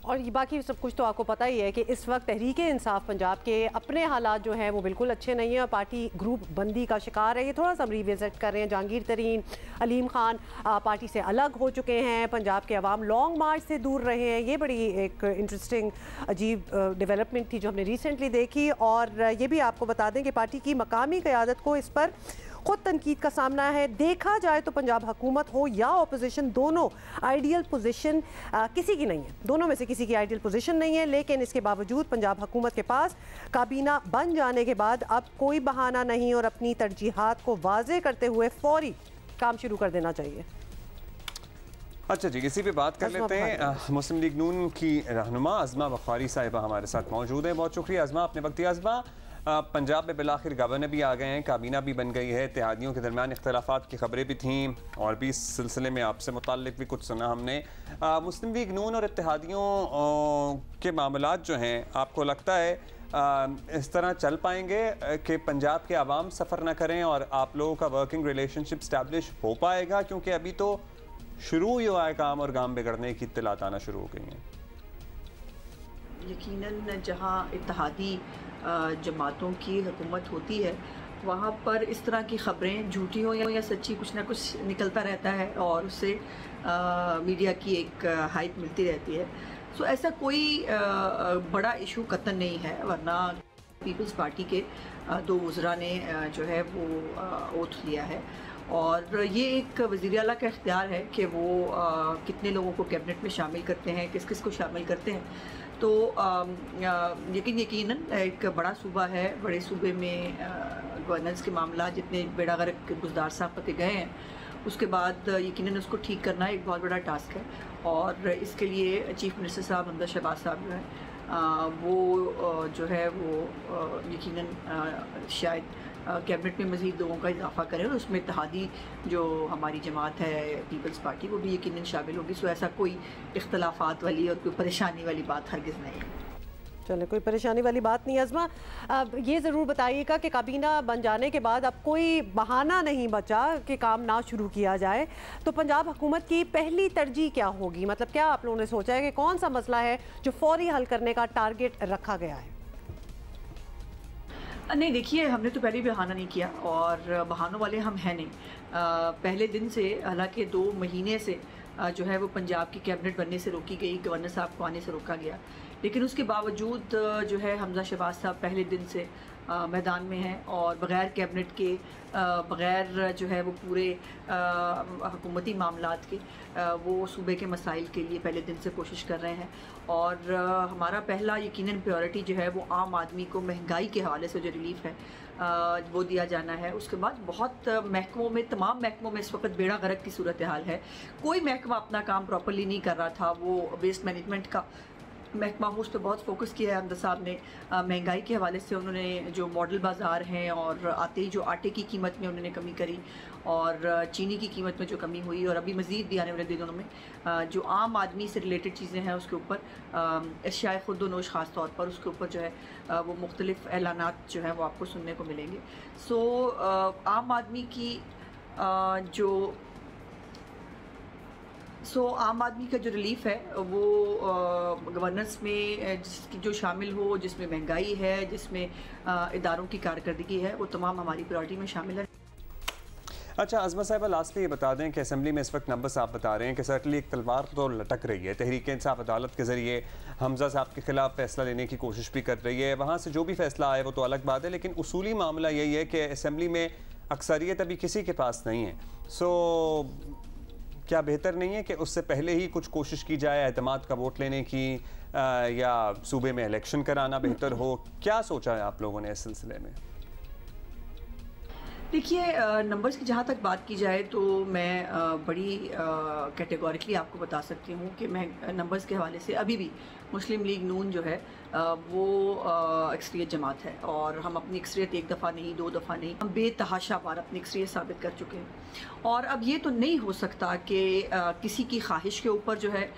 और ये बाकी सब कुछ तो आपको पता ही है कि इस वक्त तहरीक इंसाफ पंजाब के अपने हालात जो हैं वो बिल्कुल अच्छे नहीं हैं। पार्टी ग्रुप बंदी का शिकार है। ये थोड़ा सा हम रिविजिट कर रहे हैं। जहांगीर तरीन, अलीम खान पार्टी से अलग हो चुके हैं। पंजाब के अवाम लॉन्ग मार्च से दूर रहे हैं। ये बड़ी एक इंटरेस्टिंग अजीब डेवलपमेंट थी जो हमने रिसेंटली देखी। और ये भी आपको बता दें कि पार्टी की मकामी क़यादत को इस पर खुद तनकीद का सामना है। देखा जाए तो पंजाब हुकूमत हो या अपोजिशन, दोनों आइडियल पोजीशन किसी की नहीं है। दोनों में से किसी की आइडियल पोजीशन नहीं है। लेकिन इसके बावजूद पंजाब हुकूमत के पास काबीना बन जाने के बाद अब कोई बहाना नहीं और अपनी तरजीहात को वाज़े करते हुए फौरी काम शुरू कर देना चाहिए। अच्छा जी, इसी पे बात कर लेते हैं। मुस्लिम लीग नून की रहनुमा अज़मा बख्वारी साहिबा हमारे साथ मौजूद हैं। बहुत शुक्रिया अज़मा, आपने वक्त दिया। अज़मा, पंजाब में बिलाखिर गवर्नर भी आ गए हैं, काबीना भी बन गई है, इत्तेहादियों के दरमियान इख्तलाफात की खबरें भी थीं और भी इस सिलसिले में आपसे मुताल्लिक भी कुछ सुना हमने। मुस्लिम लीग नून और इत्तेहादियों के मामलात जो हैं, आपको लगता है इस तरह चल पाएंगे कि पंजाब के अवाम सफ़र ना करें और आप लोगों का वर्किंग रिलेशनशिप स्टैब्लिश हो पाएगा? क्योंकि अभी तो शुरू ही हुआ है काम और काम बिगड़ने की इत्तलात आना शुरू हो गई हैं। यकीनन जहाँ इत्तेहादी जमातों की हुकूमत होती है वहाँ पर इस तरह की ख़बरें झूठी हो या सच्ची कुछ ना कुछ निकलता रहता है और उससे मीडिया की एक हाइप मिलती रहती है। सो ऐसा कोई बड़ा इशू कतन नहीं है, वरना पीपल्स पार्टी के 2 वज़रा ने जो है वो ओथ लिया है और ये एक वज़ीर आला का इख्तियार है कि वो कितने लोगों को कैबिनेट में शामिल करते हैं, किस किस को शामिल करते हैं। तो यकीनन एक बड़ा सूबा है, बड़े सूबे में गवर्नेंस के मामला जितने बेड़ा गर्क गुज़दार साहब के गए हैं, उसके बाद यकीनन उसको ठीक करना एक बहुत बड़ा टास्क है। और इसके लिए चीफ मिनिस्टर साहब हमजा शहबाज साहब जो हैं वो जो है वो यकीनन शायद कैबिनेट में मज़ीद लोगों का इजाफा करें और उसमें इत्तेहादी जो हमारी जमात है पीपल्स पार्टी वो भी यकीनन शामिल होगी। सो ऐसा कोई इख्तलाफात वाली और कोई परेशानी वाली बात हरगिज़ नहीं है। चले, कोई परेशानी वाली बात नहीं। अज़मा, अब ये ज़रूर बताइएगा कि काबीना बन जाने के बाद अब कोई बहाना नहीं बचा कि काम ना शुरू किया जाए, तो पंजाब हुकूमत की पहली तरजीह क्या होगी? मतलब क्या आप लोगों ने सोचा है कि कौन सा मसला है जो फौरी हल करने का टारगेट रखा गया है? नहीं, देखिए, हमने तो पहले भी बहाना नहीं किया और बहानों वाले हम हैं नहीं। पहले दिन से, हालांकि 2 महीने से जो है वो पंजाब की कैबिनेट बनने से रोकी गई, गवर्नर साहब को आने से रोका गया, लेकिन उसके बावजूद जो है हमजा शहबाज साहब पहले दिन से मैदान में हैं और बग़ैर कैबिनेट के, बग़ैर जो है वो पूरे हुकूमती मामलात के, वो सूबे के मसाइल के लिए पहले दिन से कोशिश कर रहे हैं। और हमारा पहला यकीनन प्रायोरिटी जो है वो आम आदमी को महंगाई के हवाले से जो रिलीफ है वो दिया जाना है। उसके बाद बहुत महकमों में, तमाम महकमों में इस वक्त बेड़ा गर्क की सूरत हाल है। कोई महकमा अपना काम प्रॉपरली नहीं कर रहा था। वो वेस्ट मैनेजमेंट का महकमा हो, उस पर बहुत फोकस किया है हमजा साहब ने। महंगाई के हवाले से उन्होंने जो मॉडल बाज़ार हैं और आते ही जो आटे की कीमत में उन्होंने कमी करी और चीनी की कीमत में जो कमी हुई और अभी मज़ीद भी आने वाले दिनों में जो आम आदमी से रिलेटेड चीज़ें हैं उसके ऊपर अशियाए खुद व नोश ख़ास तौर पर उसके ऊपर जो है वो मुख्तलिफ़ ऐलानात जो हैं वो आपको सुनने को मिलेंगे। सो आम आदमी की आम आदमी का जो रिलीफ है वो गवर्नेंस में जिसकी जो शामिल हो, जिसमें महंगाई है, जिसमें इदारों की कारकर्दगी है, वो तमाम हमारी प्रायोरिटी में शामिल है। अच्छा अज़मा साहिबा, लास्टली ये बता दें कि असेंबली में इस वक्त नंबर साहब बता रहे हैं कि सर्टनली एक तलवार तो लटक रही है। तहरीक इंसाफ अदालत के ज़रिए हमजा साहब के ख़िलाफ़ फ़ैसला लेने की कोशिश भी कर रही है। वहाँ से जो भी फ़ैसला आए वो तो अलग बात है, लेकिन उसूली मामला यही है कि असेंबली में अक्सरियत अभी किसी के पास नहीं है। सो क्या बेहतर नहीं है कि उससे पहले ही कुछ कोशिश की जाए एतमाद का वोट लेने की, या सूबे में इलेक्शन कराना बेहतर हो? क्या सोचा है आप लोगों ने इस सिलसिले में? देखिए, नंबर्स की जहाँ तक बात की जाए तो मैं बड़ी कैटेगोरिकली आपको बता सकती हूँ कि मैं नंबर्स के हवाले से अभी भी मुस्लिम लीग नून जो है वो एक्सरियत जमात है, और हम अपनी एक्सरियत एक दफ़ा नहीं, 2 दफ़ा नहीं, हम बेतहाशा बार अपनी एक्सरियत साबित कर चुके हैं। और अब ये तो नहीं हो सकता कि किसी की ख्वाहिश के ऊपर जो है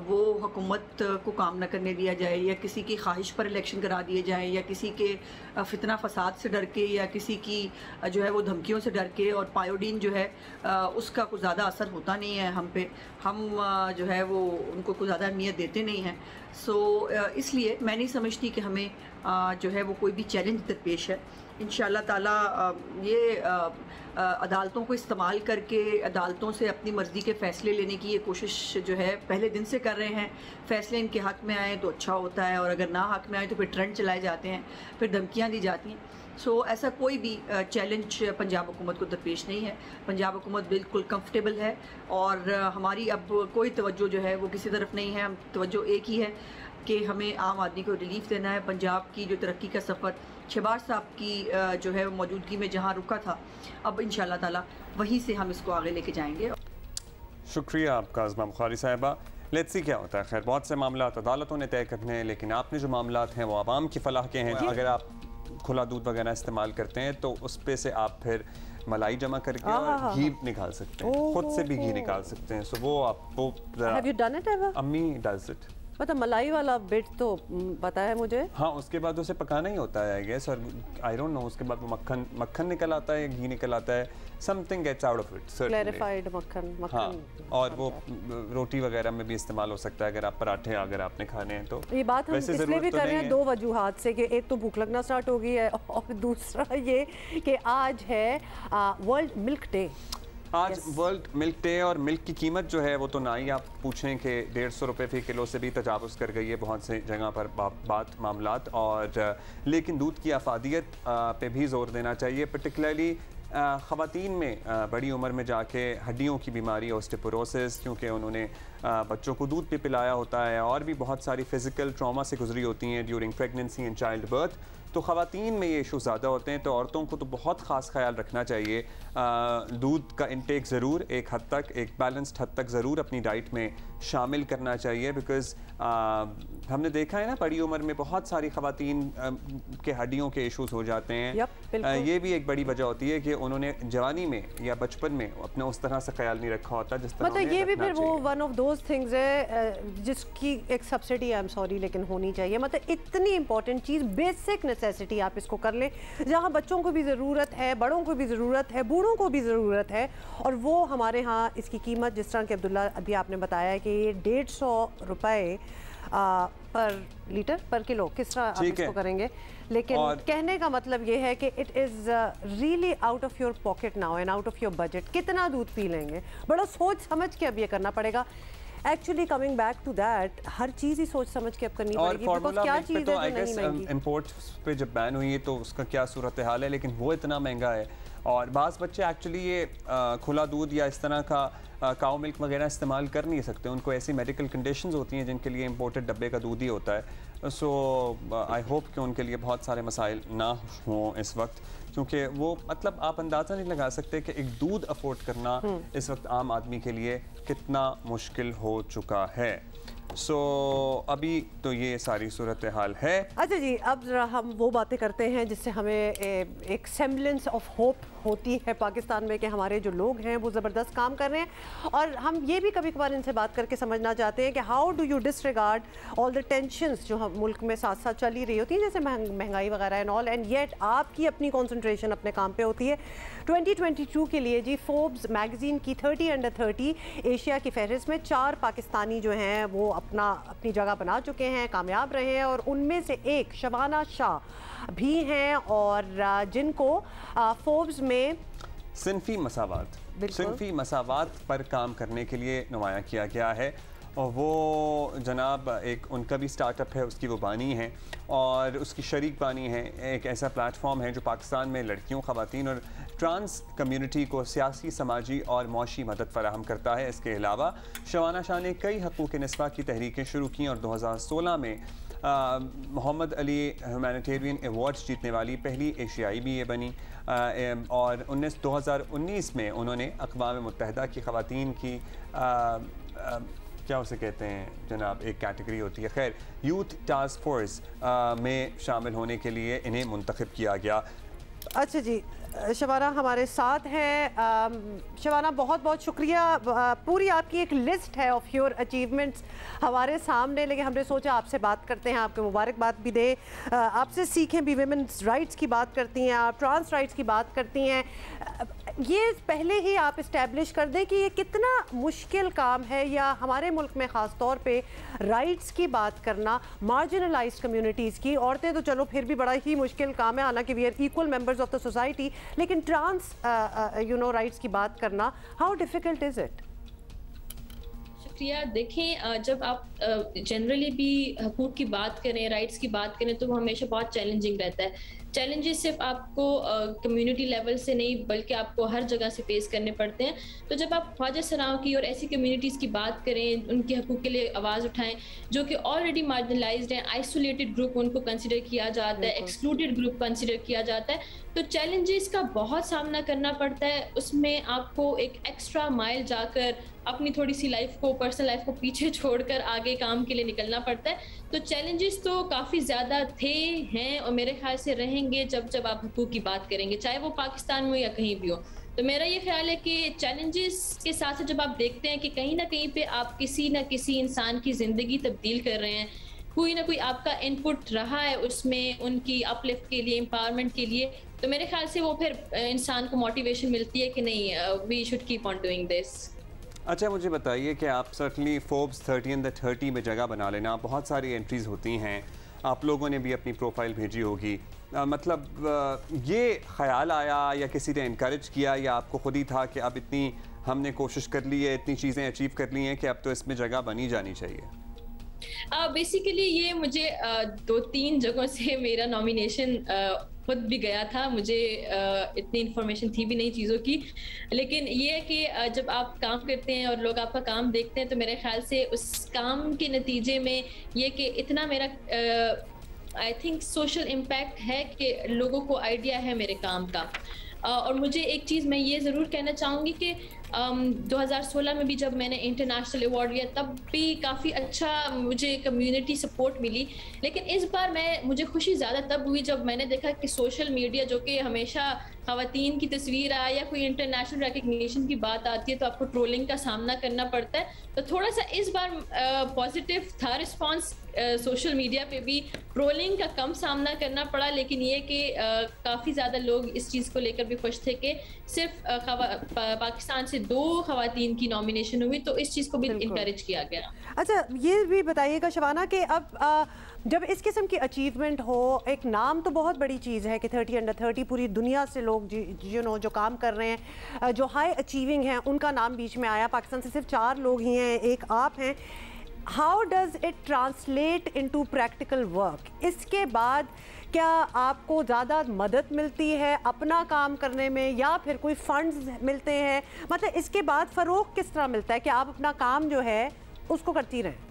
वो हुकूमत को काम न करने दिया जाए, या किसी की ख्वाहिश पर इलेक्शन करा दिए जाए, या किसी के फितना फसाद से डर के, या किसी की जो है वो धमकियों से डर के। और पायोडीन जो है उसका कुछ ज़्यादा असर होता नहीं है हम पे, हम जो है वो उनको कुछ ज़्यादा अहमियत देते नहीं हैं। सो इसलिए मैं नहीं समझती कि हमें जो है वो कोई भी चैलेंज दरपेश है। इंशाअल्लाह ताला ये अदालतों को इस्तेमाल करके अदालतों से अपनी मर्ज़ी के फ़ैसले लेने की ये कोशिश जो है पहले दिन से कर रहे हैं। फ़ैसले इनके हक़ में आए तो अच्छा होता है, और अगर ना हक़ में आए तो फिर ट्रेंड चलाए जाते हैं, फिर धमकियाँ दी जाती हैं। सो ऐसा कोई भी चैलेंज पंजाब हुकूमत को दरपेश नहीं है। पंजाब हुकूमत बिल्कुल कंफर्टेबल है, और हमारी अब कोई तवज्जो जो है वो किसी तरफ नहीं है। हम तवज्जो एक ही है कि हमें आम आदमी को रिलीफ देना है। पंजाब की जो तरक्की का सफ़र शहबाज साहब की जो है मौजूदगी में जहाँ रुका था, अब इंशाअल्लाह ताला वहीं से हम इसको आगे लेके जाएंगे। शुक्रिया आपका आज़मा बुखारी साहिबा। लेट्स सी क्या होता है। खैर, बहुत से मामलात अदालतों ने तय करने हैं, लेकिन आपने जो मामलात हैं वो आवाम की फलाह के हैं। अगर आप खुला दूध वगैरह इस्तेमाल करते हैं तो उस पे से आप फिर मलाई जमा करके और घी निकाल सकते हैं, खुद से भी घी निकाल सकते हैं। सो वो आपको अम्मी डज इट। मतलब मलाई वाला बिट तो पता है मुझे। हाँ, उसके बाद उसे पकाना ही होता है आई गेस, और आई डोंट नो उसके बाद वो मक्खन निकल आता है, घी निकल आता है, something gets out of it, clarified मक्खन। हाँ, और वो रोटी वगैरह में भी इस्तेमाल हो सकता है, अगर आप पराठे अगर आपने खाने हैं तो। ये बात हम इसलिए भी कर रहे हैं 2 वजूहात से, कि एक तो भूख लगना स्टार्ट हो गई है, और दूसरा ये कि आज है वर्ल्ड मिल्क डे। आज वर्ल्ड मिल्क डे, और मिल्क की कीमत जो है वो तो ना ही आप पूछें कि 150 रुपये फ़ी किलो से भी तजावुज़ कर गई है बहुत से जगह पर बात मामलात। और लेकिन दूध की अफादियत पे भी ज़ोर देना चाहिए, पर्टिकुलरली ख़वातीन में बड़ी उम्र में जाके हड्डियों की बीमारी ऑस्टियोपोरोसिस, क्योंकि उन्होंने बच्चों को दूध भी पिलाया होता है, और भी बहुत सारी फ़िज़िकल ट्रॉमा से गुजरी होती हैं during pregnancy and child birth. तो ख़वातीन में ये इशू ज़्यादा होते हैं, तो औरतों को तो बहुत ख़ास ख्याल रखना चाहिए। दूध का इंटेक ज़रूर एक हद तक, एक बैलेंस्ड हद तक ज़रूर अपनी डाइट में शामिल करना चाहिए, बिकॉज़ हमने देखा है ना बड़ी उम्र में बहुत सारी ख़वातीन के हड्डियों के इश्यूज हो जाते हैं। ये भी एक बड़ी वजह होती है कि उन्होंने जवानी में या बचपन में अपना उस तरह से ख्याल नहीं रखा होता जिस तरह मतलब ये भी फिर वो वन ऑफ दोज थिंग्स है जिसकी एक सब्सिडी, आई एम सॉरी, लेकिन होनी चाहिए। मतलब इतनी इंपॉर्टेंट चीज़, बेसिक नेसेसिटी आप इसको कर लें, जहाँ बच्चों को भी ज़रूरत है, बड़ों को भी ज़रूरत है, बूढ़ों को भी ज़रूरत है। और वो हमारे यहाँ इसकी कीमत, जिस तरह कि अब्दुल्ला अभी आपने बताया कि ये 150 रुपये पर लीटर पर किलो, किस तरह आप इसको करेंगे, लेकिन कहने का मतलब ये है कि it is really out of your pocket now and out of your budget. कितना दूध पी लेंगे, बड़ा सोच समझ के अब ये करना पड़ेगा। Actually coming back to that, हर चीज़ ही सोच समझ के अब करनी पड़ेगी, बिकॉज़ क्या चीज़ है जो नहीं महंगी। इंपोर्ट्स पे जब बैन हुई है तो उसका क्या सूरत हाल है, लेकिन वो इतना महंगा है। और बाज़ बच्चे एक्चुअली ये खुला दूध या इस तरह का काऊ मिल्क वगैरह इस्तेमाल कर नहीं सकते, उनको ऐसी मेडिकल कंडीशंस होती हैं जिनके लिए इंपोर्टेड डब्बे का दूध ही होता है। सो आई होप कि उनके लिए बहुत सारे मसाइल ना हों इस वक्त, क्योंकि वो मतलब आप अंदाज़ा नहीं लगा सकते कि एक दूध अफोर्ड करना इस वक्त आम आदमी के लिए कितना मुश्किल हो चुका है। सो अभी तो ये सारी सूरत हाल है। अच्छा जी, अब जरा हम वो बातें करते हैं जिससे हमें एक सेम्बलेंस ऑफ होप होती है पाकिस्तान में कि हमारे जो लोग हैं वो ज़बरदस्त काम कर रहे हैं। और हम ये भी कभी कभार इनसे बात करके समझना चाहते हैं कि how do you disregard all the tensions जो हम मुल्क में साथ साथ चली रही होती हैं, जैसे महंगाई वगैरह एंड ऑल, एंड येट आपकी अपनी कॉन्सेंट्रेशन अपने काम पे होती है। 2022 के लिए जी फोर्ब्स मैगजीन की 30 अंडर 30 एशिया की फहरिस्त में 4 पाकिस्तानी जो हैं वो अपनी जगह बना चुके हैं, कामयाब रहे हैं। और उनमें से एक शबाना शाह भी हैं, और जिनको फोर्ब्स में सिनफी मसावात पर काम करने के लिए नुमाया किया गया है। और वो जनाब एक उनका भी स्टार्टअप है, उसकी वो बानी हैं और उसकी शरीक बानी है। एक ऐसा प्लेटफॉर्म है जो पाकिस्तान में लड़कियों, ख़वातीन और ट्रांस कम्युनिटी को सियासी, समाजी और मौशी मदद फराहम करता है। इसके अलावा शबाना शाह ने कई हकूक़ निस्वा की तहरीकें शुरू की और 2016 में मोहम्मद अली ह्यूमैनिटेरियन अवार्ड्स जीतने वाली पहली एशियाई भी ये बनी। और 2019 में उन्होंने अक़वाम मुत्तहिदा की ख़वातीन की क्या उसे कहते हैं जनाब, एक कैटेगरी होती है, खैर यूथ टास्क फोर्स में शामिल होने के लिए इन्हें मुंतखब किया गया। अच्छा जी, शबाना हमारे साथ हैं। शबाना, बहुत बहुत शुक्रिया। पूरी आपकी एक लिस्ट है ऑफ योर अचीवमेंट्स हमारे सामने, लेकिन हमने सोचा आपसे बात करते हैं, आपके मुबारकबाद भी दे, आपसे सीखें भी। विमेंस राइट्स की बात करती हैं आप, ट्रांस राइट्स की बात करती हैं। ये पहले ही आप इस्टेब्लिश कर दें कि ये कितना मुश्किल काम है, या हमारे मुल्क में ख़ास तौर पे राइट्स की बात करना, मार्जिनलाइज्ड कम्युनिटीज़ की। औरतें तो चलो फिर भी बड़ा ही मुश्किल काम है, हालांकि we are equal members of the society, लेकिन ट्रांस राइट्स की बात करना, हाउ डिफ़िकल्ट इज़ इट? शुक्रिया। देखें, जब आप जनरली भी हकूक़ की बात करें, राइट्स की बात करें, तो वो हमेशा बहुत चैलेंजिंग रहता है। चैलेंजेस सिर्फ आपको कम्युनिटी लेवल से नहीं बल्कि आपको हर जगह से फेस करने पड़ते हैं। तो जब आप ख्वाजा सराओं की और ऐसी कम्युनिटीज़ की बात करें, उनके हकूक़ के लिए आवाज़ उठाएं जो कि ऑलरेडी मार्जिनलाइज्ड हैं, आइसोलेटेड ग्रुप उनको कंसिडर किया जाता है, एक्सक्लूडेड ग्रुप कंसिडर किया जाता है, तो चैलेंजेस का बहुत सामना करना पड़ता है। उसमें आपको एक एक्स्ट्रा माइल जाकर अपनी थोड़ी सी लाइफ को, पर्सनल लाइफ को पीछे छोड़कर आगे काम के लिए निकलना पड़ता है। तो चैलेंजेस तो काफ़ी ज़्यादा थे, हैं और मेरे ख्याल से रहेंगे जब आप हकूक़ की बात करेंगे, चाहे वो पाकिस्तान में हो या कहीं भी हो। तो मेरा ये ख्याल है कि चैलेंजेस के साथ साथ जब आप देखते हैं कि कहीं ना कहीं पे आप किसी न किसी इंसान की ज़िंदगी तब्दील कर रहे हैं, कोई ना कोई आपका इनपुट रहा है उसमें उनकी अपलिफ्ट के लिए, एम्पावरमेंट के लिए, तो मेरे ख्याल से वो फिर इंसान को मोटिवेशन मिलती है कि नहीं, we should keep on doing this. अच्छा, मुझे बताइए कि आप सर्टनली फोर्ब्स 30 अंडर 30 में जगह बना लेना, बहुत सारी एंट्रीज़ होती हैं, आप लोगों ने भी अपनी प्रोफाइल भेजी होगी, मतलब ये ख्याल आया या किसी ने इनकरेज किया या आपको खुद ही था कि अब इतनी हमने कोशिश कर ली है, इतनी चीज़ें अचीव कर ली हैं कि अब तो इसमें जगह बनी जानी चाहिए? बेसिकली ये मुझे 2-3 जगहों से मेरा नॉमिनेशन खुद भी गया था, मुझे इतनी इन्फॉर्मेशन थी भी नहीं चीज़ों की, लेकिन ये है कि जब आप काम करते हैं और लोग आपका काम देखते हैं तो मेरे ख्याल से उस काम के नतीजे में ये कि इतना मेरा आई थिंक सोशल इम्पैक्ट है कि लोगों को आइडिया है मेरे काम का। और मुझे एक चीज़ मैं ये ज़रूर कहना चाहूँगी कि 2016 में भी जब मैंने इंटरनेशनल अवार्ड लिया तब भी काफ़ी अच्छा मुझे कम्युनिटी सपोर्ट मिली, लेकिन इस बार मुझे खुशी ज़्यादा तब हुई जब मैंने देखा कि सोशल मीडिया, जो कि हमेशा ख़वातीन की तस्वीर आए या कोई इंटरनेशनल रिकग्निशन की बात आती है तो आपको ट्रोलिंग का सामना करना पड़ता है, तो थोड़ा सा इस बार पॉजिटिव था रिस्पॉन्स। सोशल मीडिया पे भी ट्रोलिंग का कम सामना करना पड़ा, लेकिन ये कि काफ़ी ज़्यादा लोग इस चीज़ को लेकर भी खुश थे कि सिर्फ पाकिस्तान से 2 ख़वातीन की नॉमिनेशन हुई, तो इस चीज़ को भी इनकरेज किया गया। अच्छा, ये भी बताइएगा शबाना कि अब जब इस किस्म की अचीवमेंट हो, एक नाम तो बहुत बड़ी चीज़ है कि 30 अंडर 30 पूरी दुनिया से लोग जो काम कर रहे हैं, जो हाई अचीविंग हैं, उनका नाम बीच में आया। पाकिस्तान से सिर्फ 4 लोग ही हैं, एक आप हैं। How does it translate into practical work? इसके बाद क्या आपको ज़्यादा मदद मिलती है अपना काम करने में, या फिर कोई फंड्स मिलते हैं? मतलब इसके बाद फ़रोग़ किस तरह मिलता है कि आप अपना काम जो है उसको करती रहें?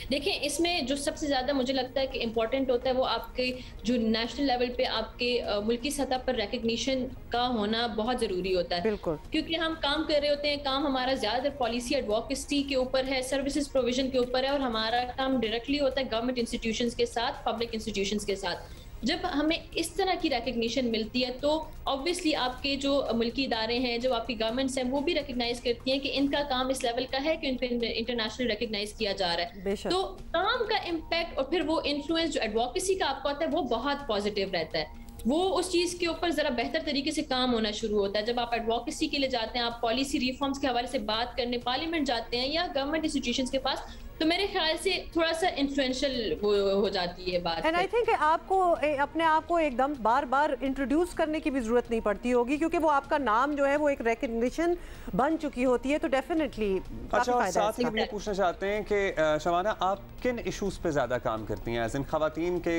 देखिए, इसमें जो सबसे ज़्यादा मुझे लगता है कि इम्पॉर्टेंट होता है वो आपके जो नेशनल लेवल पे आपके मुल्की सतह पर रिकग्निशन का होना बहुत ज़रूरी होता है। बिल्कुल, क्योंकि हम काम कर रहे होते हैं, काम हमारा ज़्यादातर पॉलिसी एडवोकेसी के ऊपर है, सर्विसेज प्रोविजन के ऊपर है, और हमारा काम डायरेक्टली होता है गवर्नमेंट इंस्टीट्यूशंस के साथ, पब्लिक इंस्टीट्यूशंस के साथ। जब हमें इस तरह की रिकग्निशन मिलती है तो ऑब्वियसली आपके जो मुल्की इदारे हैं, जो आपकी गवर्नमेंट्स हैं, वो भी रिकग्नाइज करती हैं कि इनका काम इस लेवल का है कि इन पर इंटरनेशनल रिकग्नाइज किया जा रहा है। तो काम का इम्पैक्ट और फिर वो इन्फ्लुएंस जो एडवोकेसी का आपको आता है वो बहुत पॉजिटिव रहता है। वो उस चीज़ के ऊपर ज़रा बेहतर तरीके से काम होना शुरू होता है। जब आप एडवोकेसी के लिए जाते हैं, आप पॉलिसी रिफॉर्म्स के हवाले से बात करने पार्लियामेंट जाते हैं या गवर्नमेंट इंस्टीट्यूशंस के पास, तो मेरे ख्याल से थोड़ा सा इन्फ्लुएंशियल हो जाती है बात। एंड आई थिंक आपको अपने आप को एकदम बार बार इंट्रोड्यूस करने की भी ज़रूरत नहीं पड़ती होगी, क्योंकि वो आपका नाम जो है वो एक रिकग्निशन बन चुकी होती है, तो डेफिनेटली। अच्छा, और साथ ही हम ये पूछना चाहते हैं कि शबाना, आप किन इशूज़ पे ज़्यादा काम करती हैं? एज़ इन ख़वातीन के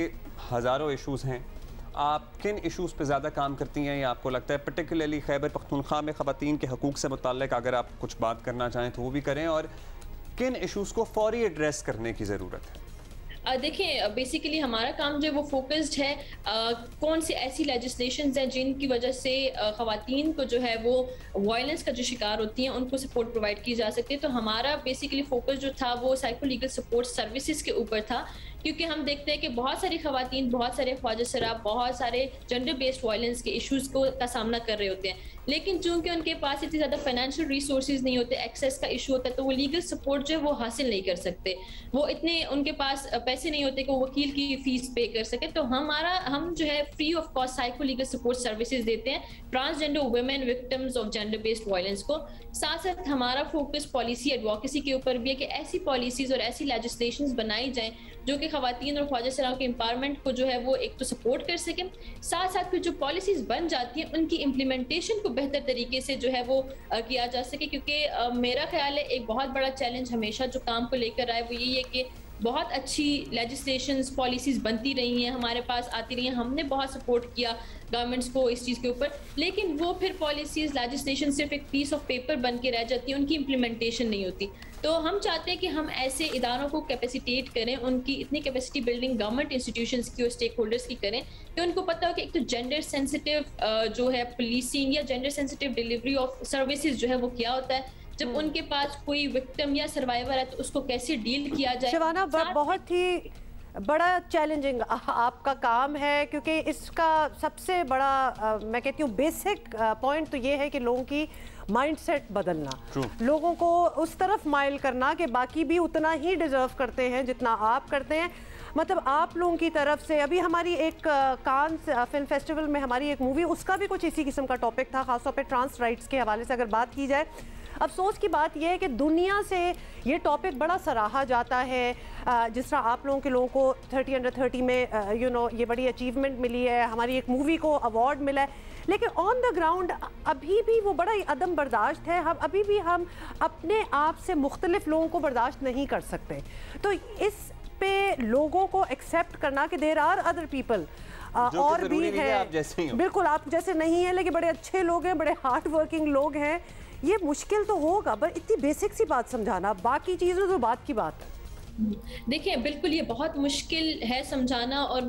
हज़ारों इशूज़ हैं आप किन इशूज़ पे ज़्यादा काम करती हैं या आपको लगता है पर्टिकुलरली खैबर पख्तूनख्वा में ख़वातीन के हकूक़ से मुताल्लिक़ अगर आप कुछ बात करना चाहें तो वो भी करें, और किन इशूज़ को फौरी एड्रेस करने की ज़रूरत है? देखिए, बेसिकली हमारा काम जो है वो फोकस्ड है कौन सी ऐसी लेजिस्लेशंस हैं जिनकी वजह से ख़वातीन को जो है वो वायलेंस का जो शिकार होती हैं उनको सपोर्ट प्रोवाइड की जा सकती है। तो हमारा बेसिकली फोकस जो था वो साइको लीगल सपोर्ट सर्विसेज के ऊपर था, क्योंकि हम देखते हैं कि बहुत सारी ख़वातीन, बहुत सारे ख्वाजा शराब, बहुत सारे जेंडर बेस्ड वायलेंस के इश्यूज़ का सामना कर रहे होते हैं, लेकिन चूंकि उनके पास इतनी ज़्यादा फाइनेंशियल रिसोर्सेज नहीं होते, एक्सेस का इशू होता है, तो वो लीगल सपोर्ट जो है वो हासिल नहीं कर सकते। वो इतने उनके पास पैसे नहीं होते कि वो वकील की फीस पे कर सके। तो हम जो है free of cost psycho legal support services देते हैं transgender women victims of gender based violence को। साथ साथ हमारा फोकस पॉलिसी एडवोकेसी के ऊपर भी है कि ऐसी पॉलिसीज और ऐसी लेजिस्लेशंस बनाई जाएं जो कि ख़वातीन और ख्वाजा शराब के एम्पावरमेंट को जो है वो एक तो सपोर्ट कर सकें, साथ साथ फिर जो पॉलिसीज बन जाती हैं उनकी इम्प्लीमेंटेशन को बेहतर तरीके से जो है वो किया जा सके। क्योंकि मेरा ख्याल है एक बहुत बड़ा चैलेंज हमेशा जो काम को लेकर आए वो यही है कि बहुत अच्छी लेजिस्लेशंस पॉलिसीज बनती रही हैं, हमारे पास आती रही हैं, हमने बहुत सपोर्ट किया गवर्नमेंट्स को इस चीज़ के ऊपर, लेकिन वो फिर पॉलिसीज लेजिस्लेशन सिर्फ एक पीस ऑफ पेपर बन के रह जाती है, उनकी इम्प्लीमेंटेशन नहीं होती। तो हम चाहते हैं कि हम ऐसे इदारों को कैपेसिटेट करें, उनकी इतनी कैपेसिटी बिल्डिंग गवर्नमेंट इंस्टीट्यूशंस की और स्टेक होल्डर्स की करें कि उनको पता हो कि एक तो जेंडर सेंसिटिव जो है पुलिसिंग या gender sensitive delivery of services जो है वो क्या होता है, जब उनके पास कोई विक्टिम या सर्वाइवर है तो उसको कैसे डील किया जाए। शिवाना, बहुत ही बड़ा चैलेंजिंग आपका काम है, क्योंकि इसका सबसे बड़ा मैं कहती हूँ बेसिक पॉइंट तो ये है कि लोगों की माइंडसेट बदलना, लोगों को उस तरफ माइल करना कि बाकी भी उतना ही डिजर्व करते हैं जितना आप करते हैं। मतलब आप लोगों की तरफ से अभी हमारी एक कांस फिल्म फेस्टिवल में हमारी एक मूवी, उसका भी कुछ इसी किस्म का टॉपिक था, खासतौर पे ट्रांस राइट्स के हवाले से अगर बात की जाए। अफसोस की बात यह है कि दुनिया से ये टॉपिक बड़ा सराहा जाता है, जिस तरह आप लोगों को 30 अंडर 30 में ये बड़ी अचीवमेंट मिली है, हमारी एक मूवी को अवार्ड मिला है, लेकिन ऑन द ग्राउंड अभी भी वो बड़ा ही अदम बर्दाश्त है। हम अभी भी हम अपने आप से मुख्तलिफ लोगों को बर्दाश्त नहीं कर सकते। तो इस पे लोगों को एक्सेप्ट करना कि देयर आर अदर पीपल और भी हैं, बिल्कुल आप जैसे नहीं है, लेकिन बड़े अच्छे लोग हैं, बड़े हार्ड वर्किंग लोग हैं। ये मुश्किल तो होगा, पर इतनी बेसिक सी बात समझाना, बाकी चीज़ें तो बात की बात है। देखिए, बिल्कुल ये बहुत मुश्किल है समझाना, और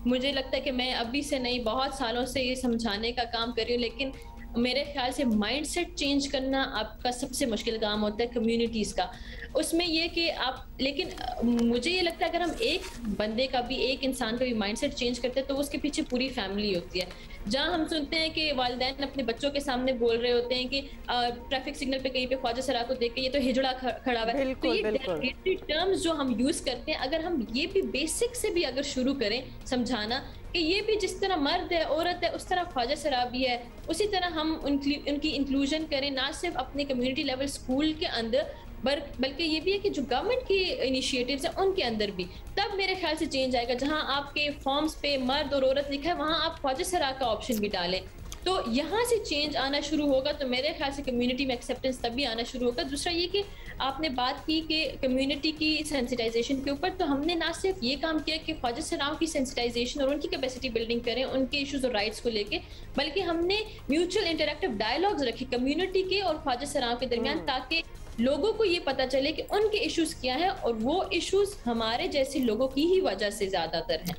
मुझे लगता है कि मैं अभी से नहीं बहुत सालों से ये समझाने का काम कर रही हूँ, लेकिन मेरे ख्याल से माइंडसेट चेंज करना आपका सबसे मुश्किल काम होता है कम्युनिटीज़ का। उसमें ये कि आप, लेकिन मुझे ये लगता है अगर हम एक बंदे का भी, एक इंसान का भी माइंडसेट चेंज करते हैं तो उसके पीछे पूरी फैमिली होती है। जहाँ हम सुनते हैं कि वालिदैन अपने बच्चों के सामने बोल रहे होते हैं कि ट्रैफिक सिग्नल पे कहीं पे ख्वाजा शराब को देख के ये तो हिजड़ा खड़ा हुआ है, तो ये डेरिवेटरी टर्म्स जो हम यूज करते हैं, अगर हम ये भी बेसिक से भी अगर शुरू करें समझाना कि ये भी जिस तरह मर्द है, औरत है, उस तरह ख्वाजा शराबी है, उसी तरह हम उनकी इंक्लूजन करें, ना सिर्फ अपने कम्युनिटी लेवल स्कूल के अंदर बल्कि ये भी है कि जो गवर्नमेंट की इनिशिएटिव्स हैं उनके अंदर भी, तब मेरे ख्याल से चेंज आएगा। जहां आपके फॉर्म्स पे मर्द और औरत लिखा है वहां आप ख्वाजा शराब का ऑप्शन भी डालें, तो यहाँ से चेंज आना शुरू होगा। तो मेरे ख्याल से कम्युनिटी में एक्सेप्टेंस तभी आना शुरू होगा। दूसरा ये कि आपने बात की कि कम्युनिटी की सेंसिटाइजेशन के ऊपर, तो हमने ना सिर्फ ये काम किया कि ख्वाजा शराब की सेंसिटाइजेशन और उनकी कैपेसिटी बिल्डिंग करें उनके इश्यूज और राइट्स को लेके, बल्कि हमने म्यूचुअल इंटरेक्टिव डायलॉग्स रखे कम्युनिटी के और ख्वाजा शराब के दरमियान, ताकि लोगों को ये पता चले कि उनके इश्यूज क्या है और वो इश्यूज हमारे जैसे लोगों की ही वजह से ज्यादातर हैं।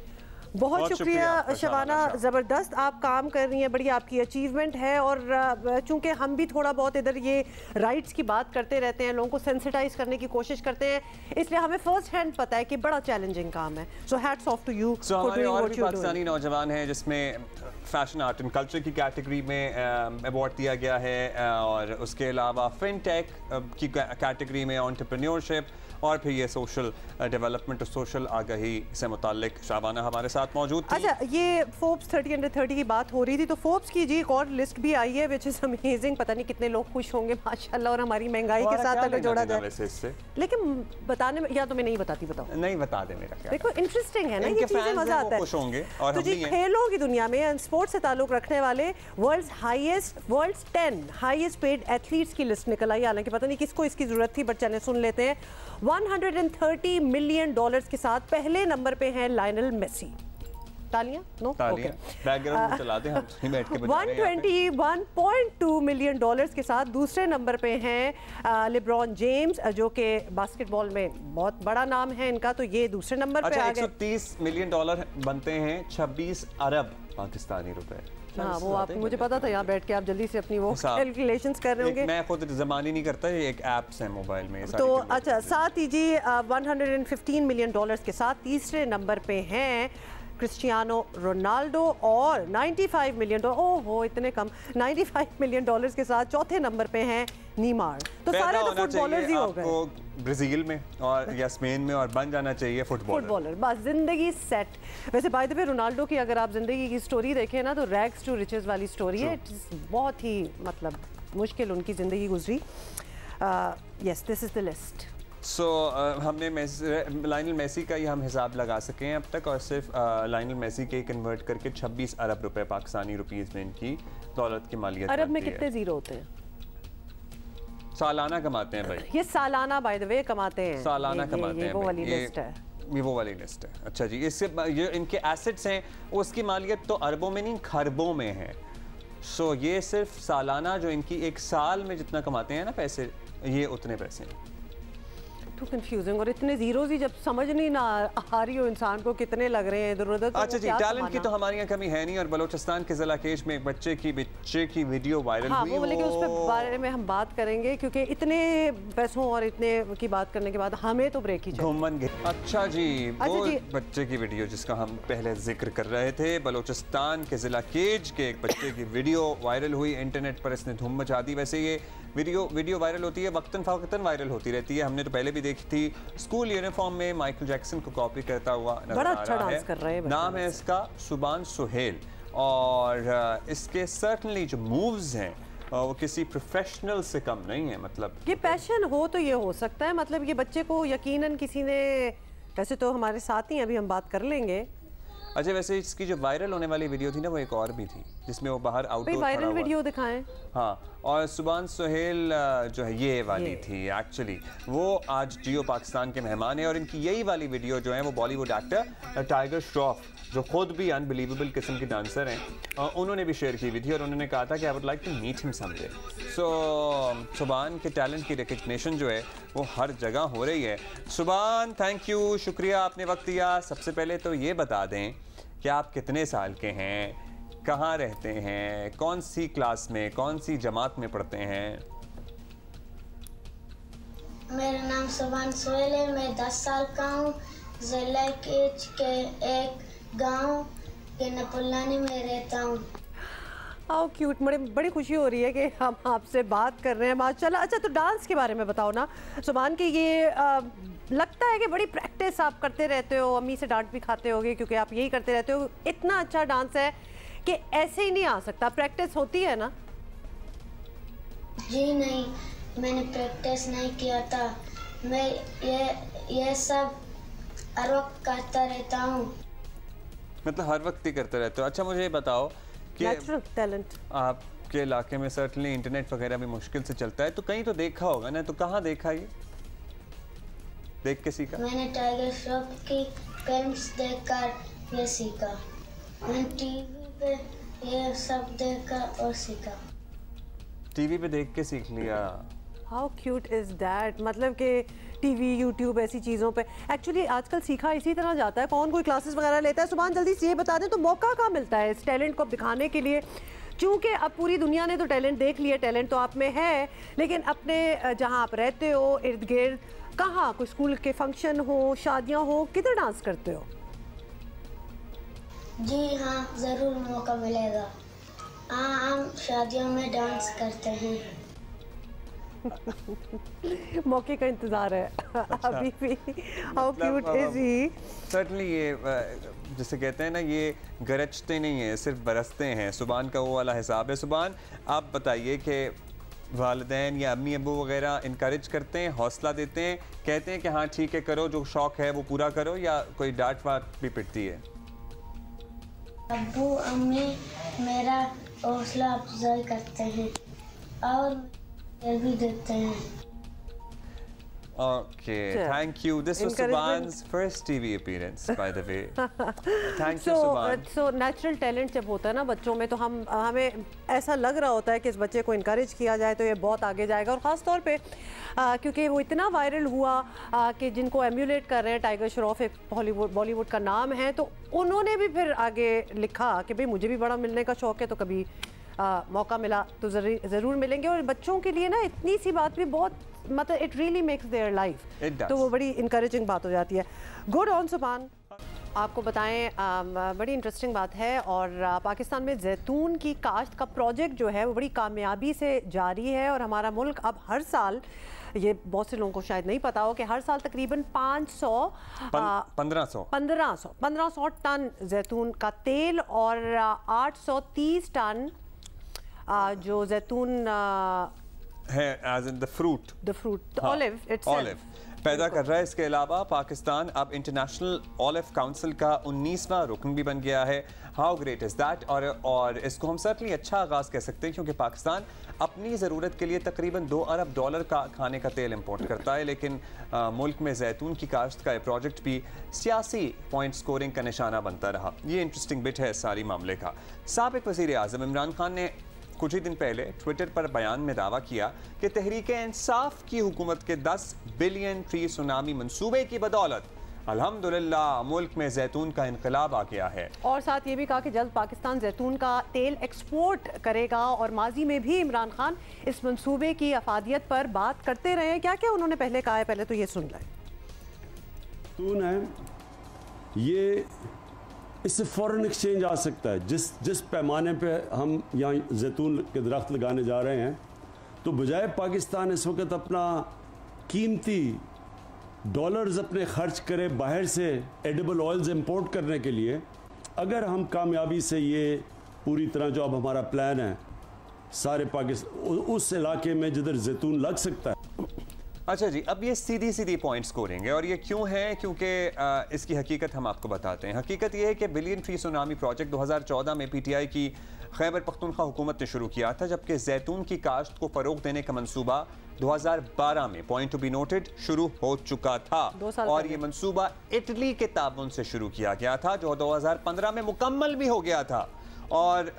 बहुत शुक्रिया शबाना, ज़बरदस्त आप काम कर रही हैं, बड़ी आपकी अचीवमेंट है। और चूंकि हम भी थोड़ा बहुत इधर ये राइट्स की बात करते रहते हैं, लोगों को सेंसिटाइज करने की कोशिश करते हैं, इसलिए हमें फर्स्ट हैंड पता है कि बड़ा चैलेंजिंग काम है। So hats off to you. और भी पाकिस्तानी नौजवान हैं जिसमें फैशन आर्ट एंड कल्चर की कैटेगरी में अवार्ड दिया गया है, और उसके अलावा फिनटेक की कैटेगरी में एंटरप्रेन्योरशिप, और फिर ये सोशल डेवलपमेंट और सोशल आगाही से मुताल्लिक शाबाना हमारे साथ मौजूद थी। अच्छा, ये फोर्ब्स 30 अंडर 30 की बात हो रही थी, तो फोर्ब्स की जी एक और लिस्ट भी आई है विच इज अमेजिंग। पता नहीं कितने लोग खुश होंगे माशाल्लाह, और हमारी महंगाई के साथ अगर जोड़ा जाए, लेकिन बताने में, या तो मैं नहीं बताती, बताओ नहीं बता दे मेरा क्या। देखो इंटरेस्टिंग है ना ये चीजें, मजा आता है। तो जी खेलों की दुनिया में स्पोर्ट्स से ताल्लुक रखने वाले वर्ल्ड्स 10 हाईएस्ट पेड एथलीट्स की लिस्ट निकल आई। हालांकि पता नहीं किसको इसकी जरूरत थी, बट चले सुन लेते हैं। $130 मिलियन के साथ पहले नंबर पे हैं लायनल मेसी। तालियां? नो, तालियां बैकग्राउंड में चला दें, हम नहीं बैठ के बजा रहे हैं। 121.2 मिलियन डॉलर्स के साथ दूसरे नंबर पे हैं लेब्रॉन जेम्स, जो कि बास्केटबॉल में बहुत बड़ा नाम है इनका, तो ये दूसरे नंबर पे आ गए। 130 मिलियन डॉलर बनते हैं 26 अरब पाकिस्तानी रुपए। हाँ, वो आप मुझे पता था, यहाँ बैठ के आप जल्दी से अपनी वो कैलकुलेशंस कर रहे होंगे। मैं खुद ज़बानी नहीं करता, ये एक ऐप्स है मोबाइल में। तो अच्छा, साथ ही जी 115 मिलियन डॉलर्स के साथ तीसरे नंबर पे हैं क्रिस्टियानो रोनाल्डो और 95 मिलियन डॉलर, ओहो इतने कम, 95 मिलियन डॉलर्स के साथ चौथे नंबर पे हैं नीमार। तो सारे तो फुटबॉलर्स ही हो गए ब्राजील में और या स्पेन में, और बन जाना चाहिए फुटबॉलर, बस जिंदगी सेट। वैसे बाय द वे रोनाल्डो की अगर आप जिंदगी की स्टोरी देखें ना, तो रैग्स टू रिचेस वाली स्टोरी है, बहुत ही मतलब मुश्किल उनकी जिंदगी गुजरी। Yes, this is the list. हमने लाइनल मेसी का ही हम हिसाब लगा सके हैं अब तक, और सिर्फ लाइनल मेसी के कन्वर्ट करके 26 अरब रुपए पाकिस्तानी रुपीस में इनकी दौलत की मालियत। अरब में कितने जीरो होते हैं? सालाना कमाते हैं भाई, ये सालाना बाय द वे कमाते हैं, सालाना कमाते हैं। वो वाली लिस्ट है, ये वो वाली लिस्ट है। अच्छा जी, इससे ये इनके एसेट्स हैं, उसकी मालियत तो अरबों में नहीं खरबों में है। सो ये सिर्फ सालाना जो इनकी एक साल में जितना कमाते हैं ना पैसे, ये उतने पैसे हैं। टू कंफ्यूजिंग, और इतने जीरोज ही जब समझ नहीं ना आ रही हो इंसान को कितने लग रहे हैं इधर उधर। अच्छा जी, टैलेंट की तो हमारी यहाँ कमी है नहीं, और बलोचिस्तान के ज़िला केश में एक बच्चे की वीडियो वायरल हुई। वो लेकिन उस पर बारे में हम बात करेंगे, क्योंकि इतने पैसों और इतने की बात करने के बाद हमें तो ब्रेक ही चाहिए। अच्छा जी, वो बच्चे की वीडियो जिसका हम पहले जिक्र कर रहे थे, बलोचिस्तान के ज़िला केज के एक बच्चे की वीडियो वायरल हुई, इंटरनेट पर इसने धूम मचा दी। वैसे ये वीडियो वायरल होती है, वक्तन फ़वक्तन वायरल होती रहती है, हमने तो पहले भी देखी थी। स्कूल यूनिफॉर्म में माइकल जैक्सन को कॉपी करता हुआ नजर आ रहा है। कर रहे हैं। नाम है इसका सुबान सुहेल, और इसके सर्टनली जो मूव्स हैं वो किसी प्रोफेशनल से कम नहीं है। मतलब ये पैशन हो तो ये हो सकता है, मतलब ये बच्चे को यकीनन किसी ने, वैसे तो हमारे साथ ही अभी हम बात कर लेंगे। अच्छा, वैसे इसकी जो वायरल होने वाली वीडियो थी ना, वो एक और भी थी जिसमें वो बाहर आउटडोर वायरल वीडियो दिखाएं। हाँ, और सुबान सुहेल जो है ये वाली थी एक्चुअली, वो आज जियो पाकिस्तान के मेहमान है, और इनकी यही वाली वीडियो जो है वो बॉलीवुड एक्टर टाइगर श्रॉफ, जो खुद भी अनबिलीवेबल किस्म के डांसर हैं, उन्होंने भी शेयर की हुई थी, और उन्होंने कहा था कि I would like to meet him someday. So Suban के टैलेंट की रिकग्निशन जो है वो हर जगह हो रही है। सुबान, थैंक यू, शुक्रिया आपने वक्त दिया। सबसे पहले तो ये बता दें कि आप कितने साल के हैं, कहाँ रहते हैं, कौन सी क्लास में, कौन सी जमात में पढ़ते हैं? मेरा नाम सुबान सुहेल है, मैं 10 साल का हूँ। ज़िला केज के एक गांव के नपुलानी में रहता हूँ। हाउ क्यूट, बड़ी खुशी हो रही है कि हम आपसे बात कर रहे हैं माशाल्लाह। अच्छा, तो डांस के बारे में बताओ ना सुबान, के ये लगता है कि बड़ी प्रैक्टिस आप करते रहते हो, अम्मी से डांट भी खाते होगे क्योंकि आप यही करते रहते हो। इतना अच्छा डांस है कि ऐसे ही नहीं आ सकता, प्रैक्टिस होती है ना? जी नहीं, मैंने प्रैक्टिस नहीं किया था, मैं ये सब हर वक्त करता रहता हूँ। मतलब हर वक्त ही करते रहते हो। अच्छा, मुझे ये बताओ कि नेचुरल टैलेंट आपके इलाके में सर्टनली इंटरनेट वगैरह भी मुश्किल से चलता है, तो कहीं तो देखा होगा ना, तो कहाँ देखा ये, देख के सीखा? मैंने टाइगर श्रॉफ की फिल्म्स देखकर ये सीखा, मैंने टीवी पे ये सब देखा और सीखा। टीवी पे देख के सीख लिया। हाउ क्यूट इज़ दैट, मतलब कि टीवी, यूट्यूब ऐसी चीज़ों पे एक्चुअली आजकल सीखा इसी तरह जाता है, कौन कोई क्लासेस वगैरह लेता है। सुभान, जल्दी से ये बता दें तो मौका कहाँ मिलता है इस टैलेंट को दिखाने के लिए? क्योंकि अब पूरी दुनिया ने तो टैलेंट देख लिया, टैलेंट तो आप में है, लेकिन अपने जहाँ आप रहते हो इर्द गिर्द कहाँ कोई स्कूल के फंक्शन हो, शादियाँ हो, किधर डांस करते हो? जी हाँ, ज़रूर मौका मिलेगा। हाँ, हम शादियों में डांस करते हैं। मौके का इंतजार है। अच्छा। अभी भी। How cute is he. Certainly ये जिसे कहते हैं ना, ये गरजते नहीं है, सिर्फ बरसते हैं। सुबान का वो वाला हिसाब है। सुबान, आप बताइए कि वालिदैन या अम्मी अब्बू वगैरह इनकरेज करते हैं, हौसला देते हैं, कहते हैं कि हाँ ठीक है करो, जो शौक है वो पूरा करो, या कोई डांट वाट भी पिटती है? अब्बू अम्मी मेरा हौसला अफजाई करते हैं और भी देते हैं। Okay, thank you. This was Subhan's first TV appearance, by the way. Thank you, Subhan. So natural talent जब होता है ना बच्चों में, तो हमें ऐसा लग रहा होता है कि इस बच्चे को इनकरेज किया जाए तो ये बहुत आगे जाएगा। और ख़ास तौर पे क्योंकि वो इतना वायरल हुआ कि जिनको एम्यूलेट कर रहे हैं, टाइगर श्रॉफ एक बॉलीवुड का नाम है, तो उन्होंने भी फिर आगे लिखा कि भाई मुझे भी बड़ा मिलने का शौक़ है, तो कभी मौका मिला तो ज़रूर मिलेंगे। और बच्चों के लिए ना इतनी सी बात भी बहुत, मतलब it really makes their life, तो वो बड़ी इंकरेजिंग बात हो जाती है। गुड ऑन सुभान। आपको बताएं बड़ी इंटरेस्टिंग बात है, और पाकिस्तान में जैतून की काश्त का प्रोजेक्ट जो है वो बड़ी कामयाबी से जारी है। और हमारा मुल्क अब हर साल, ये बहुत से लोगों को शायद नहीं पता हो कि हर साल तकरीबन 1500 टन जैतून का तेल और 830 टन जो जैतून है as in the fruit olive पैदा कर रहा है। इसके अलावा पाकिस्तान अब इंटरनेशनल ऑलिव काउंसिल का 19वां रुकन भी बन गया है। How great is that. और इसको हम सर्टनली अच्छा आगाज़ कह सकते हैं, क्योंकि पाकिस्तान अपनी ज़रूरत के लिए तकरीबन $2 अरब का खाने का तेल इंपोर्ट करता है, लेकिन मुल्क में जैतून की काश्त का प्रोजेक्ट भी सियासी पॉइंट स्कोरिंग का निशाना बनता रहा। ये इंटरेस्टिंग बिट है सारी मामले का। साबिक वज़ीर आज़म इमरान खान ने कुछ ही दिन पहले ट्विटर पर बयान में दावा किया कि तहरीक-ए-इंसाफ की हुकूमत के 10 बिलियन ट्री सुनामी मंसूबे की बदौलत अल्हम्दुलिल्लाह मुल्क में जैतून का इनकलाब आ गया है। और साथ ये भी कहा कि जल्द पाकिस्तान जैतून का तेल एक्सपोर्ट करेगा। और माजी में भी इमरान खान इस मंसूबे की अफादियत पर बात करते रहे हैं। क्या क्या उन्होंने पहले कहा है, पहले तो ये सुन लें। जैतून है ये, इससे फ़ॉरेन एक्सचेंज आ सकता है। जिस पैमाने पे हम यहाँ जैतून के दरख्त लगाने जा रहे हैं, तो बजाय पाकिस्तान इस वक्त अपना कीमती डॉलर्स अपने खर्च करे बाहर से एडिबल ऑयल्स इंपोर्ट करने के लिए, अगर हम कामयाबी से ये पूरी तरह जो अब हमारा प्लान है सारे पाकिस्तान उस इलाके में जिधर जैतून लग सकता है। अच्छा जी, अब ये सीधी पॉइंट्स स्कोरिंग है, और ये क्यों है? क्योंकि इसकी हकीकत हम आपको बताते हैं। हकीकत ये है कि बिलियन ट्री सुनामी प्रोजेक्ट 2014 में PTI की खैबर पख्तूनख्वा हुकूमत ने शुरू किया था, जबकि जैतून की काश्त को फ़रोग देने का मंसूबा 2012 में, पॉइंट टू बी नोटेड, शुरू हो चुका था। और ये मंसूबा इटली के ताबन से शुरू किया गया था, जो 2015 में मुकम्मल भी हो गया था। और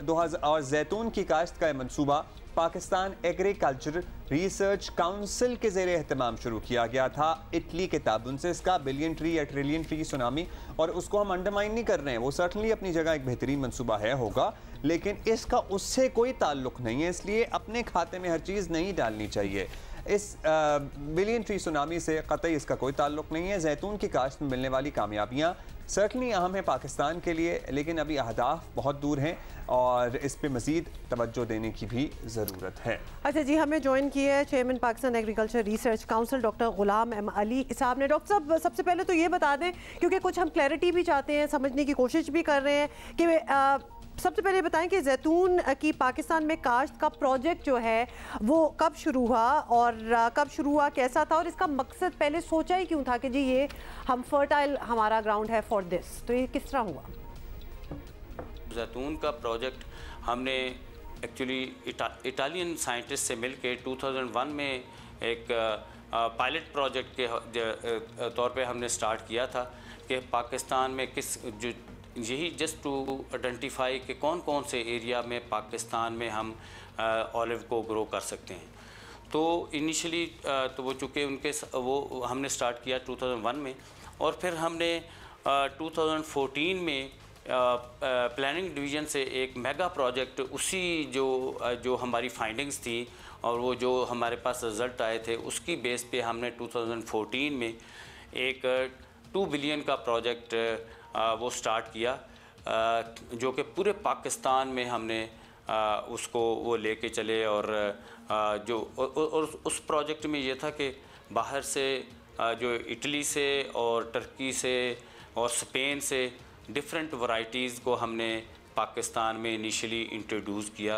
जैतून की काश्त का मंसूबा पाकिस्तान एग्रीकल्चर रिसर्च काउंसिल के ज़ेरे एहतमाम शुरू किया गया था इटली के ताबन से। इसका बिलियन ट्री या ट्रिलियन ट्री सुनामी, और उसको हम अंडरमाइन नहीं कर रहे हैं, वो सर्टनली अपनी जगह एक बेहतरीन मंसूबा है, होगा, लेकिन इसका उससे कोई ताल्लुक नहीं है। इसलिए अपने खाते में हर चीज़ नहीं डालनी चाहिए। इस बिलियन ट्री सुनामी से कतई इसका कोई ताल्लुक नहीं है। जैतून की काश्त में मिलने वाली कामयाबियाँ सर्टनली अहम है पाकिस्तान के लिए, लेकिन अभी अहदाफ बहुत दूर हैं और इस पे मज़ीद तवज्जो देने की भी ज़रूरत है। अच्छा जी, हमें ज्वाइन किया है chairman Pakistan agriculture research council doctor Ghulam M Ali साहब ने। डॉक्टर साहब, सबसे पहले तो ये बता दें, क्योंकि कुछ हम क्लैरिटी भी चाहते हैं, समझने की कोशिश भी कर रहे हैं, कि सबसे पहले बताएं कि जैतून की पाकिस्तान में काश्त का प्रोजेक्ट जो है वो कब शुरू हुआ, और कब शुरू हुआ, कैसा था, और इसका मकसद पहले सोचा ही क्यों था कि जी ये हम फर्टाइल हमारा ग्राउंड है फॉर दिस, तो ये किस तरह हुआ? जैतून का प्रोजेक्ट हमने एक्चुअली इटालियन साइंटिस्ट से मिलके 2001 में एक पायलट प्रोजेक्ट के तौर पे हमने स्टार्ट किया था कि पाकिस्तान में यही जस्ट टू आइडेंटिफाई कि कौन कौन से एरिया में पाकिस्तान में हम ऑलिव को ग्रो कर सकते हैं। तो इनिशियली तो वो चूँकि वो हमने स्टार्ट किया 2001 में, और फिर हमने 2014 में प्लानिंग डिवीज़न से एक मेगा प्रोजेक्ट, उसी जो हमारी फाइंडिंग्स थी और वो जो हमारे पास रिज़ल्ट आए थे, उसकी बेस पे हमने 2014 में एक 2 बिलियन का प्रोजेक्ट वो स्टार्ट किया, जो कि पूरे पाकिस्तान में हमने उसको वो लेके चले। और उस प्रोजेक्ट में ये था कि बाहर से जो इटली से और टर्की से और स्पेन से डिफरेंट वैरायटीज़ को हमने पाकिस्तान में इनिशियली इंट्रोड्यूस किया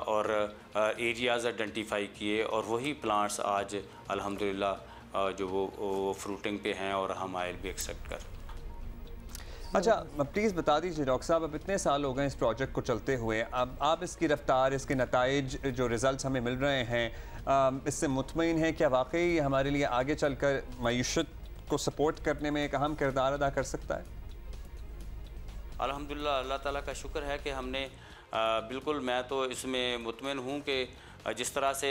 और एरियाज़ आइडेंटिफाई किए, और वही प्लांट्स आज अल्हम्दुलिल्लाह जो वो फ्रूटिंग पे हैं और हम ऑयल भी एक्सट्रैक्ट कर। अच्छा, प्लीज़ बता दीजिए डॉक्टर साहब, अब इतने साल हो गए इस प्रोजेक्ट को चलते हुए, अब आप इसकी रफ्तार, इसके नताइज, जो रिज़ल्ट्स हमें मिल रहे हैं, इससे मुतमईन हैं? क्या वाकई हमारे लिए आगे चलकर मईशत को सपोर्ट करने में एक अहम किरदार अदा कर सकता है? अल्हम्दुलिल्लाह, अल्लाह ताला का शुक्र है कि हमने बिल्कुल, मैं तो इसमें मुतमईन हूँ कि जिस तरह से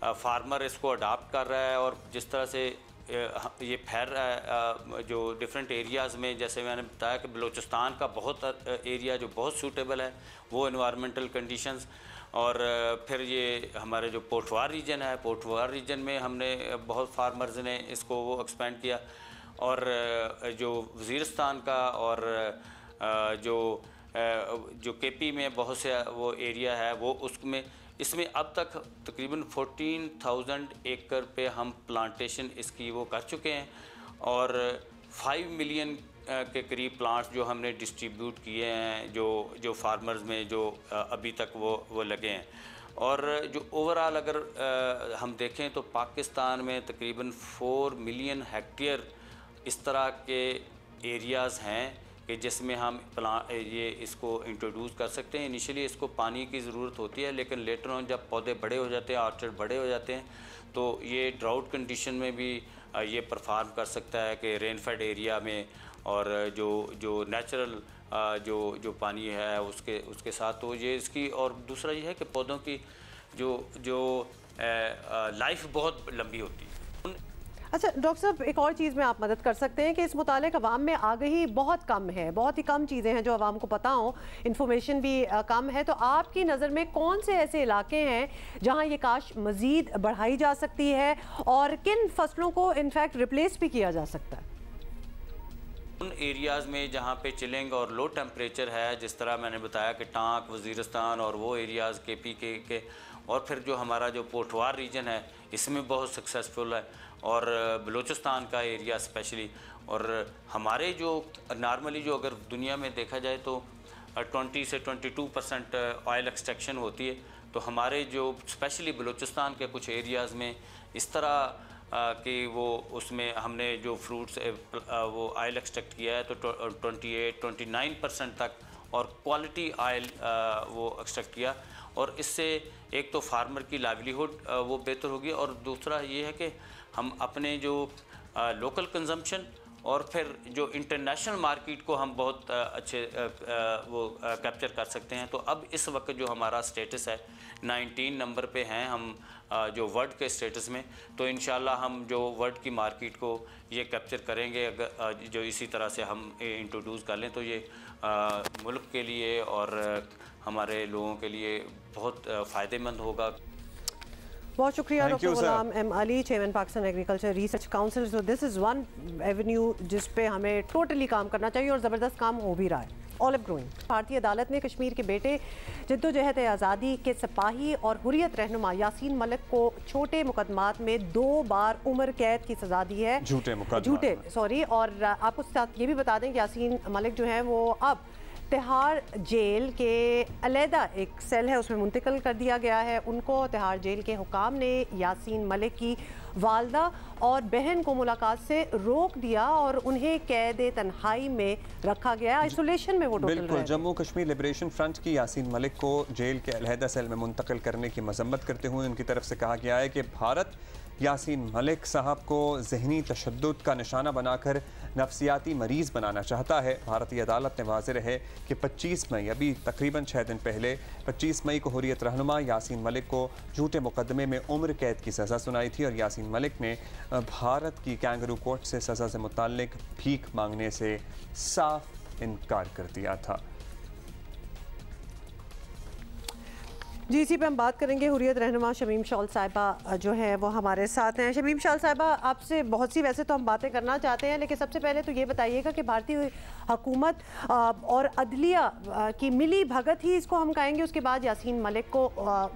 फार्मर इसको अडाप्ट कर रहा है और जिस तरह से ये फैल रहा है जो डिफरेंट एरियाज़ में, जैसे मैंने बताया कि बलूचिस्तान का बहुत एरिया जो बहुत सूटेबल है वो इन्वायरमेंटल कंडीशंस, और फिर ये हमारे जो पोठवार रीजन है, पोठवार रीजन में हमने बहुत फार्मर्स ने इसको वो एक्सपेंड किया, और जो वज़ीरिस्तान का और जो केपी में बहुत से वो एरिया है वो उसमें, इसमें अब तक तकरीबन 14,000 एकड़ पे हम प्लांटेशन इसकी वो कर चुके हैं, और 5 मिलियन के करीब प्लांट्स जो हमने डिस्ट्रीब्यूट किए हैं जो फार्मर्स में जो अभी तक वो लगे हैं। और जो ओवरऑल अगर हम देखें तो पाकिस्तान में तकरीबन 4 मिलियन हेक्टेयर इस तरह के एरियाज़ हैं कि जिसमें हम ये इसको इंट्रोड्यूस कर सकते हैं। इनिशियली इसको पानी की ज़रूरत होती है, लेकिन लेटर ऑन जब पौधे बड़े हो जाते हैं, ऑर्चर्ड बड़े हो जाते हैं, तो ये ड्राउट कंडीशन में भी ये परफॉर्म कर सकता है कि रेनफेड एरिया में, और जो नेचुरल जो पानी है उसके साथ, तो ये इसकी। और दूसरा ये है कि पौधों की जो लाइफ बहुत लंबी होती है। अच्छा डॉक्टर साहब, एक और चीज़ में आप मदद कर सकते हैं कि इस मुतालिक अवाम में आगही बहुत कम है, बहुत ही कम चीज़ें हैं जो अवाम को पता हो, इन्फॉर्मेशन भी कम है, तो आपकी नज़र में कौन से ऐसे इलाके हैं जहां ये काश मज़ीद बढ़ाई जा सकती है और किन फसलों को इनफैक्ट रिप्लेस भी किया जा सकता है? उन एरियाज़ में जहाँ पे चिलिंग और लो टेम्परेचर है, जिस तरह मैंने बताया कि टांक, वज़ीरिस्तान और वो एरियाज़ केपी के, और फिर जो हमारा जो पोठवार रीजन है इसमें बहुत सक्सेसफुल है, और बलूचिस्तान का एरिया स्पेशली। और हमारे जो नॉर्मली जो अगर दुनिया में देखा जाए तो 20 से 22% ऑयल एक्सट्रैक्शन होती है, तो हमारे जो स्पेशली बलूचिस्तान के कुछ एरियाज़ में इस तरह कि वो उसमें हमने जो फ्रूट्स वो ऑयल एक्सट्रैक्ट किया है तो 28-29% तक, और क्वालिटी ऑयल वो एक्सट्रैक्ट किया, और इससे एक तो फार्मर की लाइवलीहुड वो बेहतर होगी, और दूसरा ये है कि हम अपने जो लोकल कंजम्पशन और फिर जो इंटरनेशनल मार्केट को हम बहुत अच्छे वो कैप्चर कर सकते हैं। तो अब इस वक्त जो हमारा स्टेटस है 19 नंबर पे हैं हम जो वर्ल्ड के स्टेटस में, तो इंशाल्लाह हम जो वर्ल्ड की मार्केट को ये कैप्चर करेंगे, अगर जो इसी तरह से हम इंट्रोड्यूस कर लें तो ये मुल्क के लिए और हमारे लोगों के लिए बहुत फ़ायदेमंद होगा। बहुत शुक्रिया doctor Ghulam M Ali, chairman Pakistan agriculture research council. So this is one avenue जिस पे हमें टोटली काम करना चाहिए और ज़बरदस्त काम हो भी रहा है। Olive growing. भारतीय अदालत ने कश्मीर के बेटे जद्दोजहद आज़ादी के सिपाही और हुर्रियत रहनुमा यासीन मलिक को छोटे मुकदमात में 2 बार उम्र कैद की सज़ा दी है। झूठे सॉरी। और आपको साथ ये भी बता दें कि यासीन मलिक जो है वो अब तिहाड़ जेल के अलहदा एक सेल है उसमें मुंतकिल कर दिया गया है। उनको तिहाड़ जेल के हुकाम ने यासीन मलिक की वालदा और बहन को मुलाकात से रोक दिया और उन्हें कैद तन्हाई में रखा गया, आइसोलेशन में वो टोटल बिल्कुल। जम्मू कश्मीर लिबरेशन फ्रंट की यासीन मलिक को जेल के अलहदा सेल में मुंतकिल करने की मजम्मत करते हुए उनकी तरफ से कहा गया है कि भारत यासीन मलिक साहब को ज़हनी तशद्दुद का निशाना बनाकर नफ्सियाती मरीज़ बनाना चाहता है। भारतीय अदालत ने वाज़ेह है कि 25 मई, अभी तकरीबन 6 दिन पहले 25 मई को हुर्रियत रहनुमा यासीन मलिक को झूठे मुकदमे में उम्र कैद की सज़ा सुनाई थी और यासीन मलिक ने भारत की कैंगरू कोर्ट से सज़ा से मुताल्लिक भीख मांगने से साफ इनकार कर दिया था। जी, इसी पे हम बात करेंगे। हुर्रियत रहनुमा शमीम शॉल साहिबा जो है वो हमारे साथ हैं। शमीम शॉल साहिबा, आपसे बहुत सी वैसे तो हम बातें करना चाहते हैं, लेकिन सबसे पहले तो ये बताइएगा कि भारतीय हुकूमत और अदलिया की मिली भगत ही इसको हम कहेंगे, उसके बाद यासीन मलिक को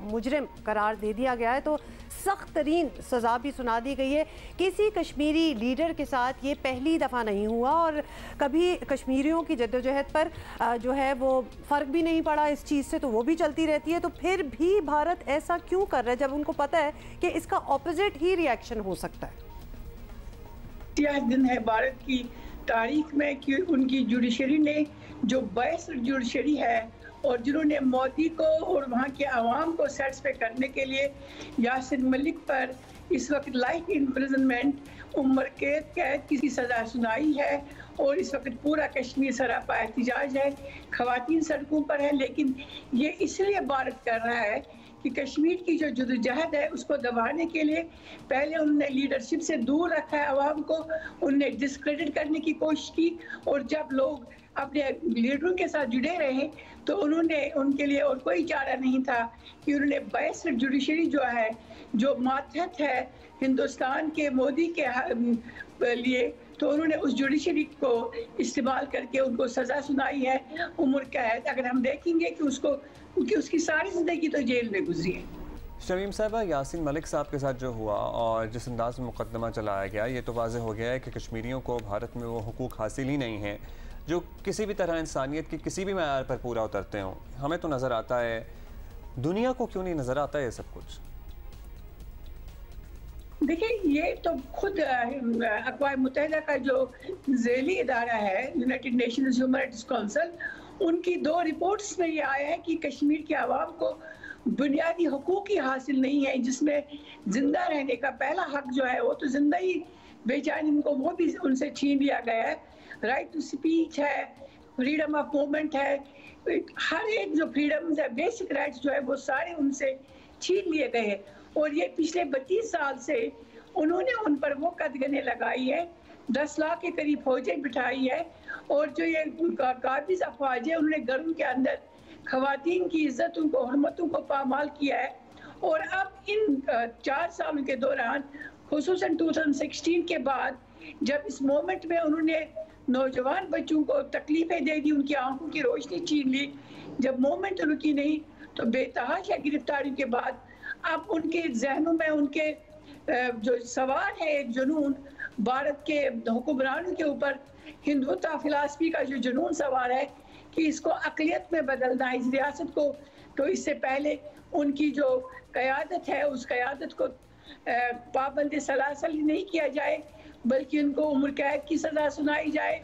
मुजरिम करार दे दिया गया है, तो सख्त तरीन सज़ा भी सुना दी गई है। किसी कश्मीरी लीडर के साथ ये पहली दफ़ा नहीं हुआ और कभी कश्मीरियों की जद्दोजहद पर जो है वो फ़र्क भी नहीं पड़ा इस चीज़ से, तो वो भी चलती रहती है। तो फिर भी भारत ऐसा क्यों कर रहा है जब उनको पता है कि इसका ऑपोजिट ही रिएक्शन हो सकता है? यह दिन है भारत की तारीख में कि उनकी जुडिशरी ने जो 22 जुडिशरी है और जिन्होंने मोदी को और वहाँ के आवाम को सेटिस्फाई करने के लिए यासिन मलिक पर इस वक्त लाइफ इम्प्रिजनमेंट उम्र कैद की सज़ा सुनाई है और इस वक्त पूरा कश्मीर सरापा एहतजाज है, ख़वातीन सड़कों पर है। लेकिन ये इसलिए भारत कर रहा है कि कश्मीर की जो जदोजहद है उसको दबाने के लिए पहले उन्होंने लीडरशिप से दूर रखा है आवाम को, उन्होंने डिस्क्रेडिट करने की कोशिश की और जब लोग अपने लीडरों के साथ जुड़े रहे तो उन्होंने उनके लिए और कोई चारा नहीं था कि उन्होंने बायस जुडिशरी जो है, जो मातहत है हिंदुस्तान के मोदी के लिए, तो उन्होंने उस जुडिशरी को इस्तेमाल करके उनको सज़ा सुनाई है उम्र कैद। अगर हम देखेंगे कि उसकी सारी ज़िंदगी तो जेल में गुजरी है। शमीम साहबा, यासिन मलिक साहब के साथ जो हुआ और जिस अंदाज में मुकदमा चलाया गया, ये तो वाज़ेह हो गया है कि कश्मीरियों को भारत में वो हुकूक हासिल ही नहीं है जो किसी भी तरह इंसानियत की किसी भी मैयार पर पूरा उतरते हों। हमें तो नज़र आता है, दुनिया को क्यों नहीं नज़र आता ये सब कुछ? देखिए, ये तो खुद अक़वाम मुत्तहिदा का जो ज़ैली इदारा है, United Nations human rights council, उनकी 2 रिपोर्ट्स में ये आया है कि कश्मीर के आवाम को बुनियादी हुकूक ही हासिल नहीं है, जिसमें ज़िंदा रहने का पहला हक जो है वो तो ज़िंदा ही बेचैनी उनको वो भी उनसे छीन लिया गया है। राइट टू स्पीच है, फ्रीडम ऑफ मूवमेंट है, हर एक जो फ्रीडम्स है, बेसिक राइट्स जो है वो सारे उनसे छीन लिए गए हैं। और ये पिछले 32 साल से उन्होंने उन पर वो कदगने लगाई है, 10 लाख के करीब फौजें बिठाई है और जो ये काबिज अफवाज है उन्होंने घरों के अंदर खवातीन की इज्जत उनको हरमतों को पामाल किया है। और अब इन 4 सालों के दौरान, खुसूसन 2016 के बाद, जब इस मोमेंट में उन्होंने नौजवान बच्चों को तकलीफें दे दी, उनकी आंखों की रोशनी छीन ली, जब मोमेंट रुकी नहीं तो बेतहाशा गिरफ्तारी के बाद अब उनके जहनों में उनके जो सवार है एक जुनून भारत के हुक्मरानों के ऊपर, हिंदुत्व फिलासफी का जो जुनून सवार है कि इसको अक़लियत में बदलना है इस रियासत को। तो इससे पहले उनकी जो क़यादत है उस क़यादत को पाबंद सलासल नहीं किया जाए बल्कि उनको उम्र कैद की सज़ा सुनाई जाए।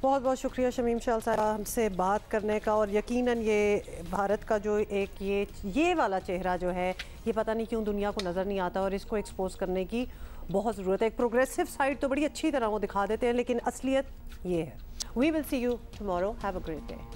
बहुत बहुत शुक्रिया शमीम शाह साहब हमसे बात करने का। और यकीनन ये भारत का जो एक ये वाला चेहरा जो है ये पता नहीं क्यों दुनिया को नज़र नहीं आता और इसको एक्सपोज करने की बहुत ज़रूरत है। एक प्रोग्रेसिव साइड तो बड़ी अच्छी तरह वो दिखा देते हैं लेकिन असलियत ये है। We will see you tomorrow. Have a great day.